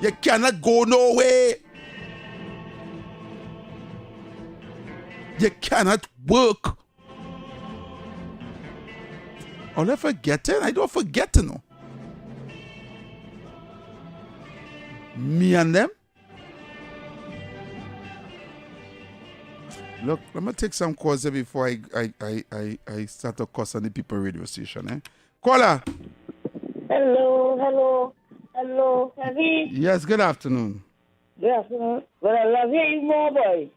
You cannot go nowhere. You cannot work. All I forgetting? I don't forget to know. Me and them. Look, let me take some calls here before I start to cuss on the people radio station. Eh? Caller. Hello. Heavy? Yes, good afternoon. Good afternoon. But I love you even more, boy.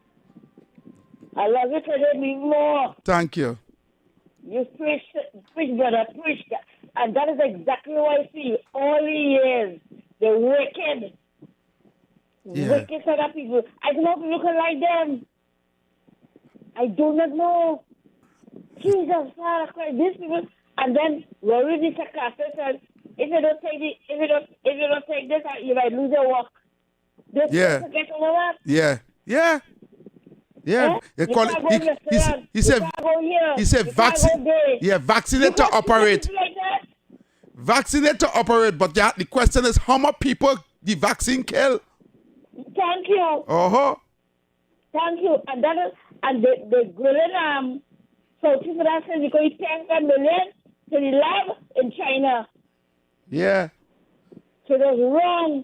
I love you today even more. Thank you. You preach, brother, preach. And that is exactly what I feel. All the years, the wicked set of people. I do not look like them. I do not know. Jesus, Father Christ, these people. And then we're really sarcastic. If you don't take this, you might lose your work. Yeah. Forget all of that. Yeah. They call it. He said vaccine. Yeah, vaccinate to operate. Vaccinate to operate. But the question is, how much people the vaccine kill? Thank you. Thank you. And that is, and the grilling South Sudan says you're going to take $10 million to the lab in China. Yeah. So that's wrong.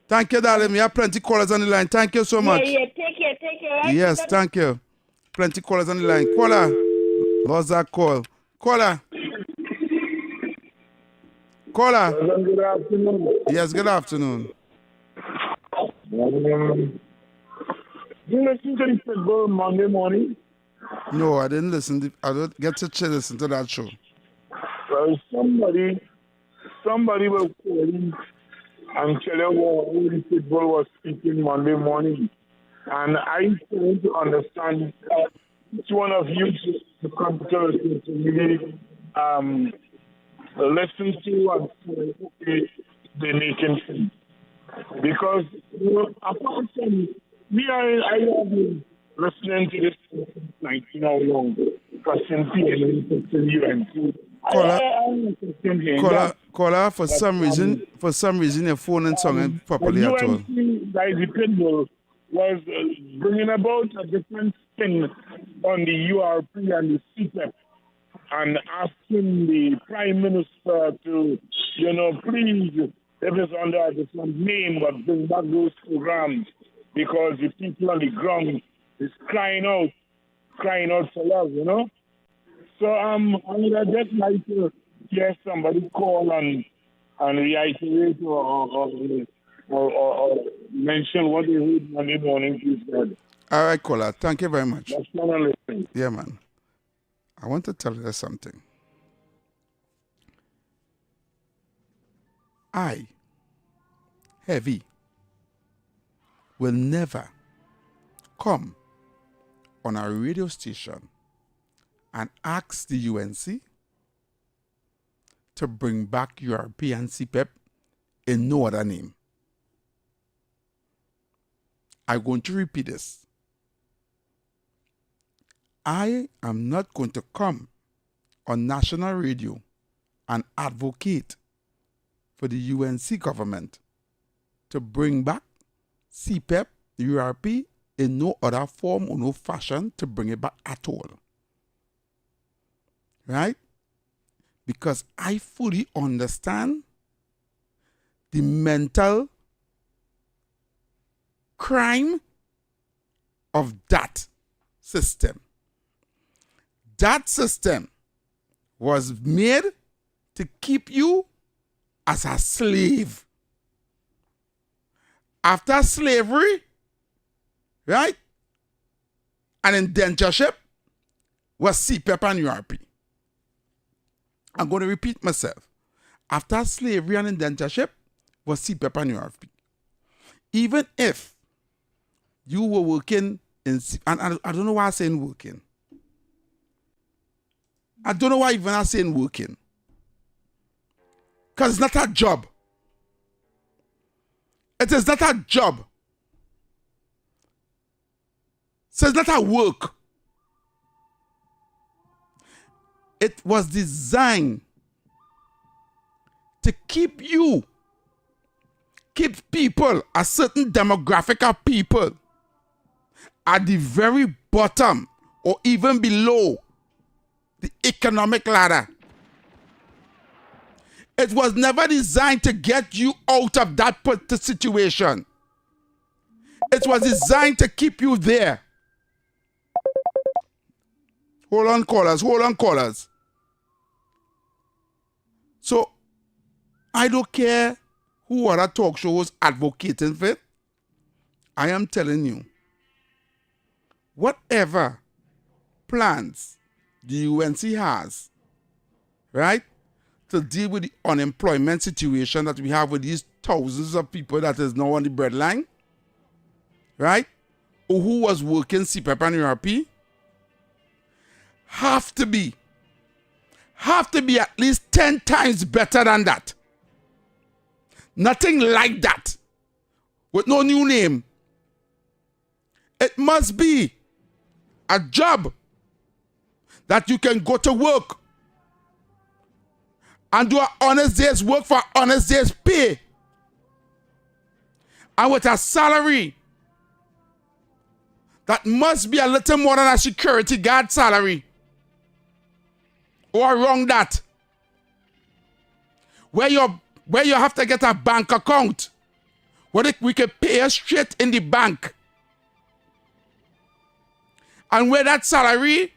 Thank you, darling. We have plenty callers on the line. Thank you so much. Yeah. Take care. Right? Yes, thank you. Plenty callers on the line. Caller. Lost that call. Caller. Good afternoon. Yes, good afternoon. You listen to the football Monday morning? No, I didn't listen. I don't get to listen to that show. Well, somebody was calling and tell you how the football was speaking Monday morning. And I'm trying to understand each one of you to come to really listen to and say, okay, they're making sense. Because, apart from me, I have been listening to this for 19 how long, question PN, question UNC. Caller, for some reason, your phone and song ain't properly at all. The Pitbull was bringing about a different spin on the URP and the CPEP and asking the Prime Minister to, please, if it's under a different name, but bring back those programs because the people on the ground is crying out for love, So I would just like to hear somebody call and reiterate or mention what they heard Monday morning, please, God. All right, caller. Thank you very much. That's what I'm listening. Yeah, man. I want to tell you something. I, Heavy, will never come on a radio station and ask the UNC to bring back URP and CPEP in no other name. I'm going to repeat this. I am not going to come on national radio and advocate for the UNC government to bring back CPEP, URP in no other form or no fashion to bring it back at all. Right? Because I fully understand the mental crime of that system. That system was made to keep you as a slave. After slavery, right, and indentureship was CPEP and URP. I'm going to repeat myself. After slavery and indentureship was CPEP and URP. Even if you were working in, and I don't know why I'm saying working. I don't know why even I'm saying working. Because it's not a job. It is not a job. So it's not a work. It was designed to keep people, a certain demographic of people, at the very bottom or even below the economic ladder. It was never designed to get you out of that situation. It was designed to keep you there. Hold on, callers. So, I don't care who other talk shows advocating for it. I am telling you, whatever plans the UNC has, right, to deal with the unemployment situation that we have with these thousands of people that is now on the breadline, right, or who was working CPEP and URP, have to be at least 10 times better than that. Nothing like that. With no new name. It must be a job that you can go to work and do an honest day's work for honest day's pay. And with a salary that must be a little more than a security guard salary. Or around that. Where you have to get a bank account. Where we can pay you straight in the bank. And where that salary,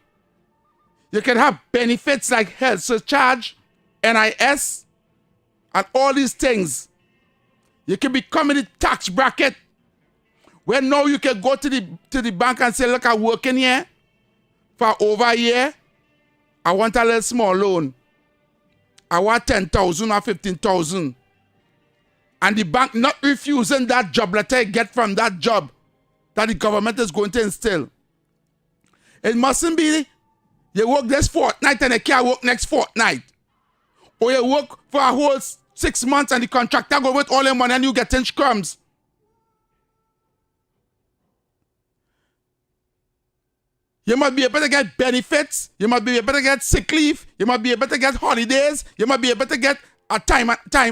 you can have benefits like health surcharge, NIS, and all these things. You can become in the tax bracket where now you can go to the bank and say, look, I'm working here for over a year, I want a little small loan. I want 10,000 or 15,000. And the bank not refusing that job letter I get from that job that the government is going to instill. It mustn't be you work this fortnight and you can't work next fortnight. Or you work for a whole 6 months and the contractor go with all your money and you get in crumbs. You must be able to get benefits. You must be able to get sick leave. You must be able to get holidays. You must be able to get a time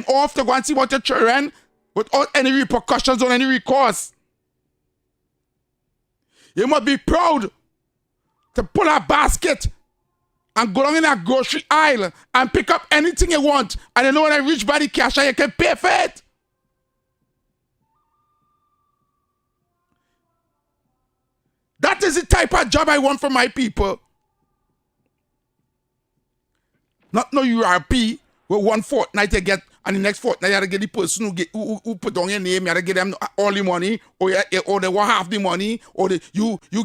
off to go and see what your children without any repercussions or any recourse. You must be proud to pull a basket and go down in a grocery aisle and pick up anything you want. And you know when I reach by the cashier, you can pay for it. That is the type of job I want for my people. Not no URP where one fortnight you get and the next fortnight you have to get the person who put down your name, you have to get them all the money, or they want half the money, or you only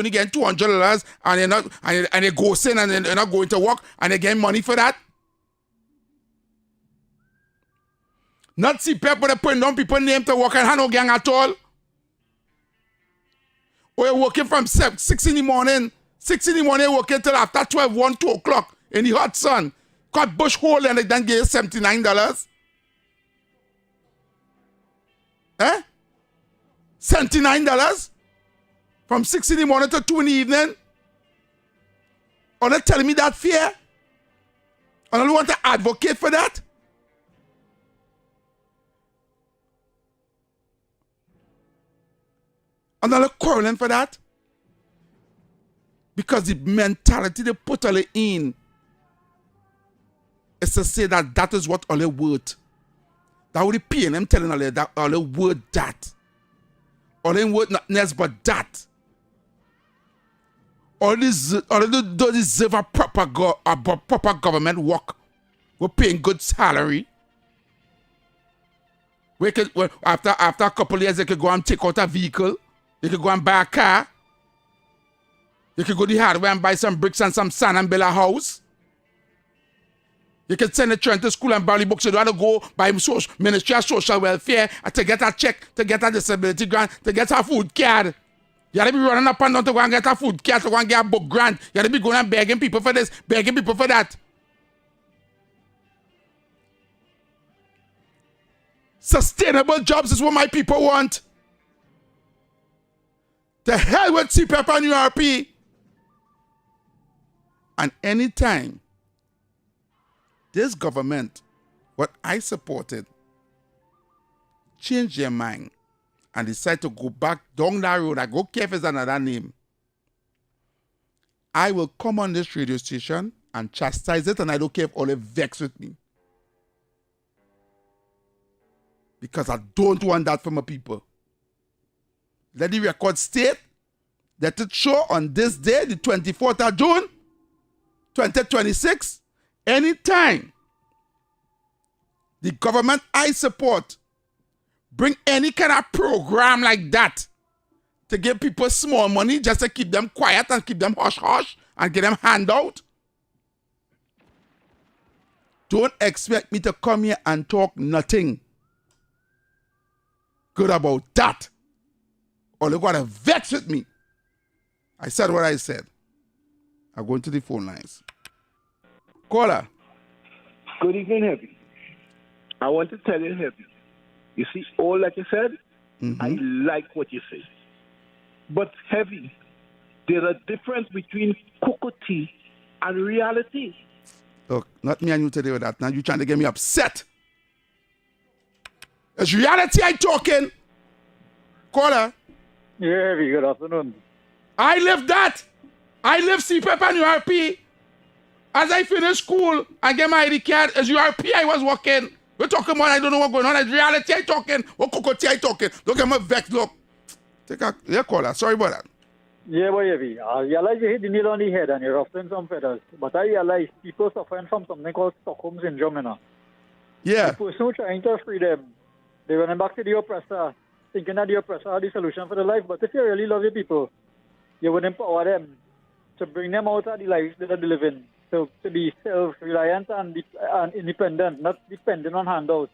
get $200 and they're not and they go in and they're not going to work and they get money for that. Not see people that put down people's name to work and have no gang at all. Or you're working from 6 in the morning, working till after 12, 1, 2 o'clock in the hot sun. Cut bush hole and they then give you $79. Eh? $79? From 6 in the morning to 2 in the evening? Or they telling me that fear? And I don't want to advocate for that? And I'm quarreling for that. Because the mentality they put all in is to say that that is what all worth. That would be pain. I'm telling all that all worth that. All they worth nothing else but that. All they don't deserve a proper government work. We're paying good salary. After a couple of years, they could go and take out a vehicle. You could go and buy a car. You could go to the hardware and buy some bricks and some sand and build a house. You can send a children to school and buy the books. You don't have to go by Ministry of Social Welfare to get a check, to get a disability grant, to get a food card. You have to be running up and down to go and get a food card, to go and get a book grant. You have to be going and begging people for this, begging people for that. Sustainable jobs is what my people want. The hell with CPEP and URP. And anytime this government, what I supported, change their mind and decide to go back down that road, I go care if it's another name, I will come on this radio station and chastise it, and I don't care if all they vex with me. Because I don't want that for my people. Let the record state that it show on this day, the 24th of June, 2026, anytime the government I support bring any kind of program like that to give people small money just to keep them quiet and keep them hush-hush and get them handout, don't expect me to come here and talk nothing good about that. Or they're going to vex with me. I said what I said. I'm going to the phone lines. Caller. Good evening, Heavy. I want to tell you, Heavy. You see, all that you said, I like what you say. But, Heavy, there's a difference between cocoa and reality. Look, not me and you today with that. Now you're trying to get me upset. It's reality I'm talking. Caller. Yeah, good afternoon. I live that. I live CPEP and URP. As I finish school and get my ID card, as URP I was working. We're talking about I don't know what's going on. It's reality I talking. What cocoa I talking. Look at my vex. Look. Take a caller. Sorry about that. Yeah, boy, I realize you hit the nail on the head and you're ruffling some feathers. But I realize people suffering from something called Stockholm Syndrome, you know. Yeah. The person trying to free them, they're running back to the oppressor, thinking that the oppressor had the solution for their life. But if you really love your people, you would empower them to bring them out of the lives that they're living, to be self-reliant and independent, not dependent on handouts.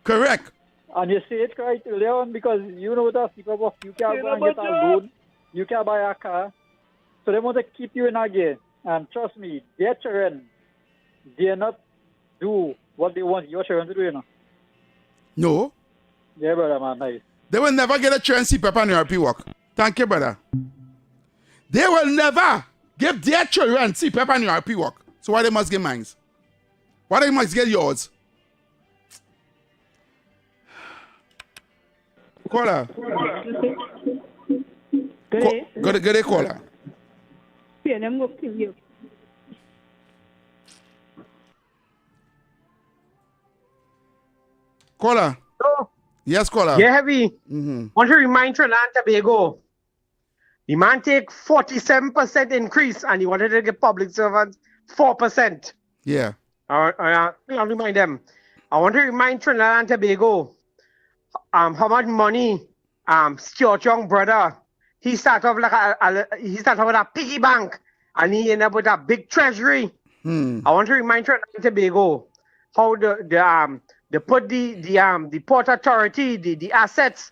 Correct. And you say it right earlier on because you know that people, you can't go and get a loan, you can't buy a car, so they want to keep you in a game. And trust me, their children, they not do what they want your children to do, you know. No. Yeah, brother, man, nice. They will never get a chance to see Pepper and URP work. Thank you, brother. They will never give their children see Pepper and URP work. So why they must get mines? Why they must get yours? Caller. Good day, caller. PNM will kill you. Caller. Hello. Yes, caller. Yeah, Heavy. Want to remind Trinidad and Tobago, the man take 47% increase and he wanted to give public servants 4%. Yeah. I'll remind them. I want to remind Trinidad and Tobago how much money Stuart Young brother, he started off with a piggy bank and he ended up with a big treasury. I want to remind Trinidad and Tobago how they put the Port Authority, the assets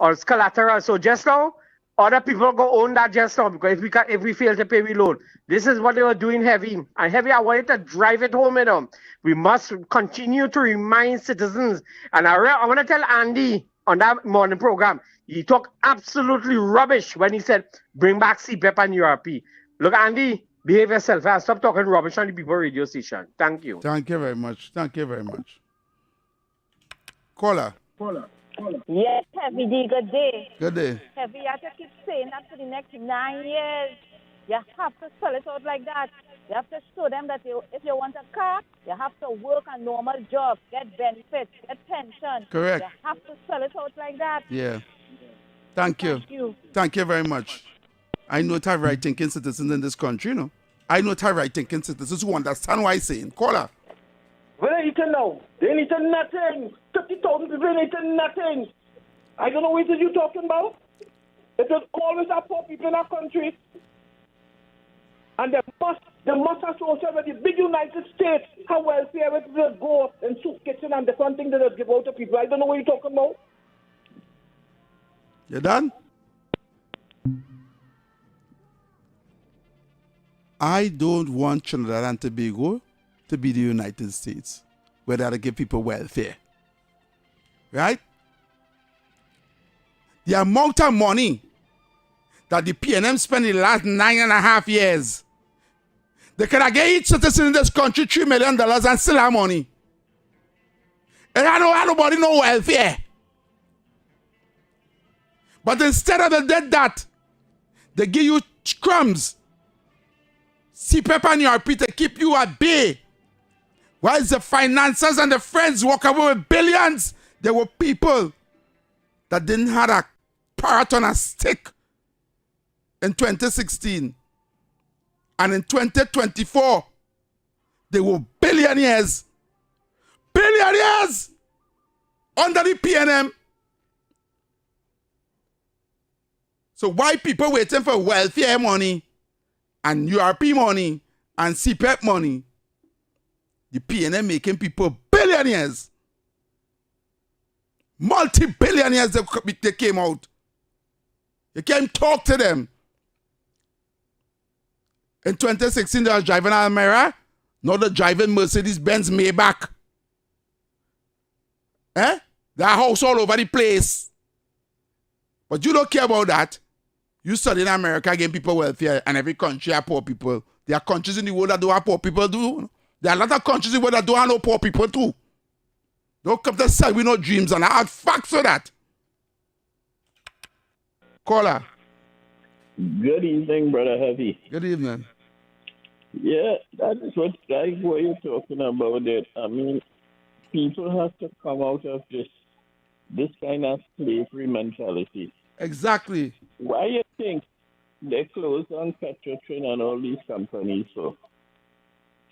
as collateral. So just now, other people go own that just now because if we fail to pay we loan. This is what they were doing, Heavy. And Heavy, I wanted to drive it home, you know. We must continue to remind citizens. And I want to tell Andy on that morning program, he talked absolutely rubbish when he said, bring back CPEP and URP. Look, Andy, behave yourself. Stop talking rubbish on the people radio station. Thank you. Thank you very much. Thank you very much. Caller. Yes, Heavy D, good day. Good day. Heavy, you have to keep saying that for the next 9 years. You have to spell it out like that. You have to show them that if you want a car, you have to work a normal job, get benefits, get pension. Correct. You have to spell it out like that. Yeah. Thank you. Thank you very much. I know that right thinking citizens in this country, you know. I know that right thinking citizens who understand what I'm saying. Caller. What are you eating now? They ain't eating nothing. 50,000 people ain't eating nothing. I don't know what it is you talking about. It is always our poor people in our country. And they must associate with the big United States how welfare it will go in soup kitchen and different things that they give out to people. I don't know what you're talking about. You done? I don't want Trinidad and Tobago to be the United States, where they give people welfare. Right? The amount of money that the PNM spent in the last 9.5 years, they could have given each citizen in this country $3 million and still have money. And I don't have nobody no welfare. But instead of they did that, they give you crumbs, CPEP and URP to keep you at bay. While the financiers and the friends walk away with billions, there were people that didn't have a parrot on a stick in 2016. And in 2024, they were billionaires. Billionaires! Under the PNM. So why people waiting for welfare money and URP money and CPEP money? The PNM making people billionaires. Multi-billionaires they came out. You can't talk to them. In 2016, they were driving Almera. Now they're driving Mercedes-Benz Maybach. Their house all over the place. But you don't care about that. You study in America, getting people welfare, and every country have poor people. There are countries in the world that don't have poor people too. There are a lot of countries in the world that don't have no poor people too. Don't come to sell with no dreams, and I have facts for that. Caller. Good evening, Brother Heavy. Good evening. Yeah, that is what you're talking about. It. I mean, people have to come out of this kind of slavery mentality. Exactly. Why you think they closed on Petrotrin and all these companies so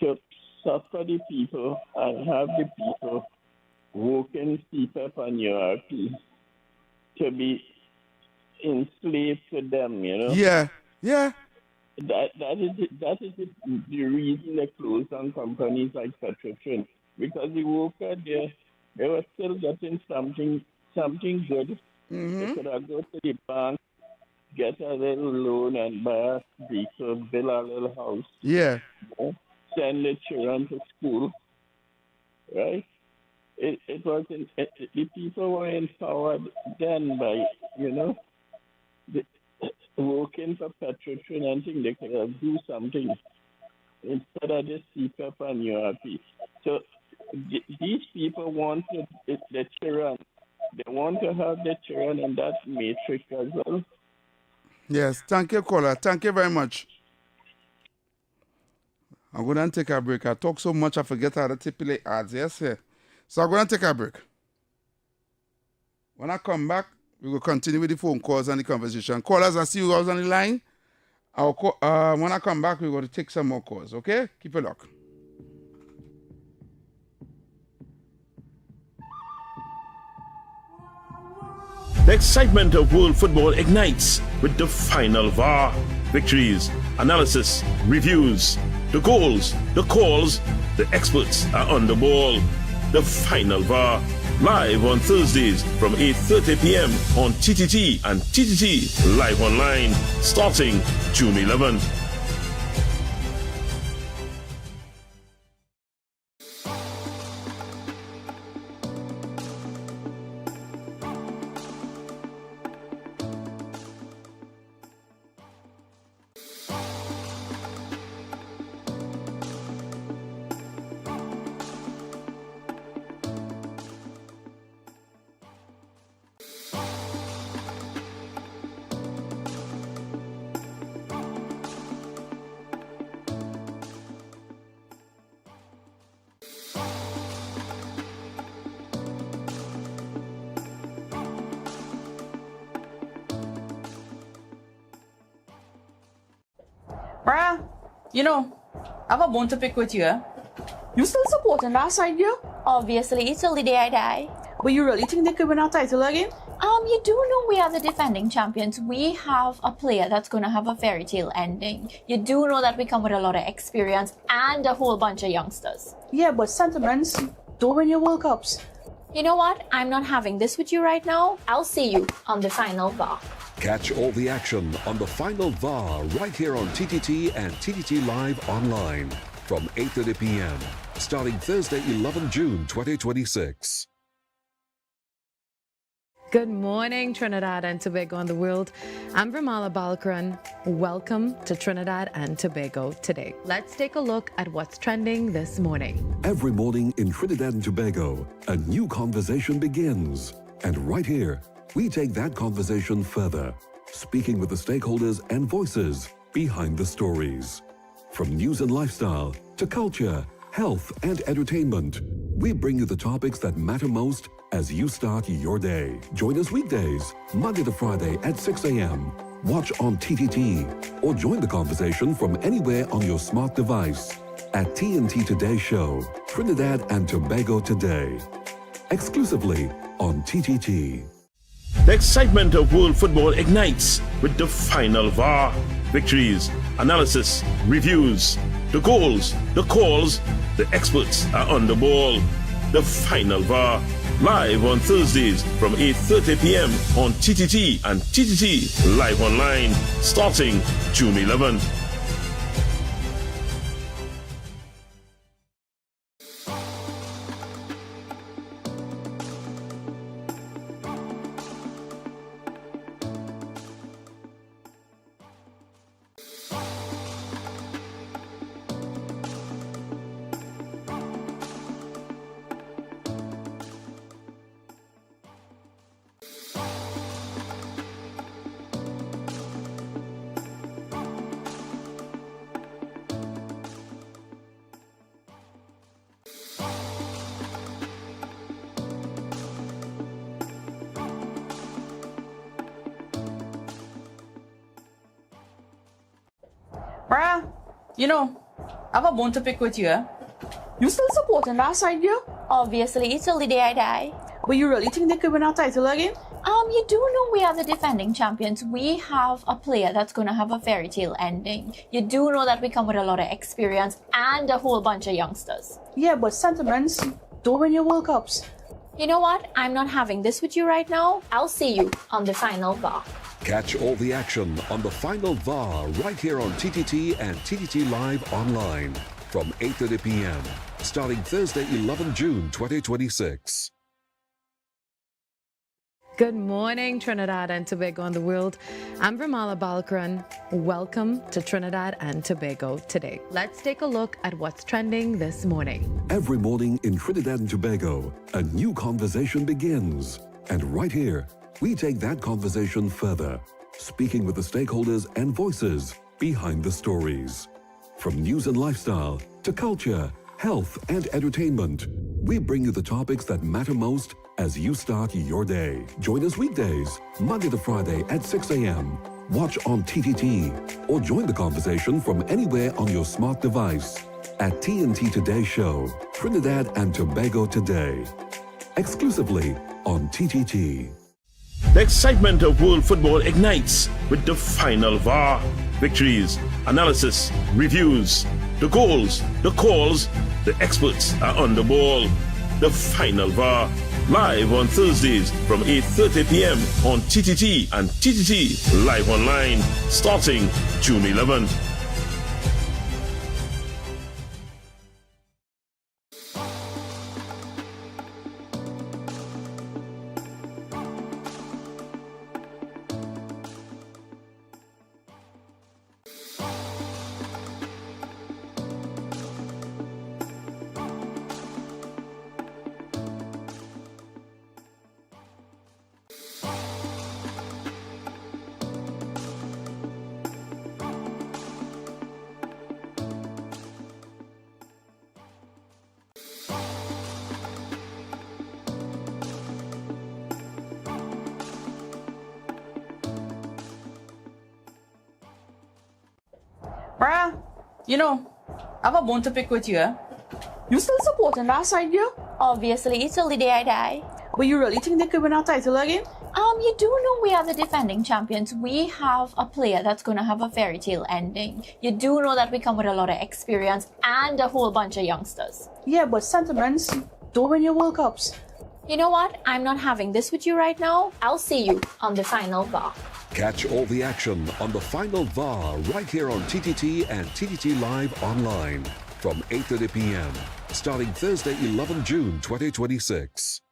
to suffer the people and have the people working CPEP and URP to be enslaved to them, you know? Yeah. that is the reason they closed down companies like Petrotrin, because the worker there, they were still getting something good. They could have go to the bank, get a little loan and buy a vehicle, build a little house. Yeah. Send the children to school. Right? It wasn't, the people were empowered then by, working for Petrotrin and think they could have do something instead of just sit up and you're happy. So these people want the children. They want to have the children in that matrix as well. Yes, thank you, caller. Thank you very much. I'm going to take a break. I talk so much, I forget how to play ads. Yes, sir. So I'm going to take a break. When I come back, we will continue with the phone calls and the conversation. Callers, I see you guys on the line. When I come back, we're going to take some more calls, okay? Keep it locked. The excitement of world football ignites with the final VAR. Victories, analysis, reviews, the goals, the calls, the experts are on the ball. The final VAR, live on Thursdays from 8:30 p.m. on TTT and TTT Live Online, starting June 11th. Bruh, I have a bone to pick with you. You still supporting that side, girl? Obviously, till the day I die. But you really think they could win our title again? You do know we are the defending champions. We have a player that's going to have a fairy tale ending. You do know that we come with a lot of experience and a whole bunch of youngsters. Yeah, but sentiments don't win your World Cups. You know what? I'm not having this with you right now. I'll see you on the final VAR. Catch all the action on the final VAR right here on TTT and TTT Live Online from 8:30 p.m. starting Thursday, 11 June 2026. Good morning, Trinidad and Tobago and the world. I'm Vermala Balkaran. Welcome to Trinidad and Tobago today. Let's take a look at what's trending this morning. Every morning in Trinidad and Tobago, a new conversation begins. And right here, we take that conversation further, speaking with the stakeholders and voices behind the stories. From news and lifestyle to culture, health and entertainment, we bring you the topics that matter most as you start your day. Join us weekdays, Monday to Friday at 6 a.m. Watch on TTT or join the conversation from anywhere on your smart device at TNT Today Show, Trinidad and Tobago Today, exclusively on TTT. The excitement of world football ignites with the final VAR. Victories, analysis, reviews, the goals, the calls, the experts are on the ball. The final VAR, live on Thursdays from 8:30 p.m. on TTT and TTT Live Online, starting June 11th. Bruh, I have a bone to pick with you. You still supporting that side, girl? Obviously, till the day I die. But you really think they could win our title again? You do know we are the defending champions. We have a player that's going to have a fairy tale ending. You do know that we come with a lot of experience and a whole bunch of youngsters. Yeah, but sentiments don't win your World Cups. You know what? I'm not having this with you right now. I'll see you on the final VAR. Catch all the action on the final VAR right here on TTT and TTT Live online from 8:30 p.m. starting Thursday, 11 June 2026. Good morning, Trinidad and Tobago and the world. I'm Ramala Balkaran. Welcome to Trinidad and Tobago today. Let's take a look at what's trending this morning. Every morning in Trinidad and Tobago, a new conversation begins. And right here, we take that conversation further, speaking with the stakeholders and voices behind the stories. From news and lifestyle to culture, health and entertainment, we bring you the topics that matter most as you start your day. Join us weekdays, Monday to Friday at 6 a.m. Watch on TTT or join the conversation from anywhere on your smart device at TNT Today Show, Trinidad and Tobago Today, exclusively on TTT. The excitement of world football ignites with the final VAR. Victories, analysis, reviews, the goals, the calls, the experts are on the ball. The final VAR, live on Thursdays from 8:30 p.m. on TTT and TTT Live Online, starting June 11th. Bruh, you know, I have a bone to pick with you, eh? You still supporting that side, girl? Obviously, till the day I die. But you really think they could win our title again? You do know we are the defending champions. We have a player that's going to have a fairy tale ending. You do know that we come with a lot of experience and a whole bunch of youngsters. Yeah, but sentiments don't win your World Cups. You know what? I'm not having this with you right now. I'll see you on the final VAR. Catch all the action on the final VAR right here on TTT and TTT Live online from 8:30 p.m. starting Thursday, 11 June 2026.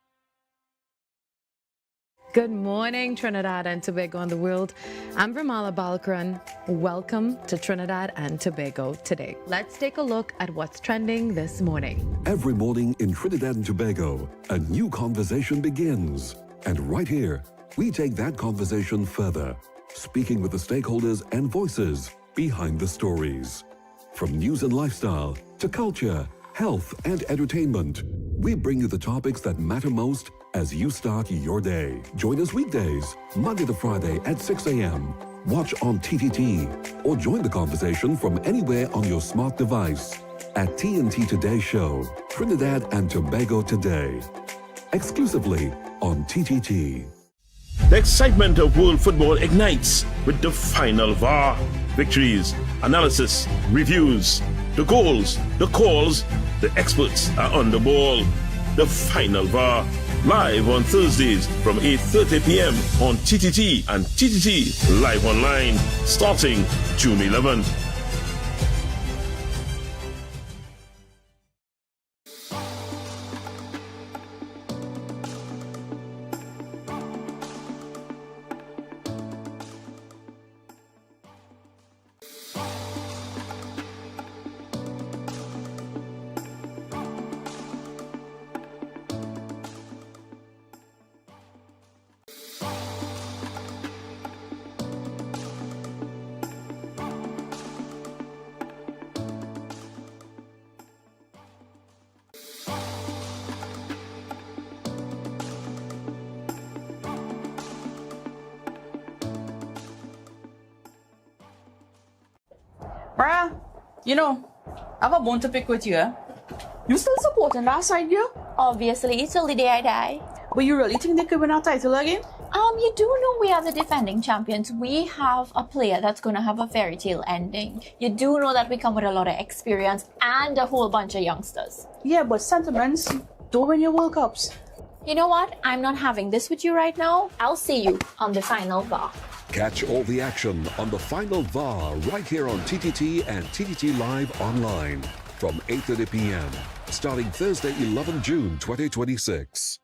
Good morning, Trinidad and Tobago and the world. I'm Ramala Balkaran. Welcome to Trinidad and Tobago today. Let's take a look at what's trending this morning. Every morning in Trinidad and Tobago, a new conversation begins. And right here, we take that conversation further, speaking with the stakeholders and voices behind the stories. From news and lifestyle to culture, health and entertainment, we bring you the topics that matter most as you start your day. Join us weekdays, Monday to Friday at 6 a.m. Watch on TTT or join the conversation from anywhere on your smart device at TNT Today Show, Trinidad and Tobago Today, exclusively on TTT. The excitement of world football ignites with the final VAR. Victories, analysis, reviews, the goals, the calls, the experts are on the ball. The final VAR, live on Thursdays from 8:30 p.m. on TTT and TTT Live Online, starting June 11th. Bruh, you know, I have a bone to pick with you, eh? You still supporting that side, girl? Obviously, till the day I die. But you really think they could win our title again? You do know we are the defending champions. We have a player that's going to have a fairy tale ending. You do know that we come with a lot of experience and a whole bunch of youngsters. Yeah, but sentiments don't win your World Cups. You know what? I'm not having this with you right now. I'll see you on the final VAR. Catch all the action on the final VAR right here on TTT and TTT Live online from 8:30 p.m. starting Thursday, 11 June 2026.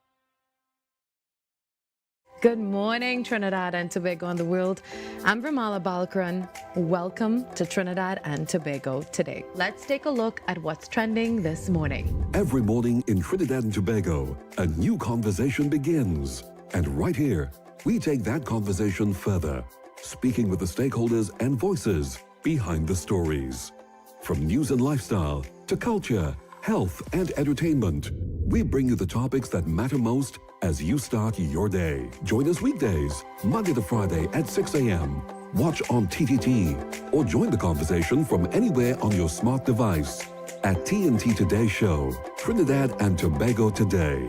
Good morning, Trinidad and Tobago and the world. I'm Ramala Balkaran. Welcome to Trinidad and Tobago today. Let's take a look at what's trending this morning. Every morning in Trinidad and Tobago, a new conversation begins. And right here, we take that conversation further, speaking with the stakeholders and voices behind the stories. From news and lifestyle to culture, health and entertainment, we bring you the topics that matter most as you start your day. Join us weekdays, Monday to Friday at 6 a.m. Watch on TTT or join the conversation from anywhere on your smart device at TNT Today Show, Trinidad and Tobago Today,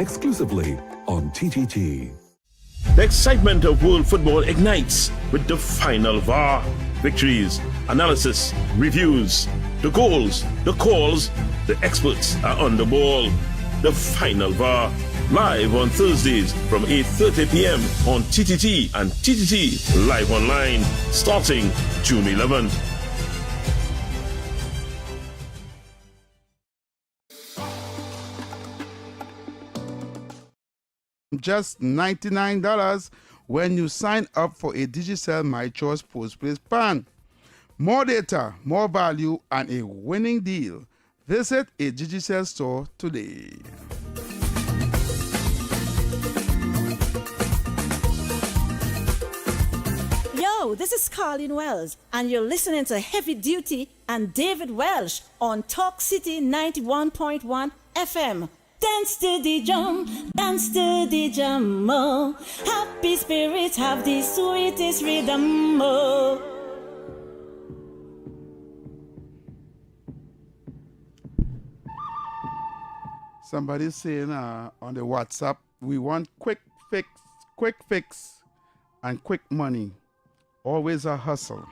exclusively on TTT. The excitement of world football ignites with the final VAR. Victories, analysis, reviews, the goals, the calls, the experts are on the ball. The final VAR, live on Thursdays from 8:30 p.m. on TTT and TTT Live Online, starting June 11th. Just $99 when you sign up for a Digicel My Choice postpaid plan. More data, more value, and a winning deal. Visit a Digicel store today. Yo, this is Carlin Wells, and you're listening to Heavy Duty and David Welch on Talk City 91.1 FM. Dance to the drum, oh. Happy spirits have the sweetest rhythm, oh. Somebody's saying on the WhatsApp, we want quick fix, and quick money. Always a hustle.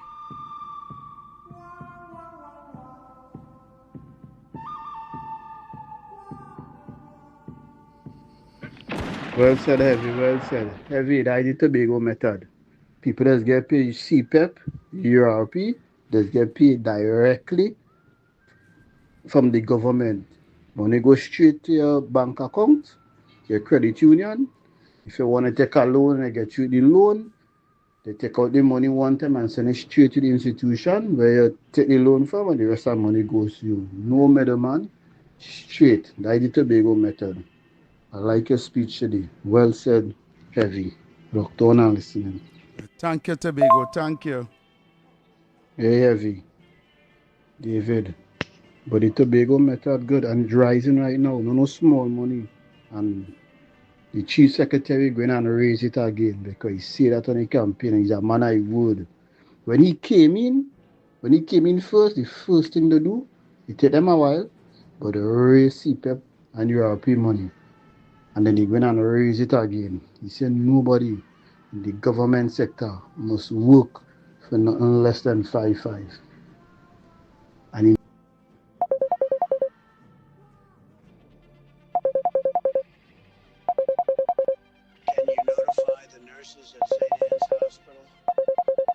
Well said, Heavy, well said. Heavy, that's the Tobago method. People just get paid CPEP, URP, just get paid directly from the government. Money go straight to your bank account, your credit union. If you want to take a loan, they get you the loan. They take out the money one time and send it straight to the institution where you take the loan from, and the rest of the money goes to you. No middleman, straight. That's the Tobago method. I like your speech today. Well said, Heavy. Dr. Ona listening. Thank you, Tobago. Thank you. Hey, Heavy. David. But the Tobago method good, and it's rising right now. No small money. And the chief secretary going and raise it again because he said that on the campaign, and he's a man I would. When he came in first, the first thing to do, it take them a while, but they raise CPEP and URP money. And then he went and raise it again. He said nobody in the government sector must work for nothing less than 5.5. And he Can you notify the nurses at St. Anne's Hospital?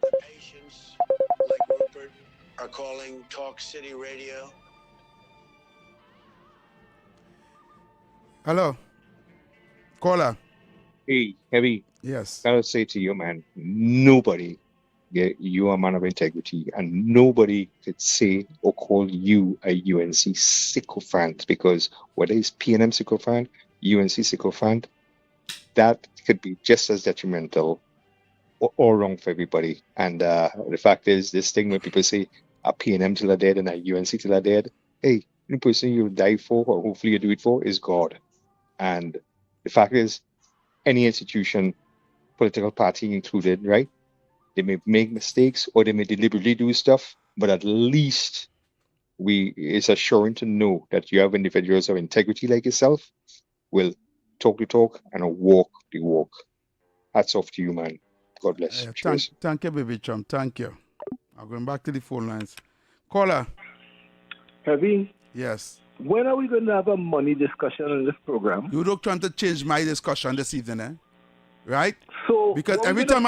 The patients, like Rupert, are calling Talk City Radio. Hello. Caller. Hey, Heavy. Yes. Gotta say to you, man, nobody, you are a man of integrity, and nobody could say or call you a UNC sycophant, because whether it's PNM sycophant, UNC sycophant, that could be just as detrimental or wrong for everybody. And the fact is, this thing when people say a PNM till they're dead and a UNC till they're dead, hey, the person you die for, or hopefully you do it for, is God. And the fact is, any institution, political party included, right? They may make mistakes or they may deliberately do stuff, but at least it's assuring to know that you have individuals of integrity like yourself will talk the talk and walk the walk. hats off to you, man. God bless. Cheers. Thank you, baby chum. Thank you. I'm going back to the phone lines. Caller. Heavy. Yes. When are we going to have a money discussion on this program? You don't trying to change my discussion this evening, eh? Right? So because every time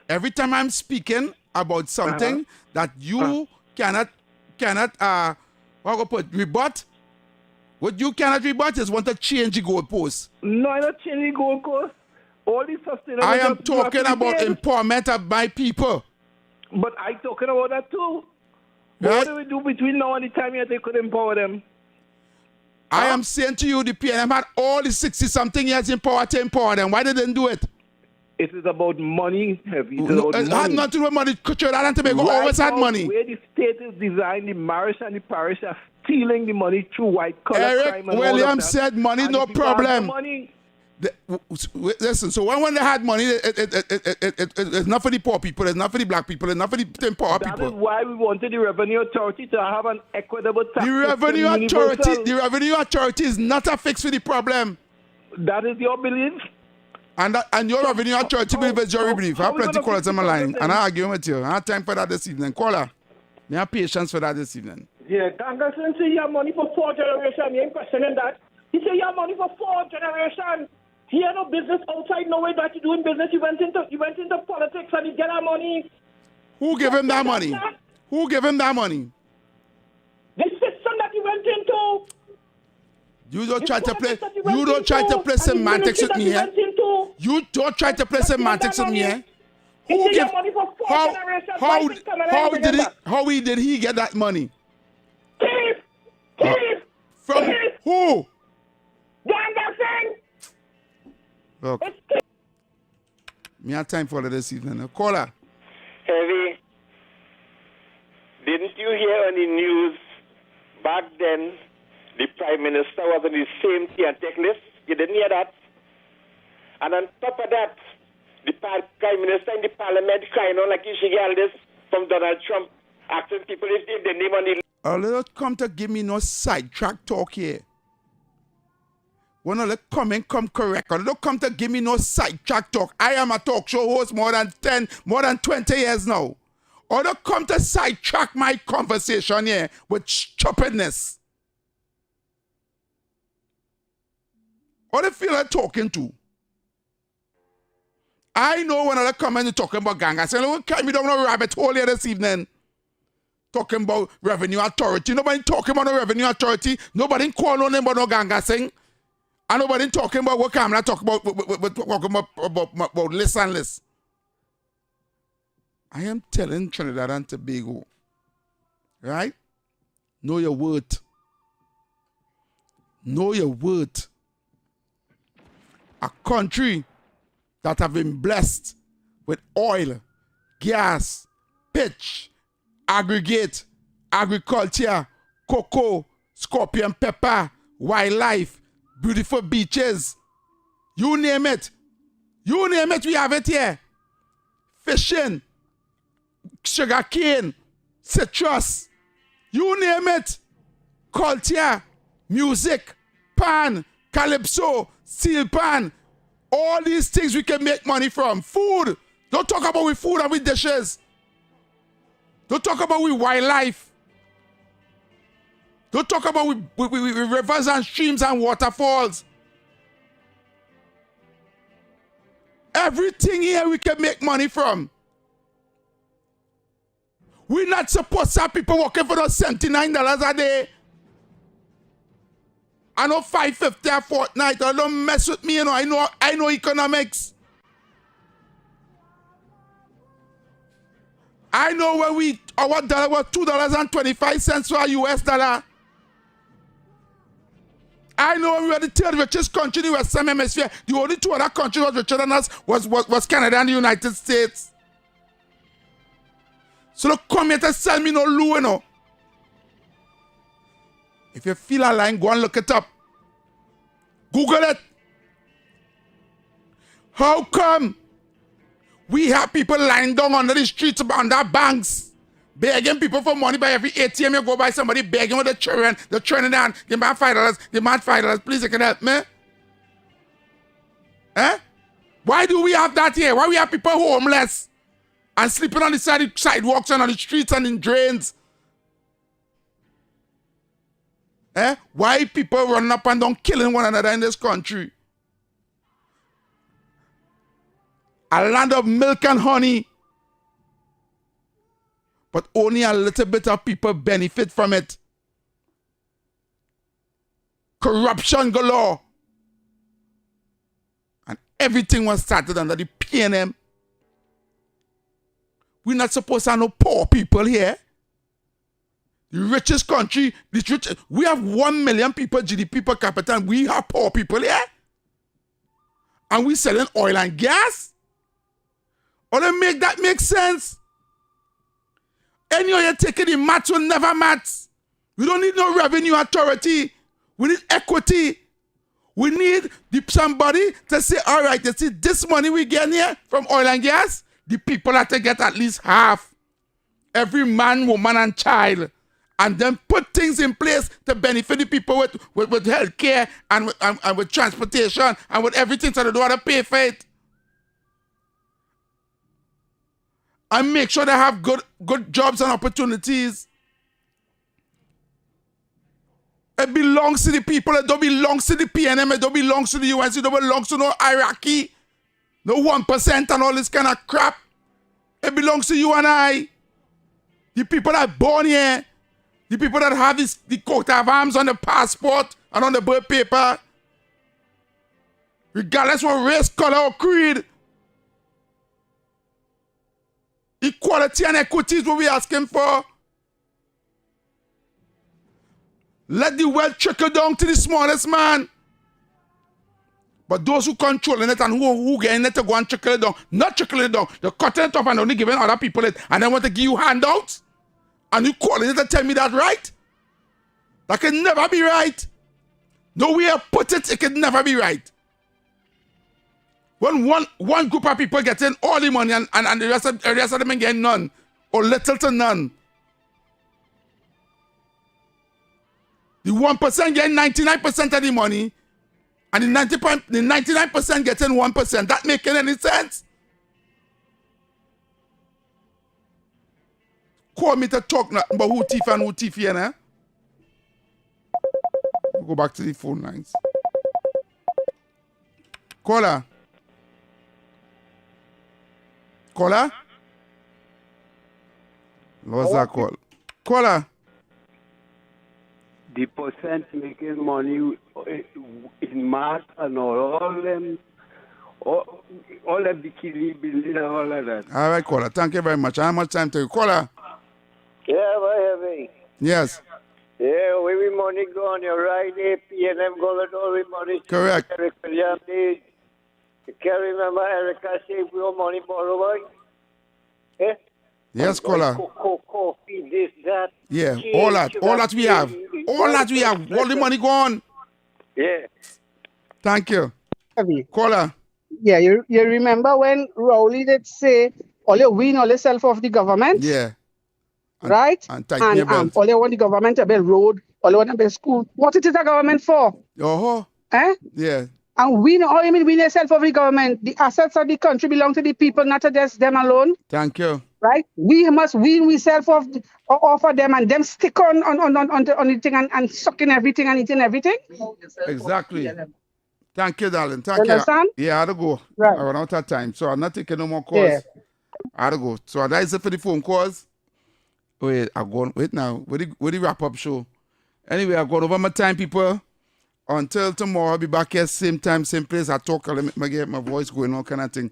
every time I'm speaking about something that you cannot rebut, what you cannot rebut is want to change the goalpost. No, I'm not changing the goalpost. All these sustainable. I am talking about empowerment of my people. But I'm talking about that too. Right? What do we do between now and the time they could empower them? I am saying to you, the PNM had all the 60-something years in power to empower them. Why didn't do it? It is about money, Heavy. It had nothing to do with money. Trinidad and Tobago always had money. Where the state is designed, the marish and the parish are stealing the money through white-collar crime and William all of that. said money, and no problem. Money. Listen, so when they had money, it's not for the poor people, it's not for the black people, it's not for the poor people. That is why we wanted the Revenue Authority to have an equitable tax The Revenue Authority is not a fix for the problem. That is your belief? And your Revenue Authority belief is your belief. I have plenty of callers on my line, and I'm arguing with you. I have time for that this evening. Caller, I have patience for that this evening. Yeah, Gangason say you have money for 4 generations. You ain't questioning that. He say you have money for 4 generations. He had no business outside, no way that you doing business. He went into politics and he get our money. Who gave him that money? Who gave him that money? The system that he went into. You don't try to play. You don't try to play semantics with me here. You don't try to play semantics with me here. Who gave? How did he get that money? Thief. From who? Gangason. Look, me have time for this evening. Caller. Heavy, didn't you hear on the news back then the Prime Minister was on the same Tiantec list? You didn't hear that? And on top of that, the Prime Minister in the Parliament crying on like he should get this from Donald Trump, asking people if they name on the list. Don't come to give me no sidetrack talk here. When I come correct. Don't come to give me no sidetrack talk. I am a talk show host more than 20 years now. Or don't come to sidetrack my conversation here with stupidness. Or the feel I'm talking to. I know when I come in and talking about gang. I say, don't carry me down a rabbit hole here this evening. Talking about Revenue Authority. Nobody talking about no Revenue Authority. Nobody calling on them about no gang sing. And nobody talking about what I'm not talking about list and list. I am telling Trinidad and Tobago, right? Know your worth. Know your worth. A country that have been blessed with oil, gas, pitch, aggregate, agriculture, cocoa, scorpion pepper, wildlife, beautiful beaches. You name it. You name it, we have it here. Fishing, sugar cane, citrus. You name it. Culture, music, pan, calypso, steel pan. All these things we can make money from. Food. Don't talk about with food and with dishes. Don't talk about with wildlife. Don't talk about with rivers and streams and waterfalls. Everything here we can make money from. We're not supposed to have people working for those $79 a day. I know $5.50 a fortnight. Don't mess with me, you know. I know economics. I know when our dollar was $2.25 for a US dollar. I know when we were the third richest country in the Western Hemisphere. The only two other countries that was richer than us was Canada and the United States. So don't come here to sell me no loo, you know. If you feel a line, go and look it up. Google it. How come we have people lying down under the streets, under banks, begging people for money? By every ATM you go by, somebody begging with the children, the Trinidad, give me $5, give me $5, please you can help me. Eh? Why do we have that here? Why we have people homeless and sleeping on the sidewalks and on the streets and in drains? Why people running up and down killing one another in this country? A land of milk and honey. But only a little bit of people benefit from it. Corruption galore. And everything was started under the PNM. We're not supposed to have no poor people here. The richest country, we have 1 million people GDP per capita, and we have poor people here. And we selling oil and gas. Or they make that make sense? Anyway, you're taking the maths will never maths. We don't need no revenue authority. We need equity. We need somebody to say, all right, you see this money we get here from oil and gas, the people have to get at least half. Every man, woman, and child. And then put things in place to benefit the people with health care and with transportation and with everything, so they don't want to pay for it. And make sure they have good jobs and opportunities. It belongs to the people. It don't belong to the PNM. It don't belong to the US. It don't belong to no Iraqi. No 1% and all this kind of crap. It belongs to you and I. The people that are born here. The people that have the coat of arms on the passport and on the birth paper. Regardless of race, color, or creed. Equality and equity is what we're asking for. Let the wealth trickle down to the smallest man. But those who controlling it and who getting it to go and trickle it down, not trickling it down, they're cutting it off and only giving other people it, and then want to give you handouts? And you calling it to tell me that right? That can never be right. No way I put it, it can never be right. When one group of people getting all the money and the rest of them getting none, or little to none. The 1% getting 99% of the money, and the 99% getting 1%. That making any sense? Call me to talk about who thief and who thief here, nah? Go back to the phone lines. Caller. Caller? What's that call? Caller? The percent making money in mass and all them bikini building and all of that. All right, caller. Thank you very much. How much time to you? Caller? Yeah, very heavy. Yes. Yeah, where we money gone? You're right there. PNM going all the money. Correct. You can't remember Erica said we have money borrowed. Eh? Yes, caller. Coffee, this, that. Yeah, all that we have. All that we have. All the money gone. Yeah. Thank you. Caller. Yeah, you remember when Rowley did say, all you win, all you sell for the government? Yeah. Right? And all you want the government to build road, all you want to build school. What is it the government for? Eh? Yeah. And we know, I mean, we yourself of the government. The assets of the country belong to the people, not to just them alone. Thank you. Right? We must win ourselves offer them and them stick on the thing and sucking everything and eating everything. Exactly. Thank you, darling. Thank you. Understand? Yeah, I had to go. Right. I run out of time. So I'm not taking no more calls. Yeah. I had to go. So that is it for the phone calls. Wait now. Where the wrap-up show? Anyway, I've gone over my time, people. Until tomorrow, I'll be back here, same time, same place. I talk, I'll get my voice going, all kind of thing.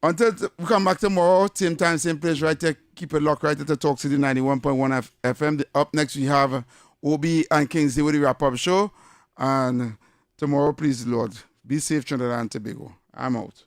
Until we come back tomorrow, same time, same place, right there. Keep it locked right at the Talk City 91.1 FM. Up next, we have Obi and Kingsley with the wrap-up show. And tomorrow, please, Lord, be safe, Trinidad and Tobago. I'm out.